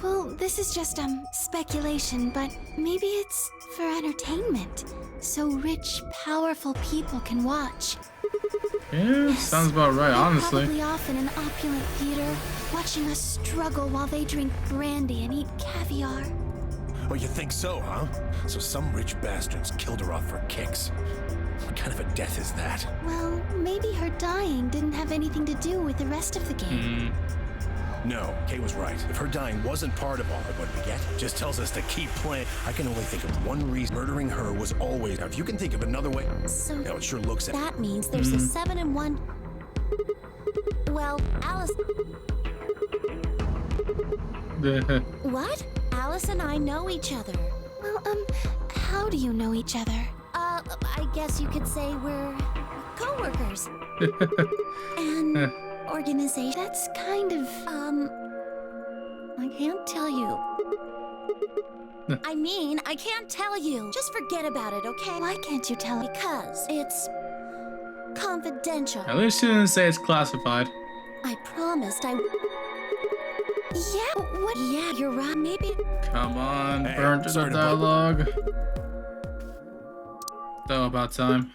well, this is just, speculation, but maybe it's for entertainment. So rich, powerful people can watch. Yeah, Yes, sounds about right, they're honestly. Probably off in an opulent theater, watching us struggle while they drink brandy and eat caviar. Oh, you think so, huh? So some rich bastards killed her off for kicks. What kind of a death is that? Well, maybe her dying didn't have anything to do with the rest of the game. No, Kay was right. If her dying wasn't part of all of what we get, just tells us to keep playing. I can only think of one reason. Murdering her was always... Now, if you can think of another way... So no, it sure looks... that means there's a 7 and 1... Well, Alice... What? Alice and I know each other. Well, how do you know each other? I guess you could say we're co-workers. And organization. That's kind of... I can't tell you. I mean, I can't tell you. Just forget about it, okay? Why can't you tell me? Because it's confidential. At least you didn't say it's classified. I promised I... Yeah, what? Yeah, you're right. Maybe... Come on, Hey, burn to the sorry to dialogue. So about time.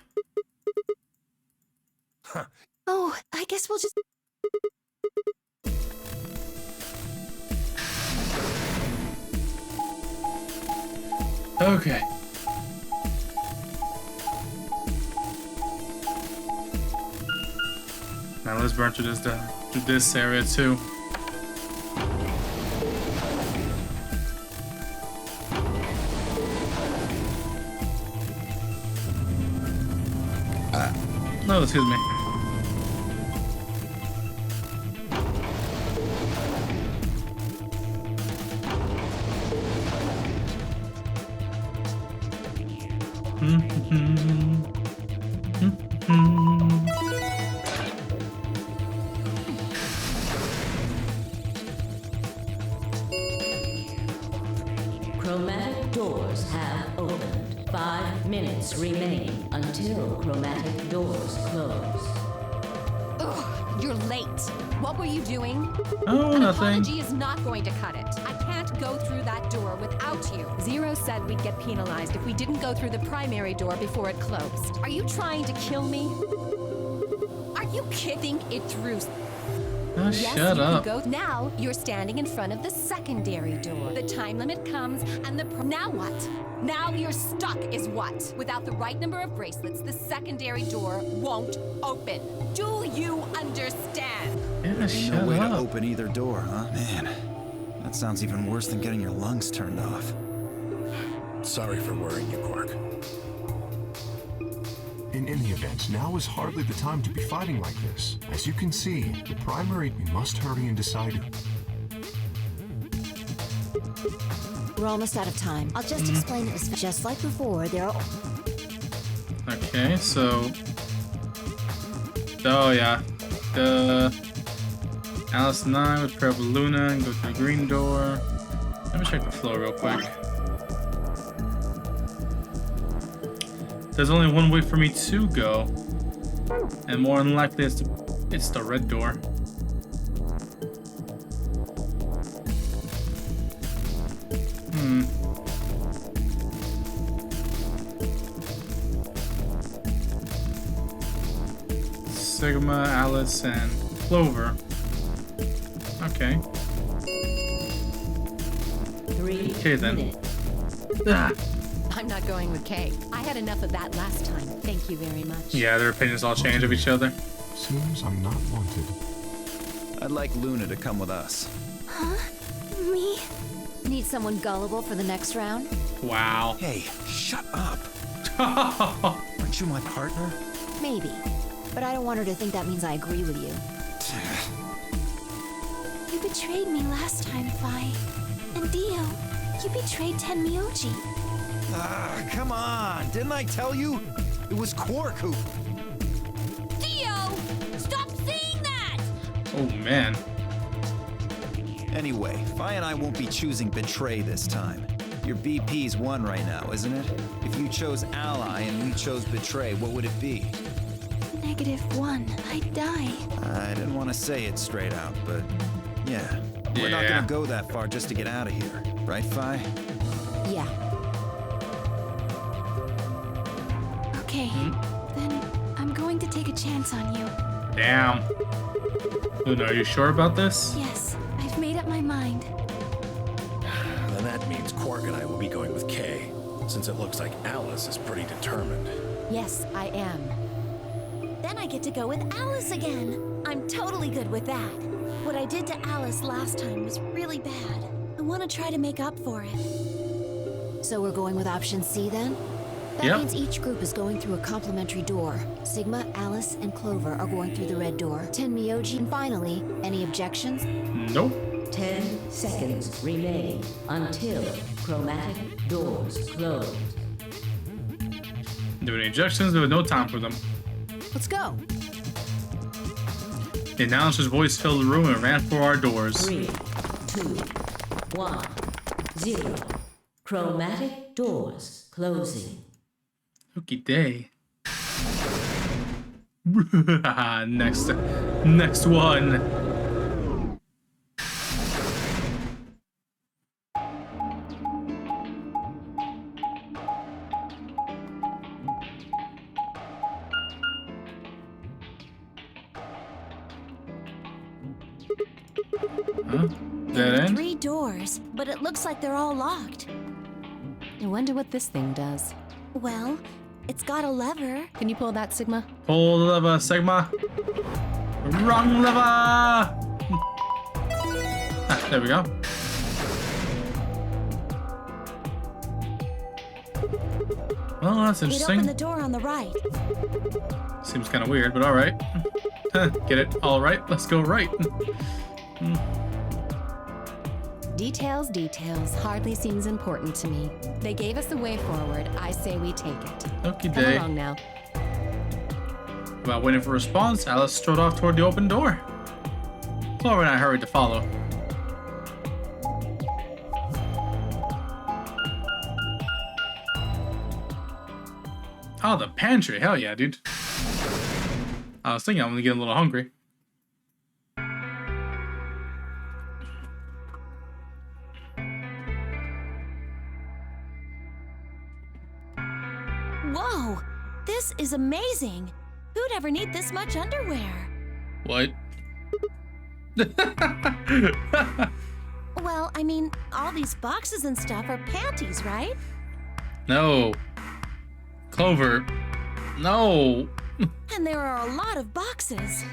Oh, I guess we'll just... Okay. Now let's burn through this area too. No, excuse me. Chromatic doors have opened. 5 minutes remain until chromatic doors close. Ugh, you're late. What were you doing? Oh, An nothing. apology is not going to cut it. I can't go through that door without you. Zero said we'd get penalized if we didn't go through the primary door before it closed. Are you trying to kill me? Are you kidding it through? Oh, Yes, shut you up. can go. Now you're standing in front of the secondary door. The time limit comes, and now what? Now you're stuck, is what? Without the right number of bracelets, the secondary door won't open. Do you understand? Yeah, Ain't shut no way to up. open either door, huh? Man, that sounds even worse than getting your lungs turned off. Sorry for worrying you, Quark. In any event, now is hardly the time to be fighting like this. As you can see, the primary, we must hurry and decide. We're almost out of time. I'll just explain it as just like before. There are... Okay, so. Oh, yeah. Alice and I would pair up with Luna and go through the green door. Let me check the flow real quick. There's only one way for me to go, and more than likely it's the red door. Sigma, Alice, and Clover. Okay. 3 Okay then. minutes. Ah. I'm not going with Kay. I had enough of that last time. Thank you very much. Yeah, their opinions all change of each other. Seems I'm not wanted. I'd like Luna to come with us. Huh? Me? Need someone gullible for the next round? Wow. Hey, shut up. Aren't you my partner? Maybe. But I don't want her to think that means I agree with you. You betrayed me last time, Fi. And Dio, you betrayed Tenmyoji. Ah, come on. Didn't I tell you? It was Quark who... Dio! Stop saying that! Oh man. Anyway, Fi and I won't be choosing Betray this time. Your BP's one right now, isn't it? If you chose Ally and we chose Betray, what would it be? -1. I'd die. I didn't want to say it straight out, but yeah. We're not gonna go that far just to get out of here. Right, Fi? Yeah. Okay, then I'm going to take a chance on you. Damn. Luna, are you sure about this? Yes, I've made up my mind. Then that means Quark and I will be going with Kay, since it looks like Alice is pretty determined. Yes, I am. Then I get to go with Alice again. I'm totally good with that. What I did to Alice last time was really bad. I want to try to make up for it. So we're going with option C then? That Yep. means each group is going through a complementary door. Sigma, Alice, and Clover are going through the red door. Tenmyoji, and finally, any objections? Nope. 10 seconds remain until chromatic doors close. Doing injections, there was no time for them. Let's go. The announcer's voice filled the room and ran for our doors. 3, 2, 1, 0. Chromatic doors closing. Okie day. Next one. Huh? There Dead are end? 3 doors, but it looks like they're all locked. I wonder what this thing does. Well, it's got a lever. Can you pull that, Sigma? Pull the lever, Sigma. Wrong lever! Ah, there we go. Well, that's It interesting. opened the door on the right. Seems kind of weird, but alright. Get it? Alright, let's go right. Details, details. Hardly seems important to me. They gave us the way forward. I say we take it. Okie Come day. along now. While waiting for a response, Alice strode off toward the open door. Clover and I hurried to follow. Oh, the pantry. Hell yeah, dude. I was thinking I'm gonna get a little hungry. Whoa! This is amazing! Who'd ever need this much underwear? What? Well, I mean, all these boxes and stuff are panties, right? No. Clover. No. And there are a lot of boxes.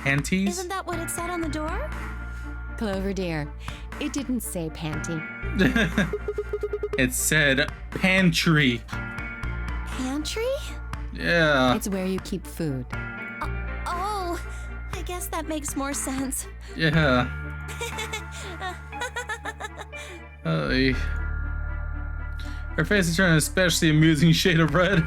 Panties? Isn't that what it said on the door? Clover dear, it didn't say panty. It said pantry. Pantry? Yeah. It's where you keep food. Oh, I guess that makes more sense. Yeah. Her face is turning an especially amusing shade of red.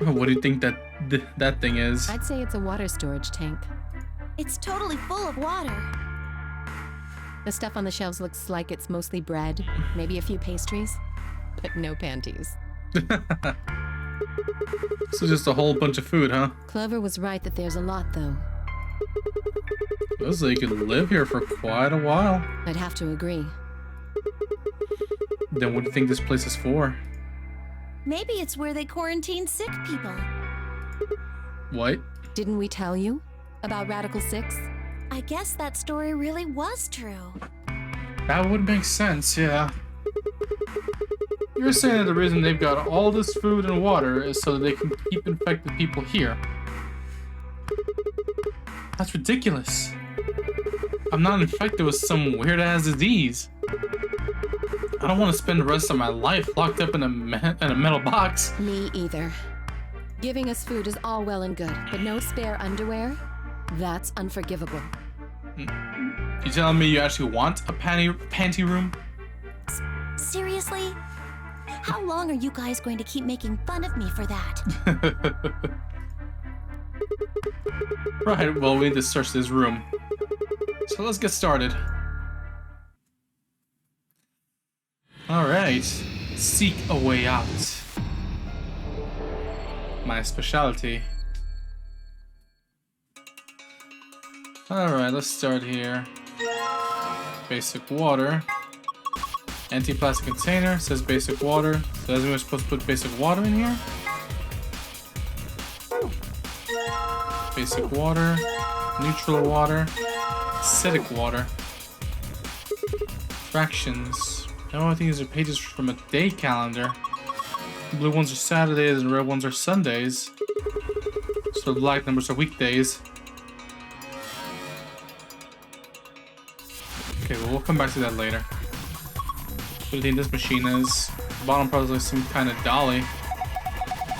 Oh, what do you think that thing is? I'd say it's a water storage tank. It's totally full of water. The stuff on the shelves looks like it's mostly bread, maybe a few pastries, but no panties. So just a whole bunch of food, huh? Clover was right that there's a lot, though. Looks like you could live here for quite a while. I'd have to agree. Then what do you think this place is for? Maybe it's where they quarantine sick people. What? Didn't we tell you about Radical 6? I guess that story really was true. That would make sense, yeah. You're saying that the reason they've got all this food and water is so that they can keep infected people here. That's ridiculous. I'm not infected with some weird-ass disease. I don't want to spend the rest of my life locked up in a metal box. Me either. Giving us food is all well and good, but no spare underwear? That's unforgivable. You telling me you actually want a panty room? Seriously? How long are you guys going to keep making fun of me for that? Right, well, we need to search this room. So let's get started. Alright. Seek a way out. My specialty. Alright, let's start here. Basic water. Empty plastic container. Says basic water. So is we're supposed to put basic water in here? Basic water. Neutral water. Acidic water. Fractions. Oh, I think these are pages from a day calendar. The blue ones are Saturdays and the red ones are Sundays. So the black numbers are weekdays. Okay, well, we'll come back to that later. What do you think this machine is? The bottom part is like some kind of dolly.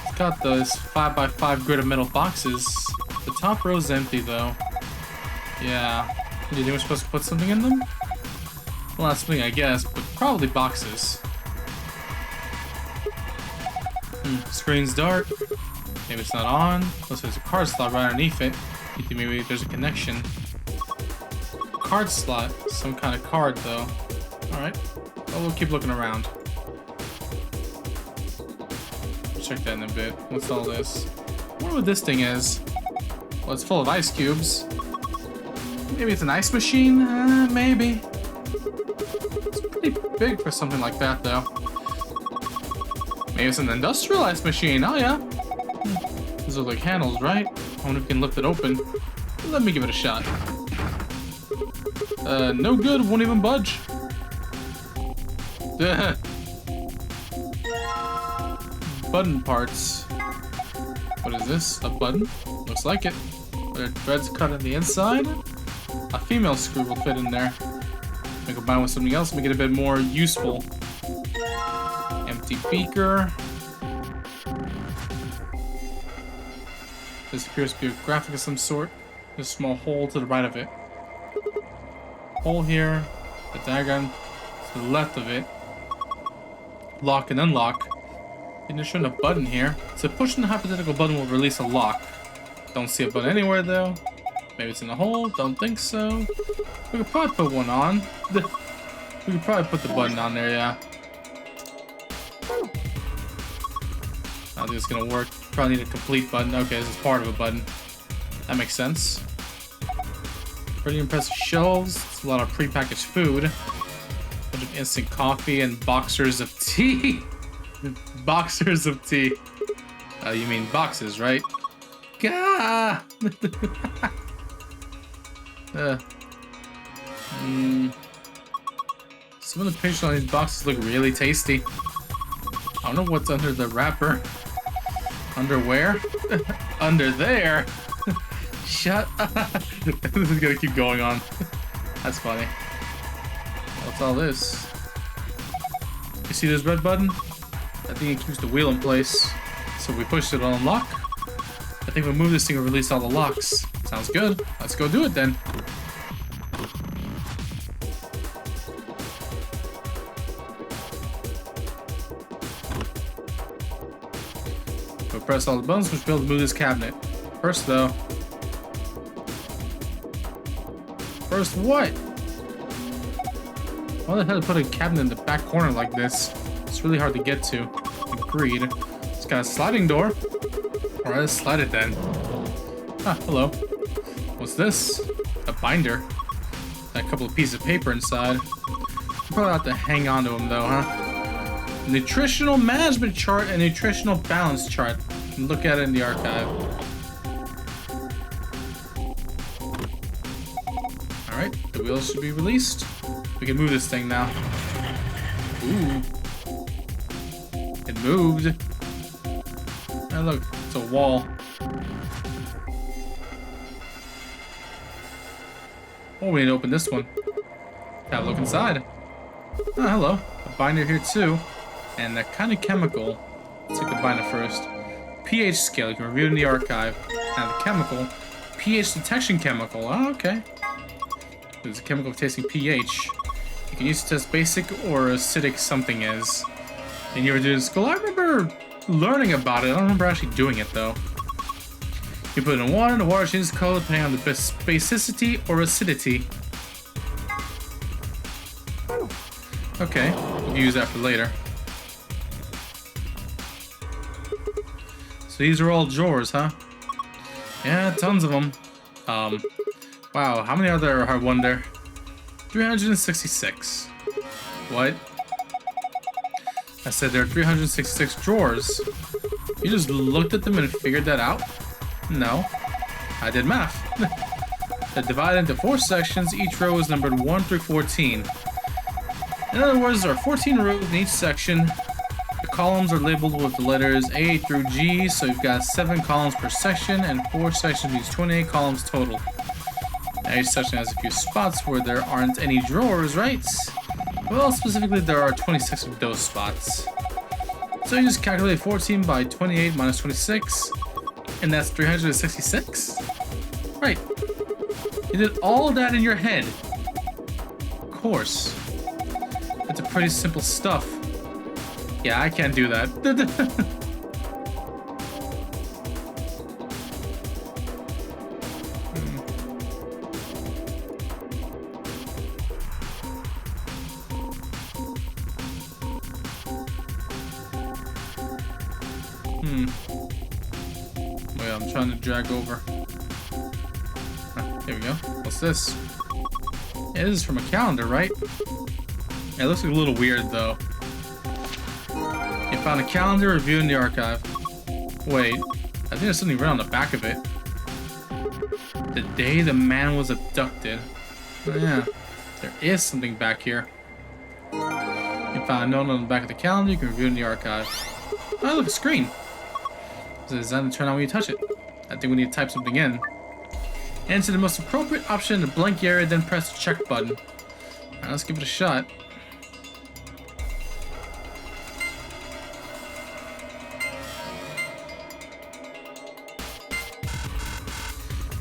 It's got those 5x5 grid of metal boxes. The top row is empty though. Yeah. Do you think we're supposed to put something in them? Well, not something I guess, but probably boxes. Screen's dark. Maybe it's not on. Looks like there's a card slot right underneath it. You think maybe there's a connection. card slot. Some kind of card, though. Alright. Well, we'll keep looking around. Check that in a bit. What's all this? I wonder what this thing is. Well, it's full of ice cubes. Maybe it's an ice machine? Maybe. It's pretty big for something like that, though. Maybe it's an industrial ice machine. Oh, yeah. These are like handles, right? I wonder if we can lift it open. Let me give it a shot. No good. Won't even budge. Button parts. What is this? A button? Looks like it. Are threads cut on the inside? A female screw will fit in there. We combine with something else, make it a bit more useful. Empty beaker. This appears to be a graphic of some sort. There's a small hole to the right of it. Hole here. The diagram to the left of it. Lock and unlock. And there's showing a button here. So pushing the hypothetical button will release a lock. Don't see a button anywhere though. Maybe it's in the hole. Don't think so. We could probably put one on. We could probably put the button on there, yeah. I don't think it's gonna work. Probably need a complete button. Okay, this is part of a button. That makes sense. Pretty impressive shelves. It's a lot of prepackaged food. A bunch of instant coffee and boxers of tea. Boxers of tea. You mean boxes, right? Gah! Some of the pictures on these boxes look really tasty. I don't know what's under the wrapper. Under where? Under there? Shut up. This is gonna keep going on. That's funny. What's all this? You see this red button? I think it keeps the wheel in place. So if we push it on unlock. I think we'll move this thing and release all the locks. Sounds good. Let's go do it then. We'll press all the buttons, which will be able to move this cabinet. First though. First what? Why the hell did I put a cabinet in the back corner like this? It's really hard to get to. Agreed. It's got a sliding door. Alright, let's slide it then. Ah, hello. What's this? A binder. A couple of pieces of paper inside. Probably have to hang on to them though, huh? Nutritional management chart and nutritional balance chart. Look at it in the archive. Alright, the wheels should be released. We can move this thing now. Ooh. It moved. Oh, look, it's a wall. Oh, we need to open this one. Gotta look inside. Oh, hello. A binder here too. And that kind of chemical. Let's take the binder first. pH scale, you can review it in the archive. Now the chemical. pH detection chemical. Oh, okay. There's a chemical for tasting pH. You can use it to test basic or acidic something is. And you were doing school. I remember learning about it. I don't remember actually doing it though. You put it in water, and the water changes color depending on the basicity or acidity. Okay, we'll use that for later. So these are all drawers, huh? Yeah, tons of them. Wow, how many are there, I wonder? 366. What? I said there are 366 drawers. You just looked at them and figured that out? No. I did math. They're divided into 4 sections. Each row is numbered 1 through 14. In other words, there are 14 rows in each section. The columns are labeled with the letters A through G, so you've got 7 columns per section, and 4 sections means 28 columns total. Now each section has a few spots where there aren't any drawers, right? Well, specifically there are 26 of those spots. So you just calculate 14 by 28 minus 26, and that's 366? Right. You did all of that in your head. Of course. That's a pretty simple stuff. Yeah, I can't do that. Wait, I'm trying to drag over. Here we go. What's this? Yeah, this is from a calendar, right? Yeah, it looks like a little weird, though. You found a calendar reviewed in the archive. Wait, I think there's something right on the back of it. The day the man was abducted. Oh, yeah, there is something back here. You found a note on the back of the calendar, you can review it in the archive. Oh, look, a screen. It's designed to turn on when you touch it. I think we need to type something in. Enter the most appropriate option in the blank area, then press the check button. Alright, let's give it a shot.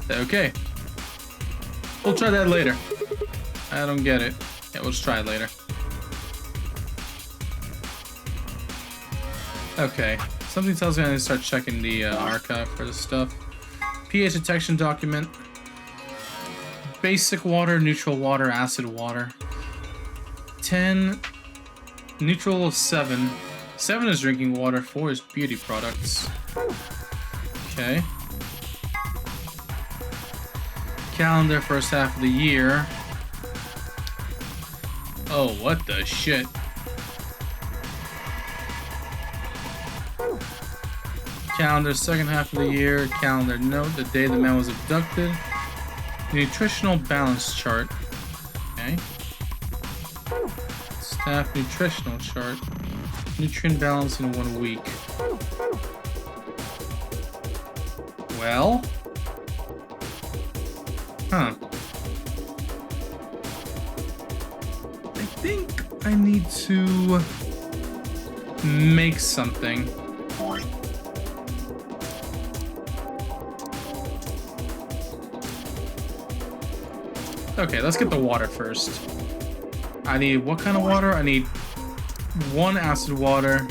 Okay. We'll try that later. I don't get it. Yeah, we'll just try it later. Okay. Something tells me I need to start checking the archive for this stuff. pH detection document. Basic water, neutral water, acid water. 10. Neutral of 7. 7 is drinking water, 4 is beauty products. Okay. Calendar, first half of the year. Oh, what the shit? Calendar, second half of the year. Calendar note, the day the man was abducted. Nutritional balance chart. Okay. Staff nutritional chart. Nutrient balance in 1 week. Well. Huh. I think I need to make something. Okay, let's get the water first. I need what kind of water? I need 1 acid water,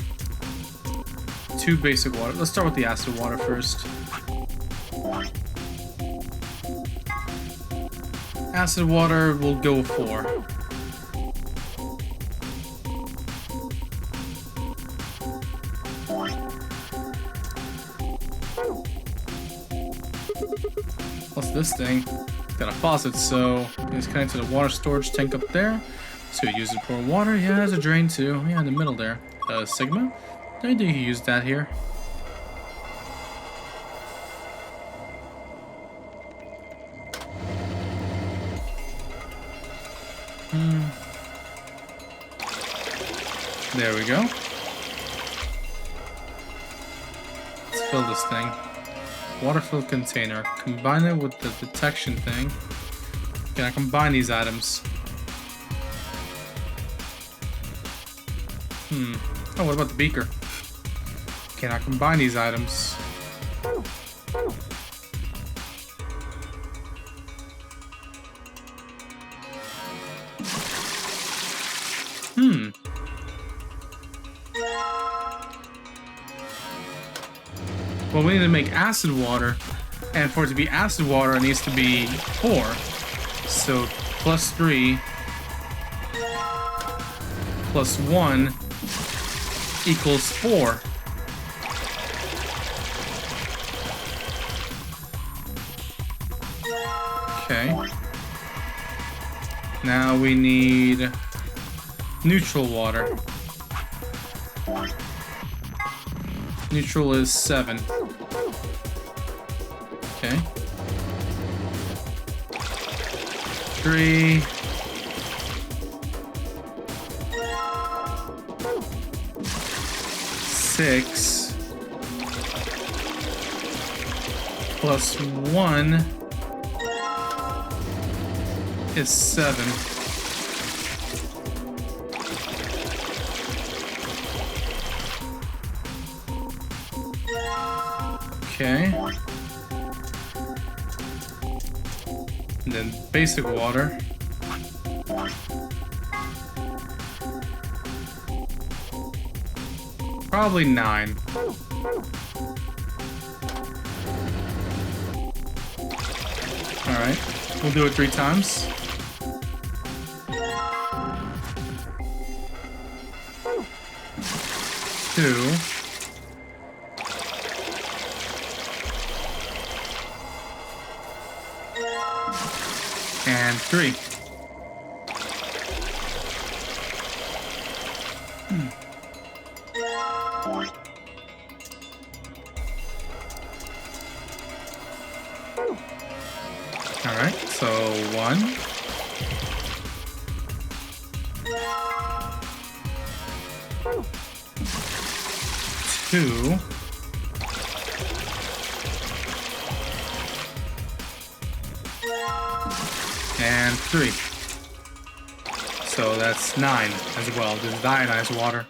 2 basic water. Let's start with the acid water first. Acid water will go 4. What's this thing? Got a faucet, so it's connected to the water storage tank up there. So you use it to pour water. Yeah, there's a drain too. Yeah, in the middle there. Sigma? I think you use that here. There we go. Let's fill this thing. Water-filled container. Combine it with the detection thing. Can I combine these items? Oh, what about the beaker? Can I combine these items? Well, we need to make acid water, and for it to be acid water, it needs to be 4. So, plus 3 plus 1 equals 4. Okay. Now we need neutral water. Neutral is 7. Okay. 3. 6. Plus 1 is 7. Okay. And then basic water. Probably 9. Alright. We'll do it 3 times. Two. And 3. Alright, so 1. 2. And 3. So that's 9 as well. This is ionized water.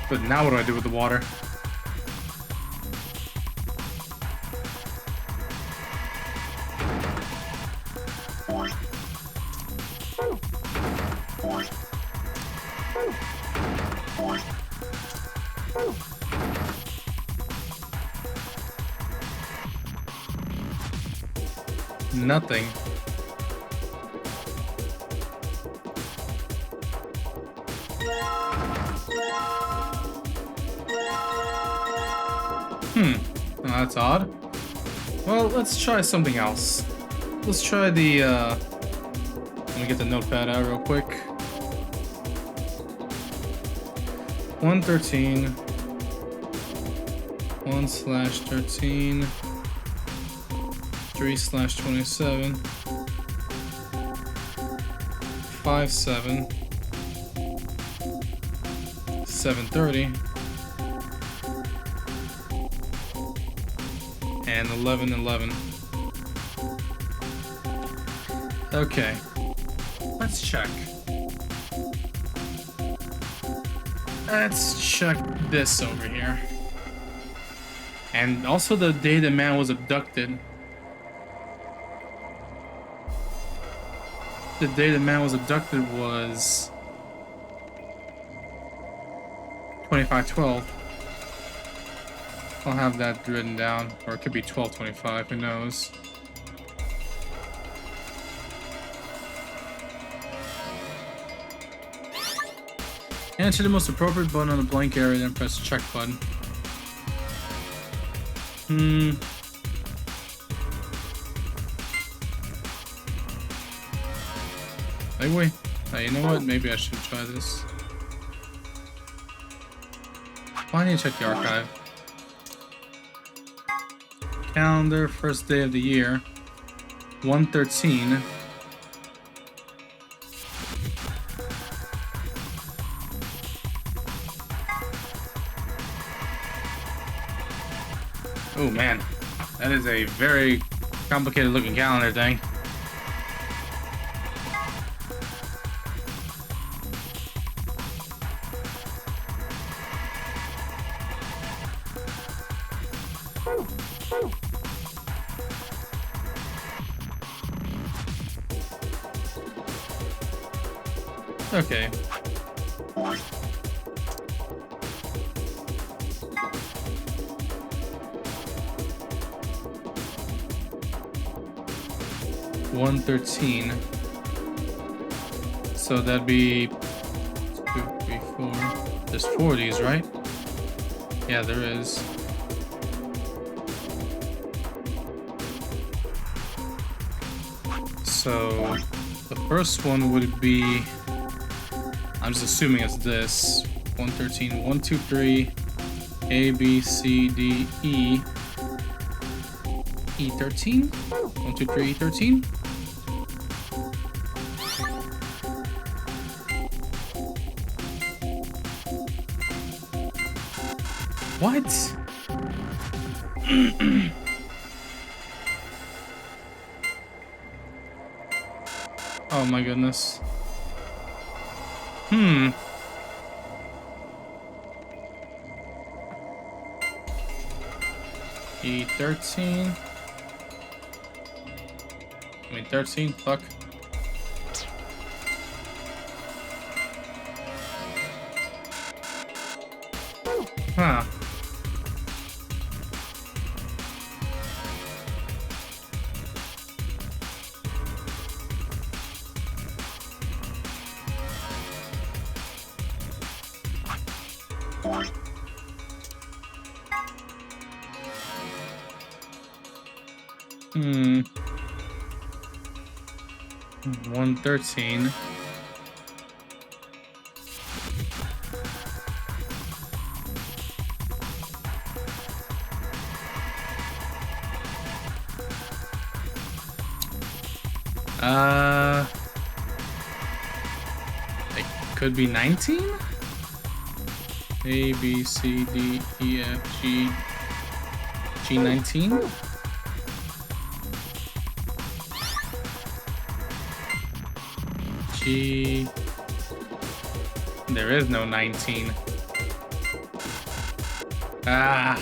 But now what do I do with the water? Nothing. Well, that's odd. Well, let's try something else. Let's try the, let me get the notepad out real quick. 113. 1/13. 3/27. 57. 730. And 1111. Okay, let's check. Let's check this over here. And also the day the man was abducted. The day the man was abducted was 25/12. I'll have that written down, or it could be 12/25, who knows. Enter the most appropriate button on the blank area, then press the check button. Anyway, you know what? Maybe I should try this. Why need to check the archive? Calendar, first day of the year. 113. Oh man, that is a very complicated looking calendar thing. Okay. $113. So that'd be 2, 3, 4. There's 4 of these, right? Yeah, there is. So the first one would be, I'm just assuming it's this. 113, 1, 2, 3, A, B, C, D, E. E13? 1, 2, 3, E13? What? Oh my goodness. E13. I mean 13, fuck. Huh. Hmm. 113. It could be 19? A, B, C, D, E, F, G. G19? G. There is no 19. Ah.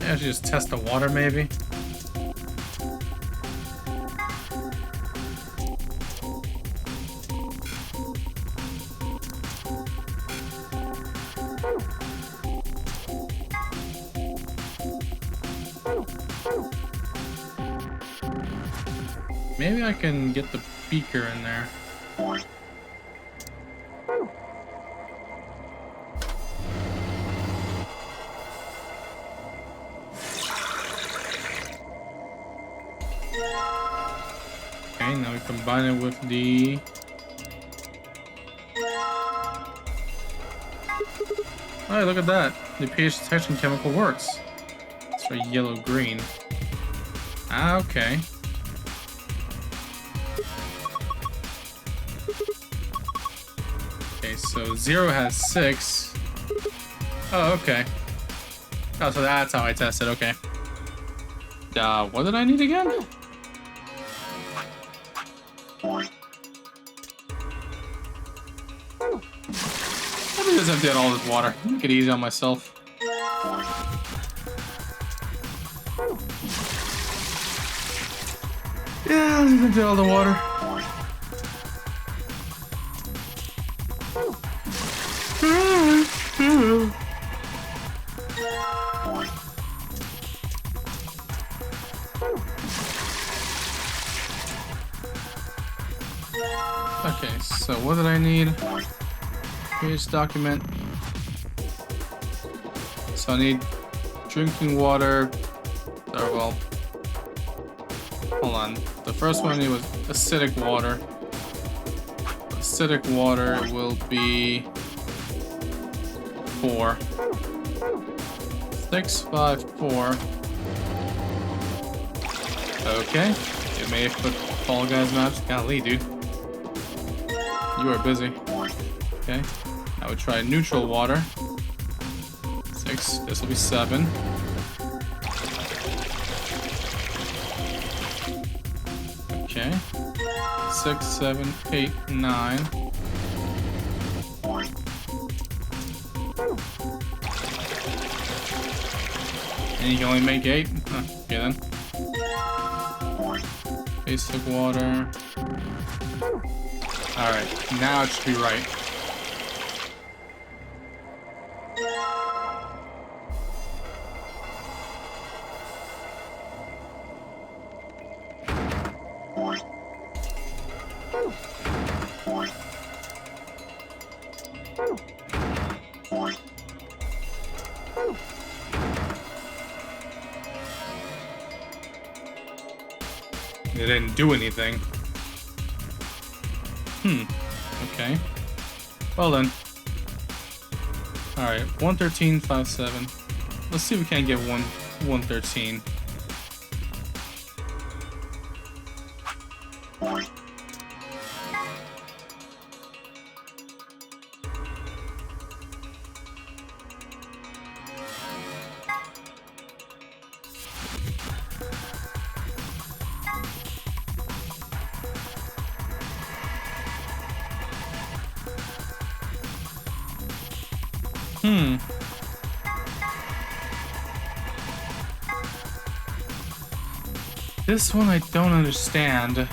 I should just test the water, maybe. Maybe I can get the beaker in there. Okay, now we combine it with the... Oh, look at that. The pH detection chemical works. It's for yellow-green. Ah, okay. Okay, so 0 has 6. Oh, okay. Oh, so that's how I test it, okay. What did I need again? Let me just empty out all this water. Make it easy on myself. Yeah, let's empty all the water. Okay, so what did I need? Page document. So I need drinking water. Oh, well. Hold on. The first one I need was acidic water. Acidic water will be 4. 6, 5, 4. Okay. You may have put Fall Guys maps. Golly, dude. You are busy. Okay. Now we try neutral water. 6. This will be 7. Okay. 6, 7, 8, 9. And you can only make 8? Huh, okay then. Basic water. Alright, now it should be right. It didn't do anything. Okay. Well then. Alright, 113, 57. Let's see if we can't get 113. This one I don't understand.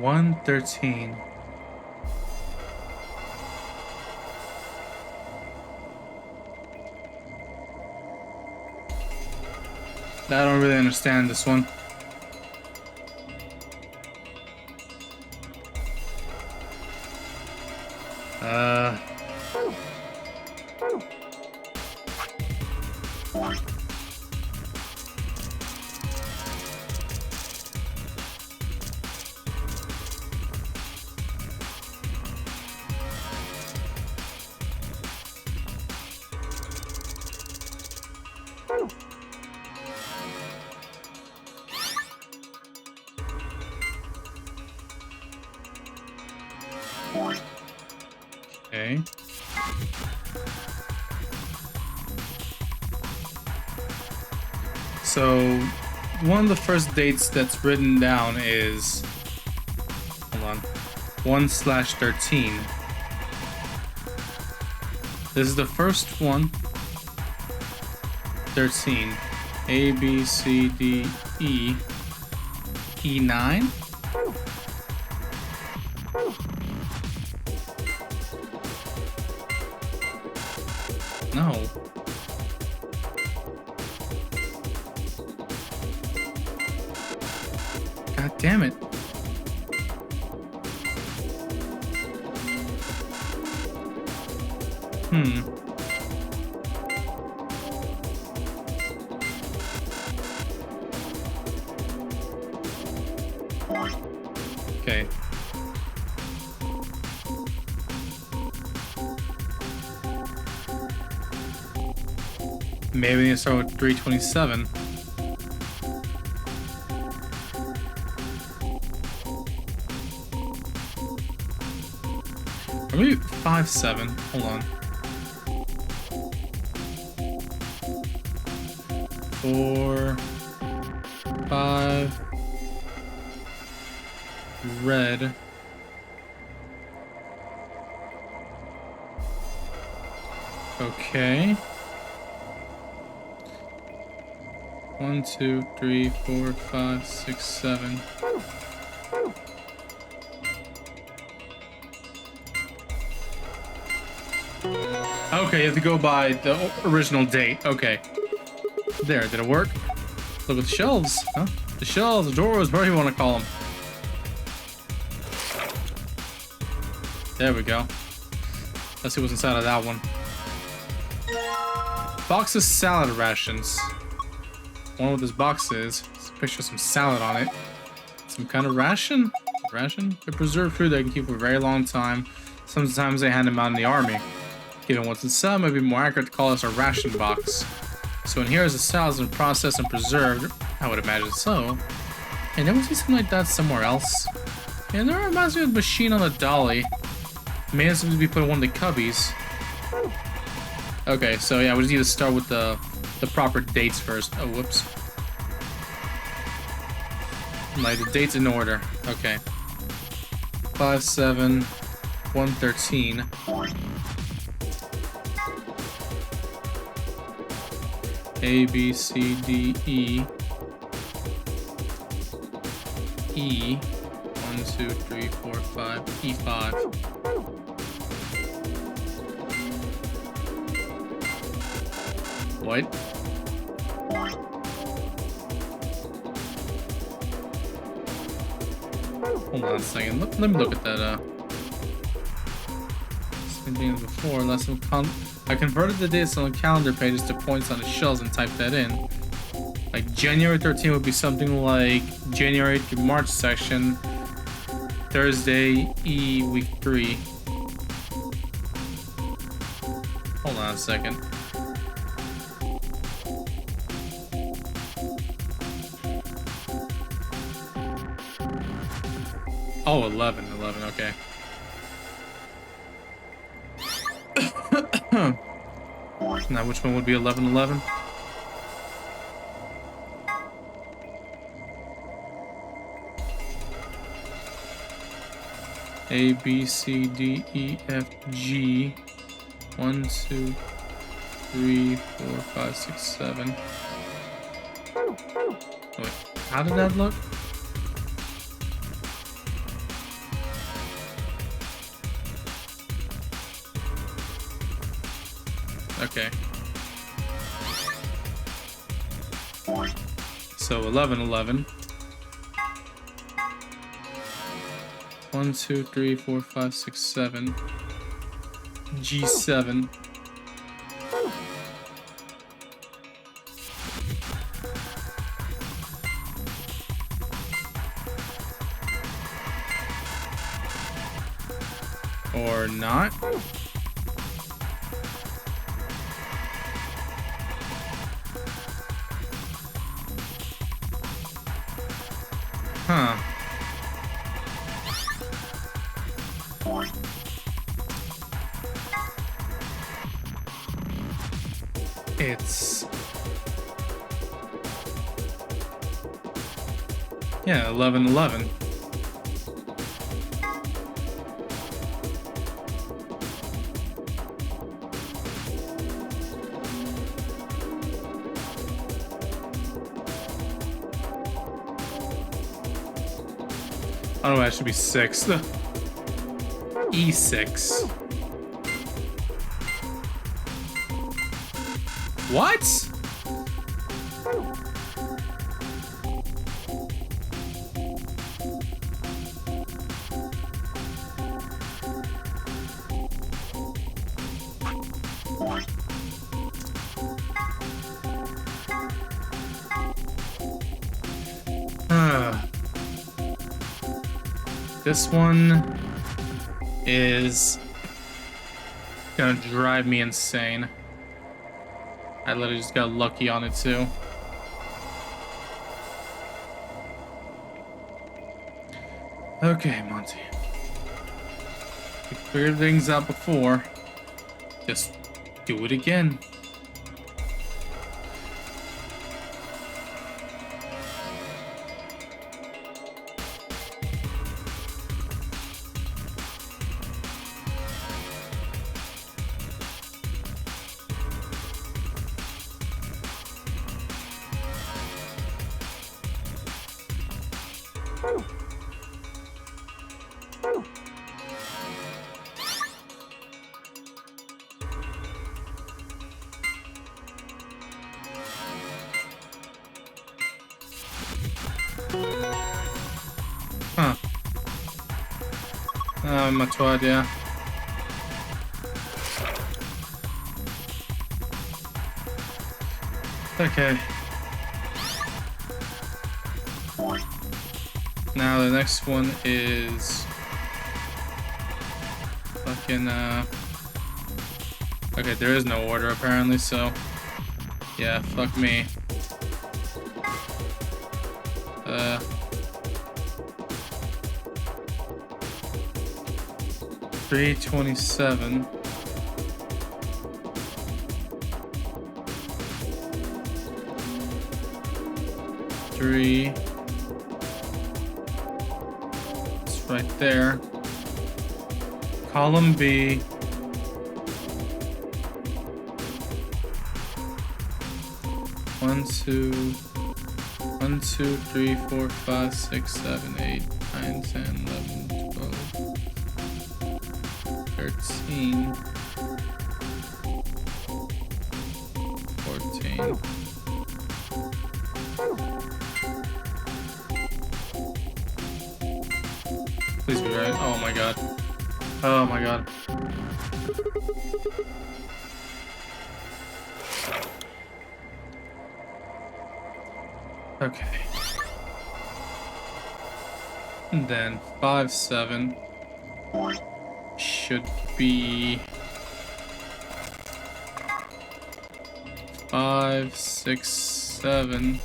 $113. I don't really understand this one. Okay. So, one of the first dates that's written down is, hold on, 1/13. This is the first one. 13. A, B, C, D, E. E9? No. God damn it. Okay. Maybe we need to start with 327. Or maybe 57. Hold on. 4, 5. Red. Okay. 1, 2, 3, 4, 5, 6, 7. Okay, you have to go by the original date. Okay. There, did it work? Look at the shelves, huh? The shelves, the doors, whatever you want to call them. There we go. Let's see what's inside of that one. Box of salad rations. One with this box is. There's a picture of some salad on it. Some kind of ration? Ration? They're preserved food that can keep for a very long time. Sometimes they hand them out in the army. Given what's inside, it might be more accurate to call this a ration box. So in here is the salads and processed and preserved. I would imagine so. I never see something like that somewhere else. And there reminds me of the machine on the dolly. May have to be put in one of the cubbies. Okay, so yeah, we just need to start with the proper dates first. Oh, whoops. Like the dates in order. Okay. 5/7, 1/13. A, B, C, D, E. E. 1, 2, 3, 4, 5. E5. Wait. Hold on a second. Let me look at that. Same thing as before. I converted the dates on the calendar pages to points on the shells and typed that in. Like January 13th would be something like January to March section, Thursday E week 3. Hold on a second. Oh, 11, okay. Now, which one would be 11? A, B, C, D, E, F, G. 1, 2, 3, 4, 5, 6, 7. Wait, how did that look? Okay. So 11. 1, 2, 3, 4, 5, 6, 7. G7. Or not? Huh. It's... yeah, 11. Oh no, that should be 6. E6. What? This one is gonna drive me insane. I literally just got lucky on it too. Okay, Monty. We figured things out before. Just do it again. Huh. Much idea. Okay. Now the next one is fucking okay, there is no order apparently, so yeah, fuck me. 327. It's right there. Column B. 1, 2, 3, 4, 5, 6, 7, 8, 9, 10, 11, 12, 13, 14, 14. Please be right. Oh my god. Oh my god. Okay. And then 5, 7 should be 5, 6, 7.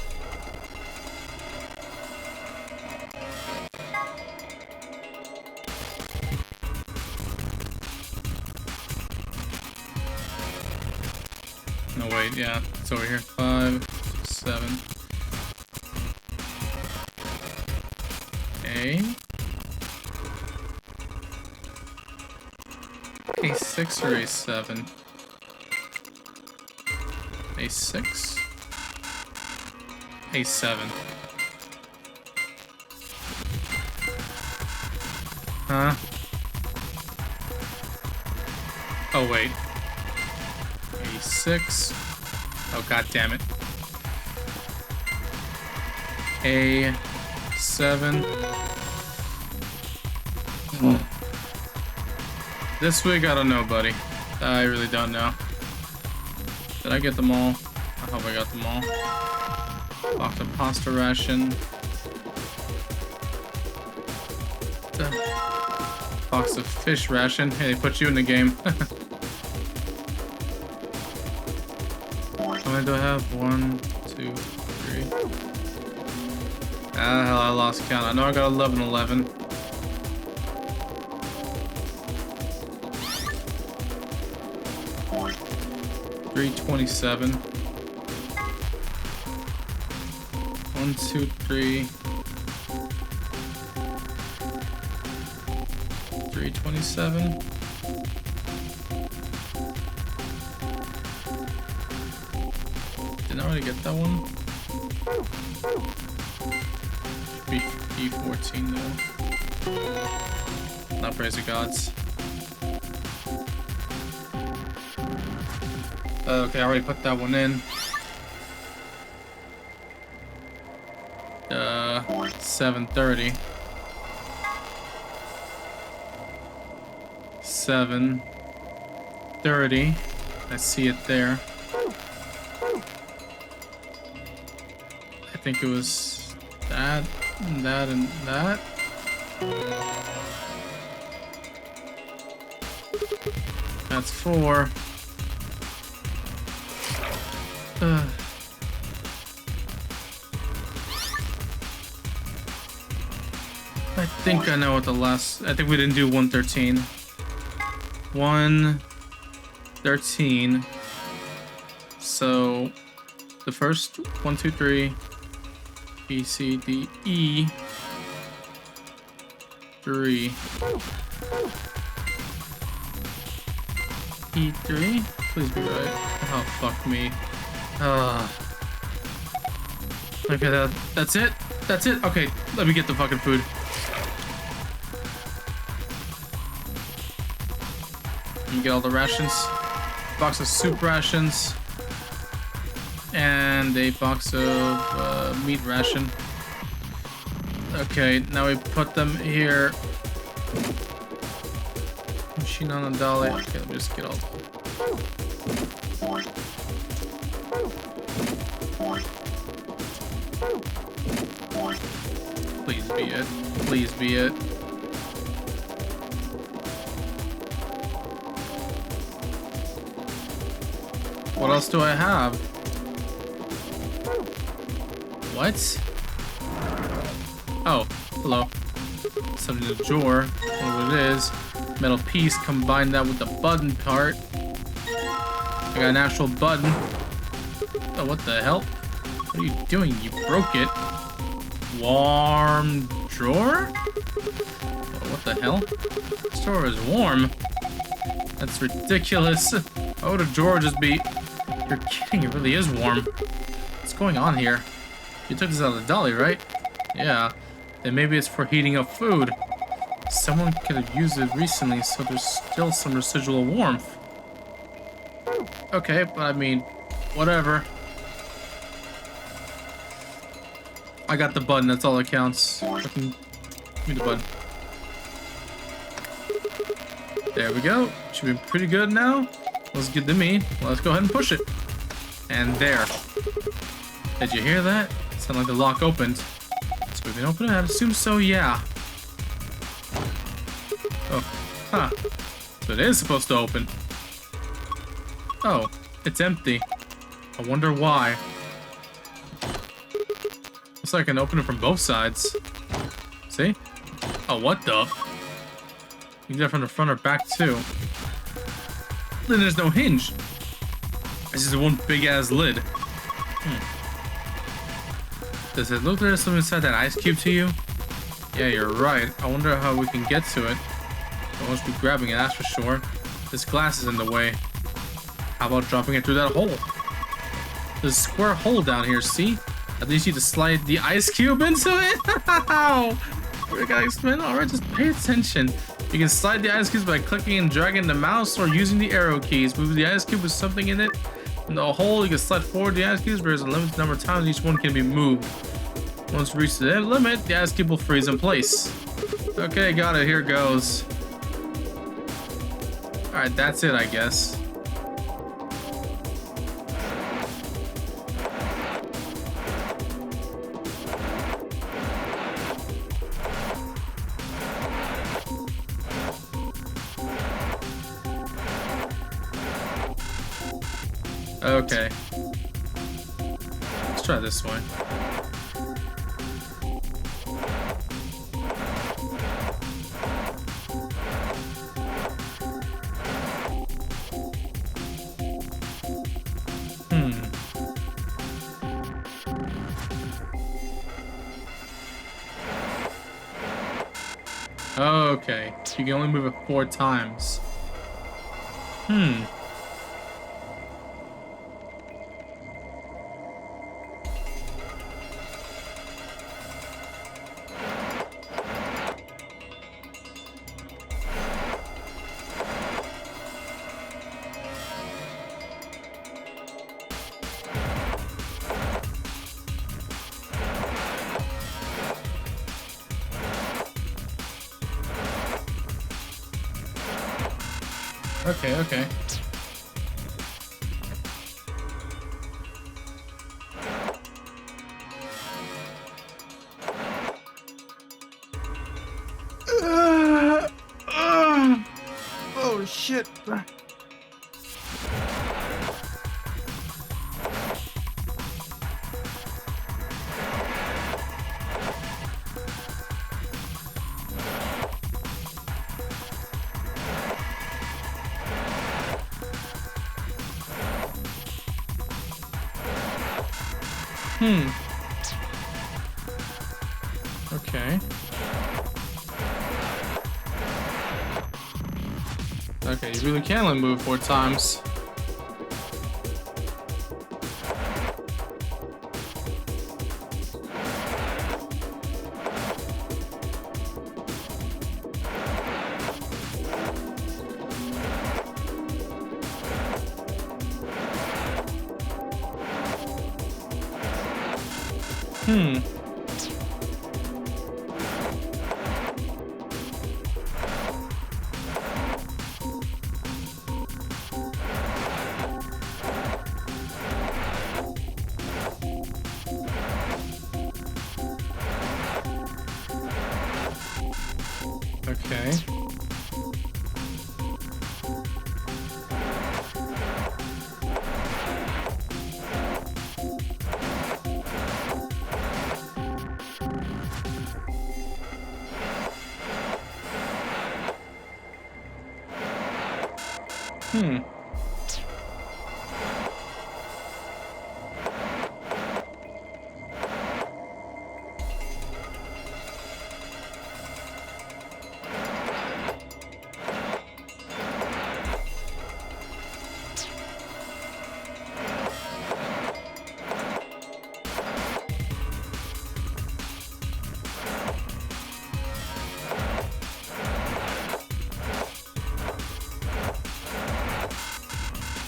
No wait, yeah, it's over here. 5, 7. A6 or A7? A6? A7. Huh? Oh wait. A6. Oh god damn it. A7. This week, I don't know, buddy. I really don't know. Did I get them all? I hope I got them all. Box of pasta ration. Box of fish ration. Hey, they put you in the game. How many do I have? 1, 2, 3. Ah, hell, I lost count. I know I got 11, 11. $3.27. 1, 2, 3. $3.27. Didn't I already get that one? Should be E14 though. Not praise the gods. Okay, I already put that one in. 7:30. 7:30. I see it there. I think it was that, and that, and that. That's 4. I think I know what the last... I think we didn't do 113. 113. So the first 1, 2, 3, B, C, D, E, 3. E3? Please be right. Oh, fuck me. Okay, that's it? That's it? Okay, let me get the fucking food. You get all the rations. Box of soup rations. And a box of meat ration. Okay, now we put them here. Machine on a dolly. Okay, let me just get all. Please be it. Please be it. What else do I have? What? Oh, hello. Something in the drawer. What it is. Metal piece. Combine that with the button part. I got an actual button. Oh, what the hell? What are you doing? You broke it. Warm drawer? Oh, what the hell? This drawer is warm. That's ridiculous. Why would a drawer just be... You're kidding, it really is warm. What's going on here? You took this out of the dolly, right? Yeah. Then maybe it's for heating up food. Someone could have used it recently, so there's still some residual warmth. Okay, but I mean, whatever. I got the button. That's all that counts. Fucking give me the button. There we go. Should be pretty good now. Looks good to me. Let's go ahead and push it. And there. Did you hear that? Sounded like the lock opened. So we can open it? I'd assume so, yeah. Oh, huh. So it is supposed to open. Oh, it's empty. I wonder why. Looks like I can open it from both sides. See? Oh, what the? You can do that from the front or back too. Then there's no hinge. It's just one big ass lid. Does it look like there's something inside that ice cube to you? Yeah, you're right. I wonder how we can get to it. I won't be grabbing it, that's for sure. This glass is in the way. How about dropping it through that hole? There's a square hole down here, see? At least you need to slide the ice cube into it. We gotta explain. Alright, just pay attention. You can slide the ice cubes by clicking and dragging the mouse or using the arrow keys. Move the ice cube with something in it. In the hole, you can slide forward the ice cubes, but there's a limited number of times each one can be moved. Once you reach the limit, the ice cube will freeze in place. Okay, got it. Here goes. Alright, that's it, I guess. Okay. Let's try this one. Okay, so you can only move it 4 times. Okay. Oh shit. Okay. Okay, you really can only move 4 times. Okay.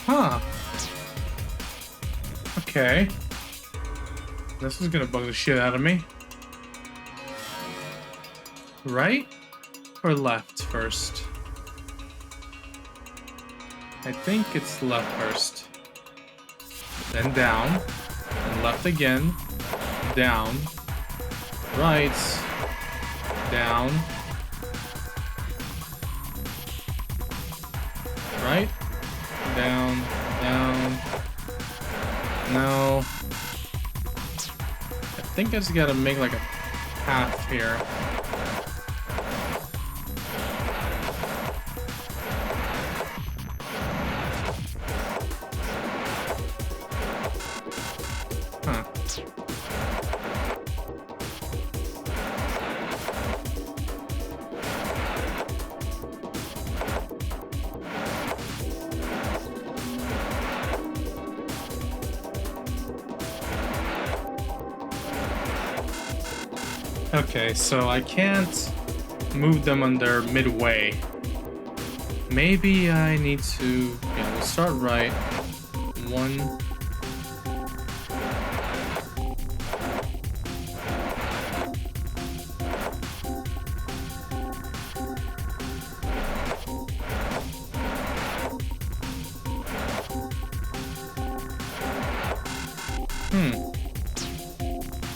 Huh. Okay. This is gonna bug the shit out of me. right or left first? I think it's left first. Then down. And left again. Down. Right. Down. Right. Down. Down. No. I think I just gotta make like a path here. Huh. Okay, so I can't move them under midway. Maybe I need to... Yeah, we'll start right. 1...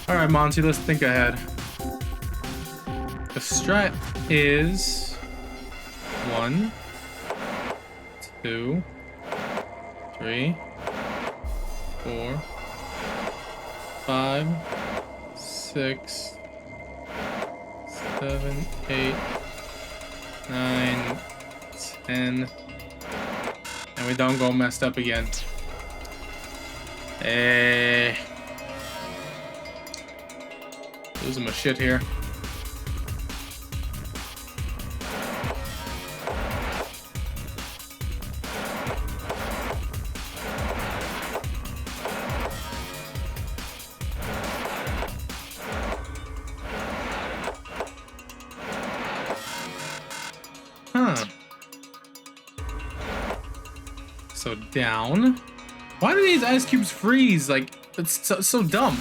Alright, Monty, let's think ahead. The strat is 1, 2, 3, 4, 5, 6, 7, 8, 9, 10, and we don't go messed up again. Losing my shit here. Huh. So down. Why do these ice cubes freeze? Like, it's so dumb.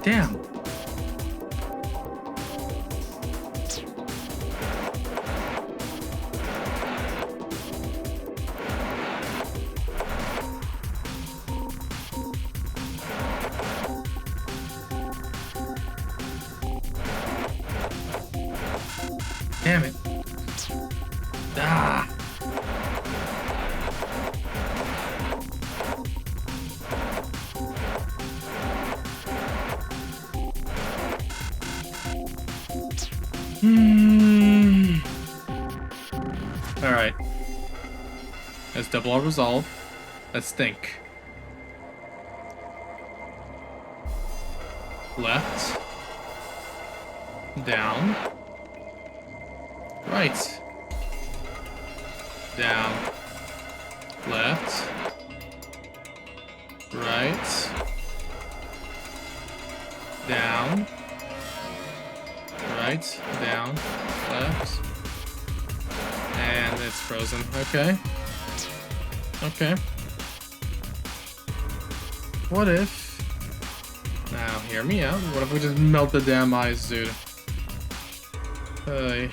Damn. Damn it. Ah. Alright. Let's double our resolve. Let's think. Left. Down. Right. Down. Left. Right. Down. Right. Down. Left. And it's frozen. Okay. Okay. What if... Now, hear me out. What if we just melt the damn ice, dude? Hey.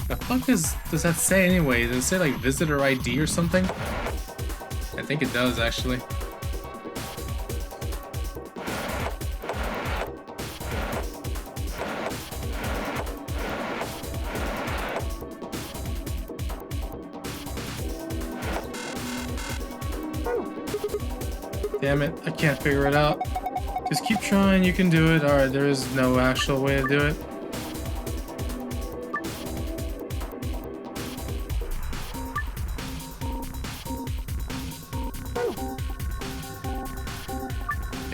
The fuck does that say anyway? Does it say like visitor ID or something? I think it does actually. Damn it, I can't figure it out. Just keep trying, you can do it. Alright, there is no actual way to do it.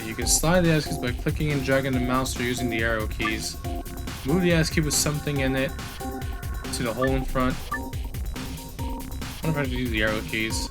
You can slide the S keys by clicking and dragging the mouse or using the arrow keys. Move the S key with something in it to the hole in front. I wonder if I should use the arrow keys.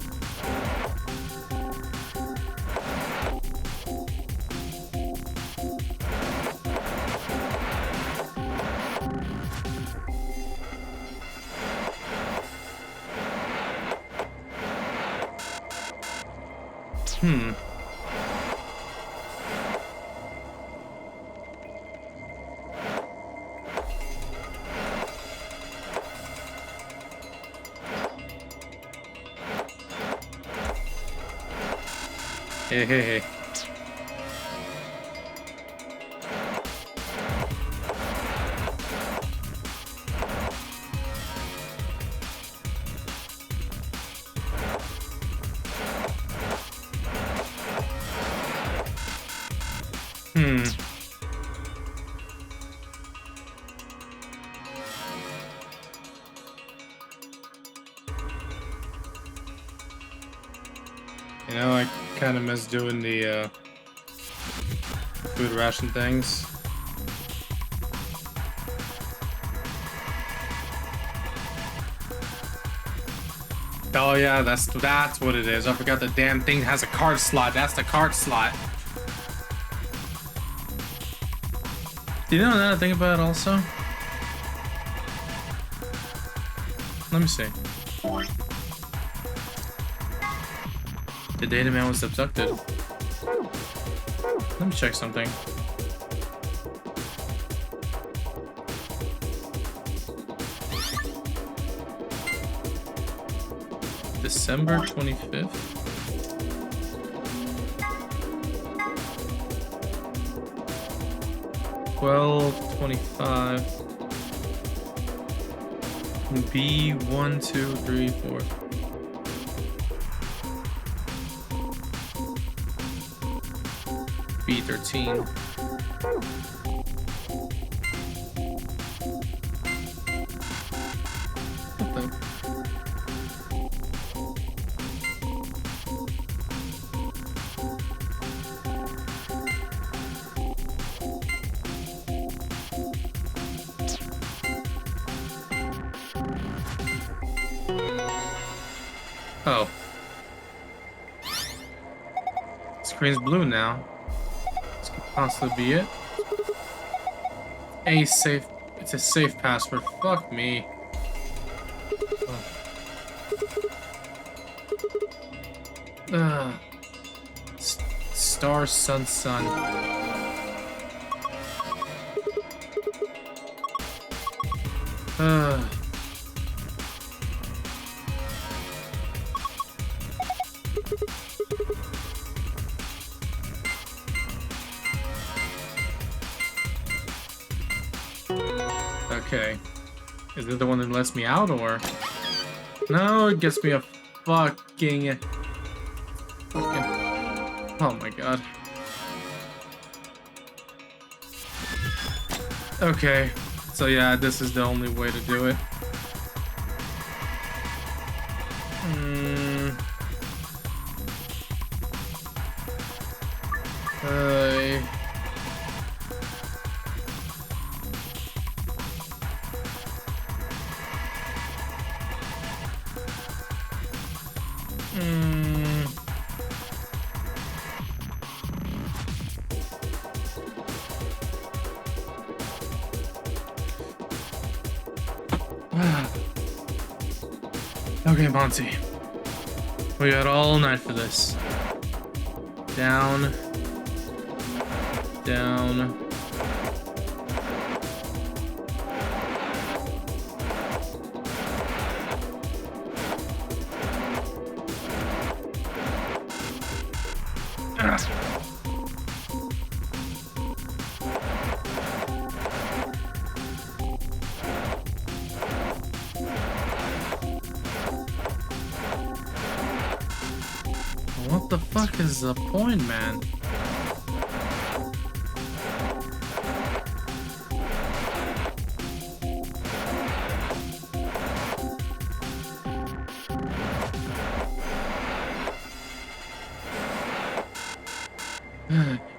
Hey, hey, hey. You know, I kind of miss doing the food ration things. Oh yeah, that's what it is. I forgot the damn thing has a card slot. That's the card slot. Do you know another thing about it also? Let me see. The data man was abducted. Let me check something. December 25th. $12:25. B1, 2, 3, 4. B13. Oh. Screen's blue now. This could possibly be it. It's a safe password. Fuck me. Star Sun Sun. Okay. Is it the one that lets me out, or? No, it gets me a fucking... Oh my god. Okay. So yeah, this is the only way to do it. Okay, Monty. We got all night for this. Down. Down. the fuck is the point, man? Man.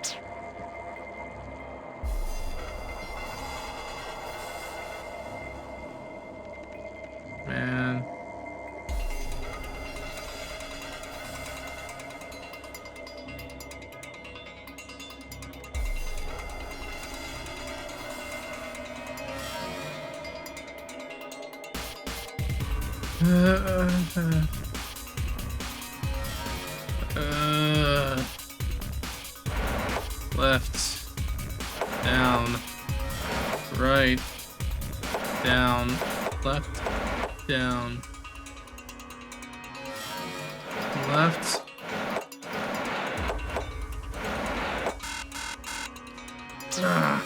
Left, down, right, down, left, down, left. Ah.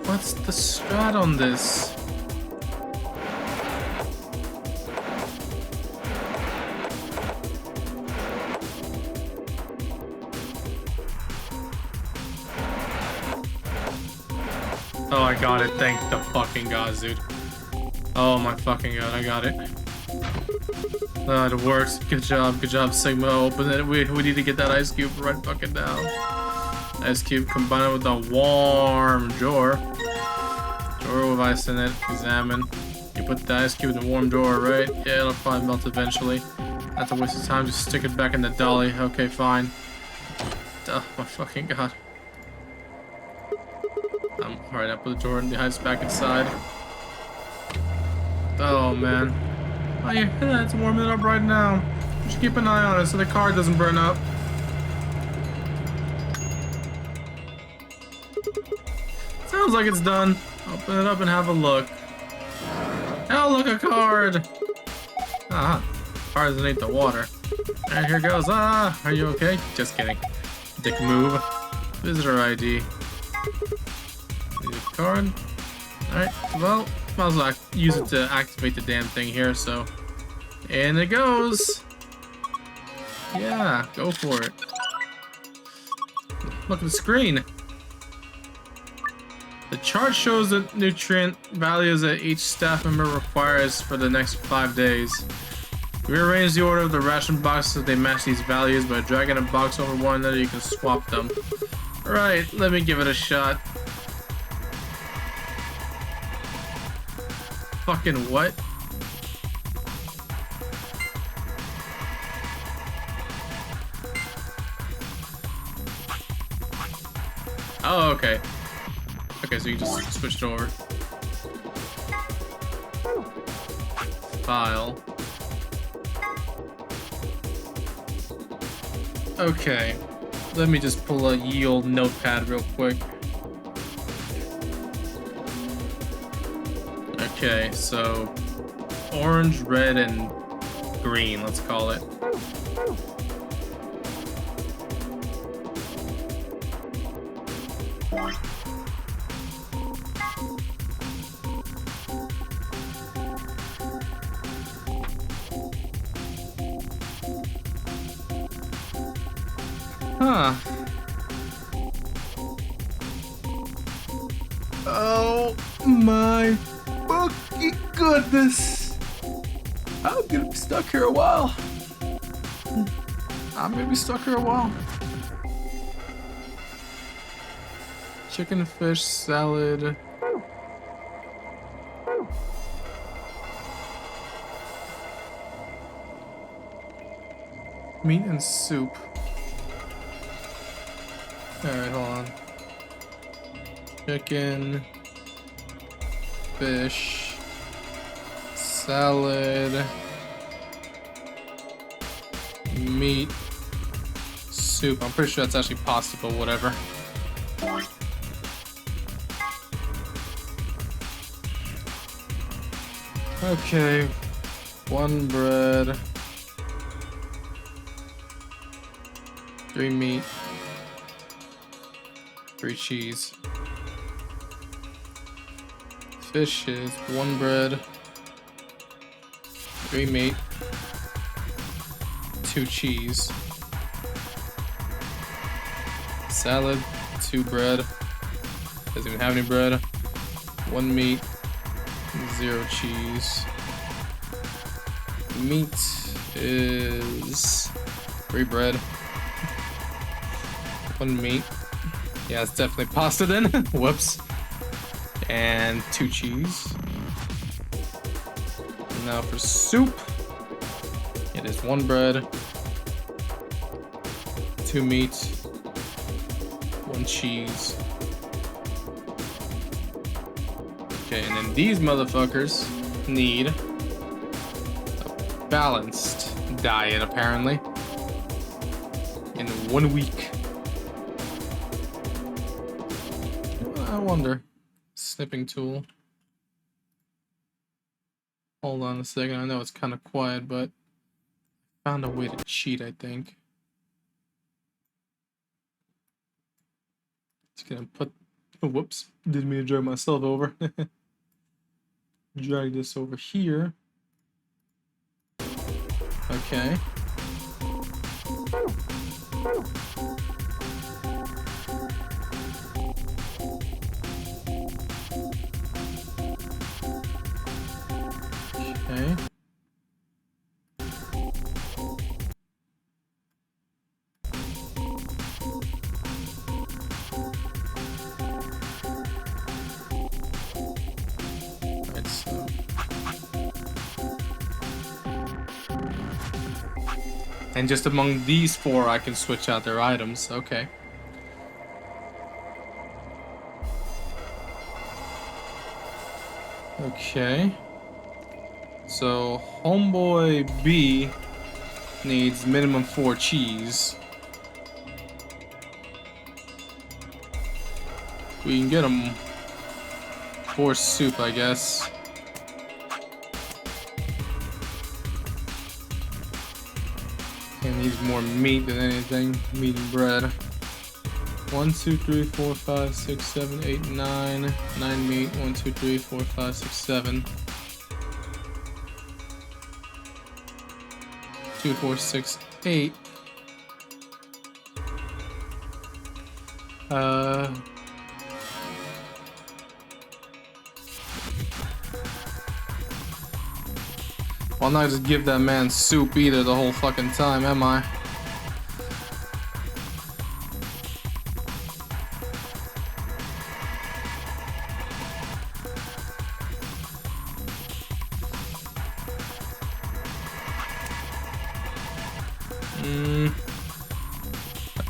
What's the strat on this? Oh, I got it. Thank the fucking gods, dude. Oh my fucking god, I got it. Oh, it works. Good job, Sigma. Open it. We need to get that ice cube right fucking now. Ice cube combined with a warm drawer. Drawer with ice in it. Examine. You put the ice cube in the warm drawer, right? Yeah, it'll probably melt eventually. Not to waste of time, just stick it back in the dolly. Okay, fine. Oh my fucking god. Alright, I put the drawer and the ice back inside. Oh man. Oh yeah, it's warming it up right now. You should keep an eye on it so the car doesn't burn up. Sounds like it's done. Open it up and have a look. Oh, look, a card! Ah, cards underneath the water. And here goes. Ah, are you okay? Just kidding. Dick move. Visitor ID. Card. Alright, well, might as well use it to activate the damn thing here, so. And it goes! Yeah, go for it. Look at the screen. The chart shows the nutrient values that each staff member requires for the next 5 days. Rearrange the order of the ration boxes so they match these values. By dragging a box over one another, you can swap them. Alright, let me give it a shot. Fucking what? Oh, okay. Okay, so you just switch it over. File. Okay. Let me just pull a ye old notepad real quick. Okay, so orange, red, and green, let's call it. Huh. Oh my fucking goodness. I'm gonna be stuck here a while. Chicken, fish, salad. Meat and soup. Alright, hold on. Chicken. Fish. Salad. Meat. Soup. I'm pretty sure that's actually pasta, but whatever. Okay. 1 bread. 3 meat. 3 cheese. Fish is 1 bread. 3 meat. 2 cheese. Salad, 2 bread. Doesn't even have any bread. 1 meat, 0 cheese. Meat is 3 bread. 1 meat. Yeah, it's definitely pasta then. Whoops. And 2 cheese. Now for soup. It is 1 bread. 2 meat. 1 cheese. Okay, and then these motherfuckers need a balanced diet, apparently. In 1 week. I wonder. Snipping tool. Hold on a second. I know it's kind of quiet, but I found a way to cheat, I think. Just gonna put... Oh, whoops. Didn't mean to drag myself over. Drag this over here. Okay. Okay. Alright, so... And just among these 4, I can switch out their items. Okay. Okay. So, Homeboy B needs minimum 4 cheese. We can get him 4 soup, I guess. He needs more meat than anything. Meat and bread. 1, 2, 3, 4, 5, 6, 7, 8, 9. 9 meat. 1, 2, 3, 4, 5, 6, 7. 2, 4, 6, 8. Well, I'm not just give that man soup either the whole fucking time, am I?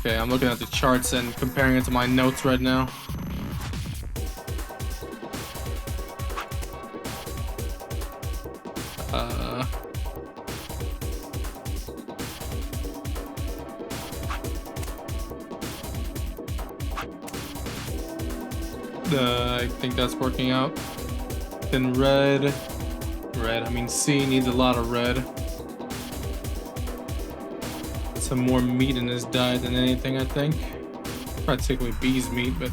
Okay, I'm looking at the charts and comparing it to my notes right now. I think that's working out. Then red, I mean C needs a lot of red. Some more meat in his diet than anything, I think. Particularly B's meat, but...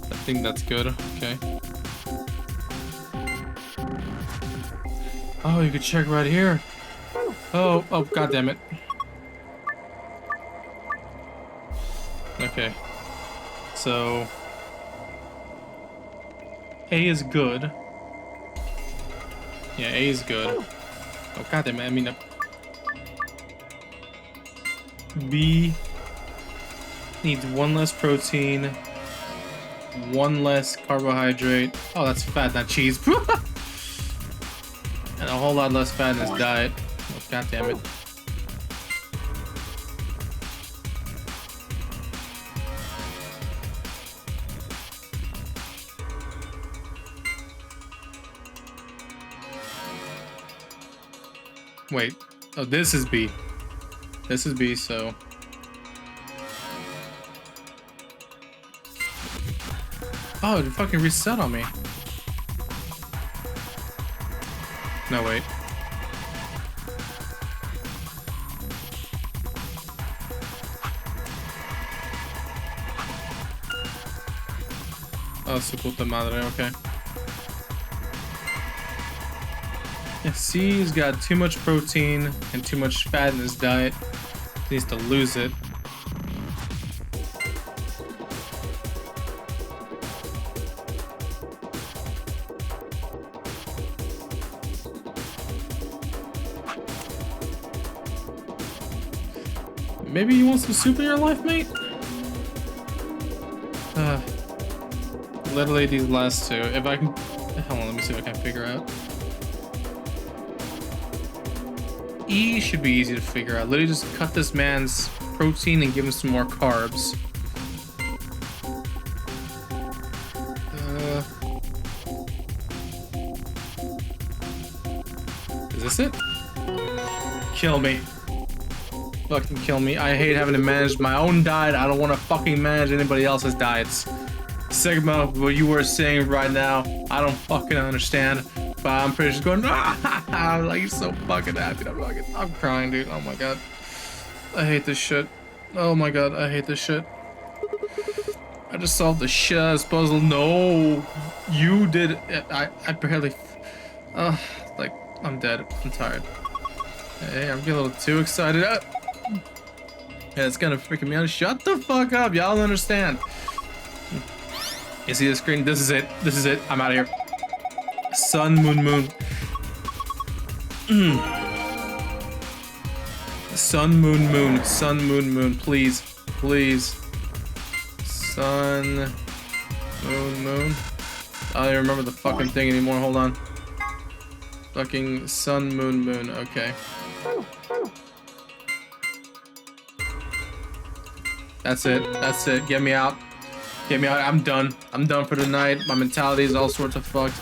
I think that's good, okay. Oh, you could check right here. Oh, god damn it. Okay. So A is good. Yeah, A is good. Oh, goddamn it. I mean, B needs 1 less protein, 1 less carbohydrate. Oh, that's fat, not cheese. And a whole lot less fat in his diet. Oh, God damn it. Wait. Oh, this is B. This is B, so... Oh, it fucking reset on me. No, wait. Oh, su puta madre, okay. Yeah, C's got too much protein and too much fat in his diet. He needs to lose it. Maybe you want some soup in your life, mate? Literally these last two. If I can... Hold on, let me see if I can figure out. E should be easy to figure out. Literally just cut this man's protein and give him some more carbs. Is this it? Kill me. Fucking kill me. I hate having to manage my own diet. I don't want to fucking manage anybody else's diets. Sigma, what you were saying right now, I don't fucking understand. But I'm pretty just going, ah, like, he's so fucking happy. I'm crying, dude. Oh my god. I hate this shit. Oh my god, I hate this shit. I just solved the shit out of this puzzle. No, you did it. I barely, like, I'm dead. I'm tired. Hey, I'm getting a little too excited. Yeah, it's kind of freaking me out. Shut the fuck up. Y'all don't understand. You see the screen? This is it. This is it. I'm out of here. Sun, moon, moon. Sun, moon, moon. Sun, moon, moon. Please. Please. Sun, moon, moon. I don't even remember the fucking thing anymore. Hold on. Fucking sun, moon, moon. Okay. That's it. That's it. Get me out. Get me out. I'm done. I'm done for the night. My mentality is all sorts of fucked.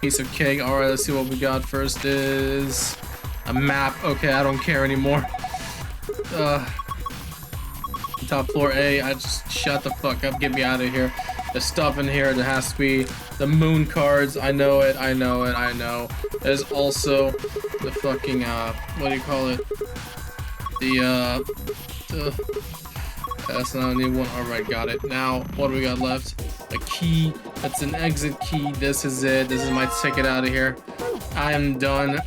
Piece of cake. Alright, let's see what we got. First is a map. Okay, I don't care anymore. Top floor A. I just shut the fuck up. Get me out of here. There's stuff in here. There has to be the moon cards. I know it. I know it. I know. There's also the fucking what do you call it? That's not a new one. Alright, got it. Now, what do we got left? A key. That's an exit key. This is it. This is my ticket out of here. I am done.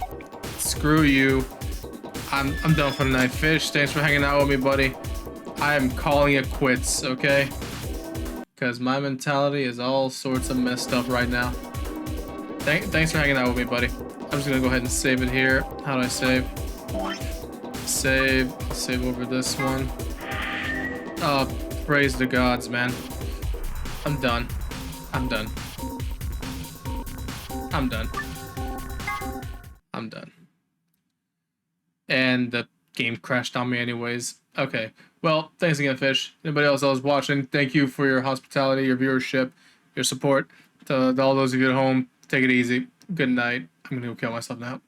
Screw you. I'm done for the night. Fish, thanks for hanging out with me, buddy. I am calling it quits, okay? Because my mentality is all sorts of messed up right now. Thanks for hanging out with me, buddy. I'm just gonna go ahead and save it here. How do I save? Save. I'll save over this one. Oh, praise the gods, man. I'm done. I'm done. I'm done. I'm done. And the game crashed on me anyways. Okay. Well, thanks again, Fish. Anybody else that was watching, thank you for your hospitality, your viewership, your support. To all those of you at home, take it easy. Good night. I'm gonna go kill myself now.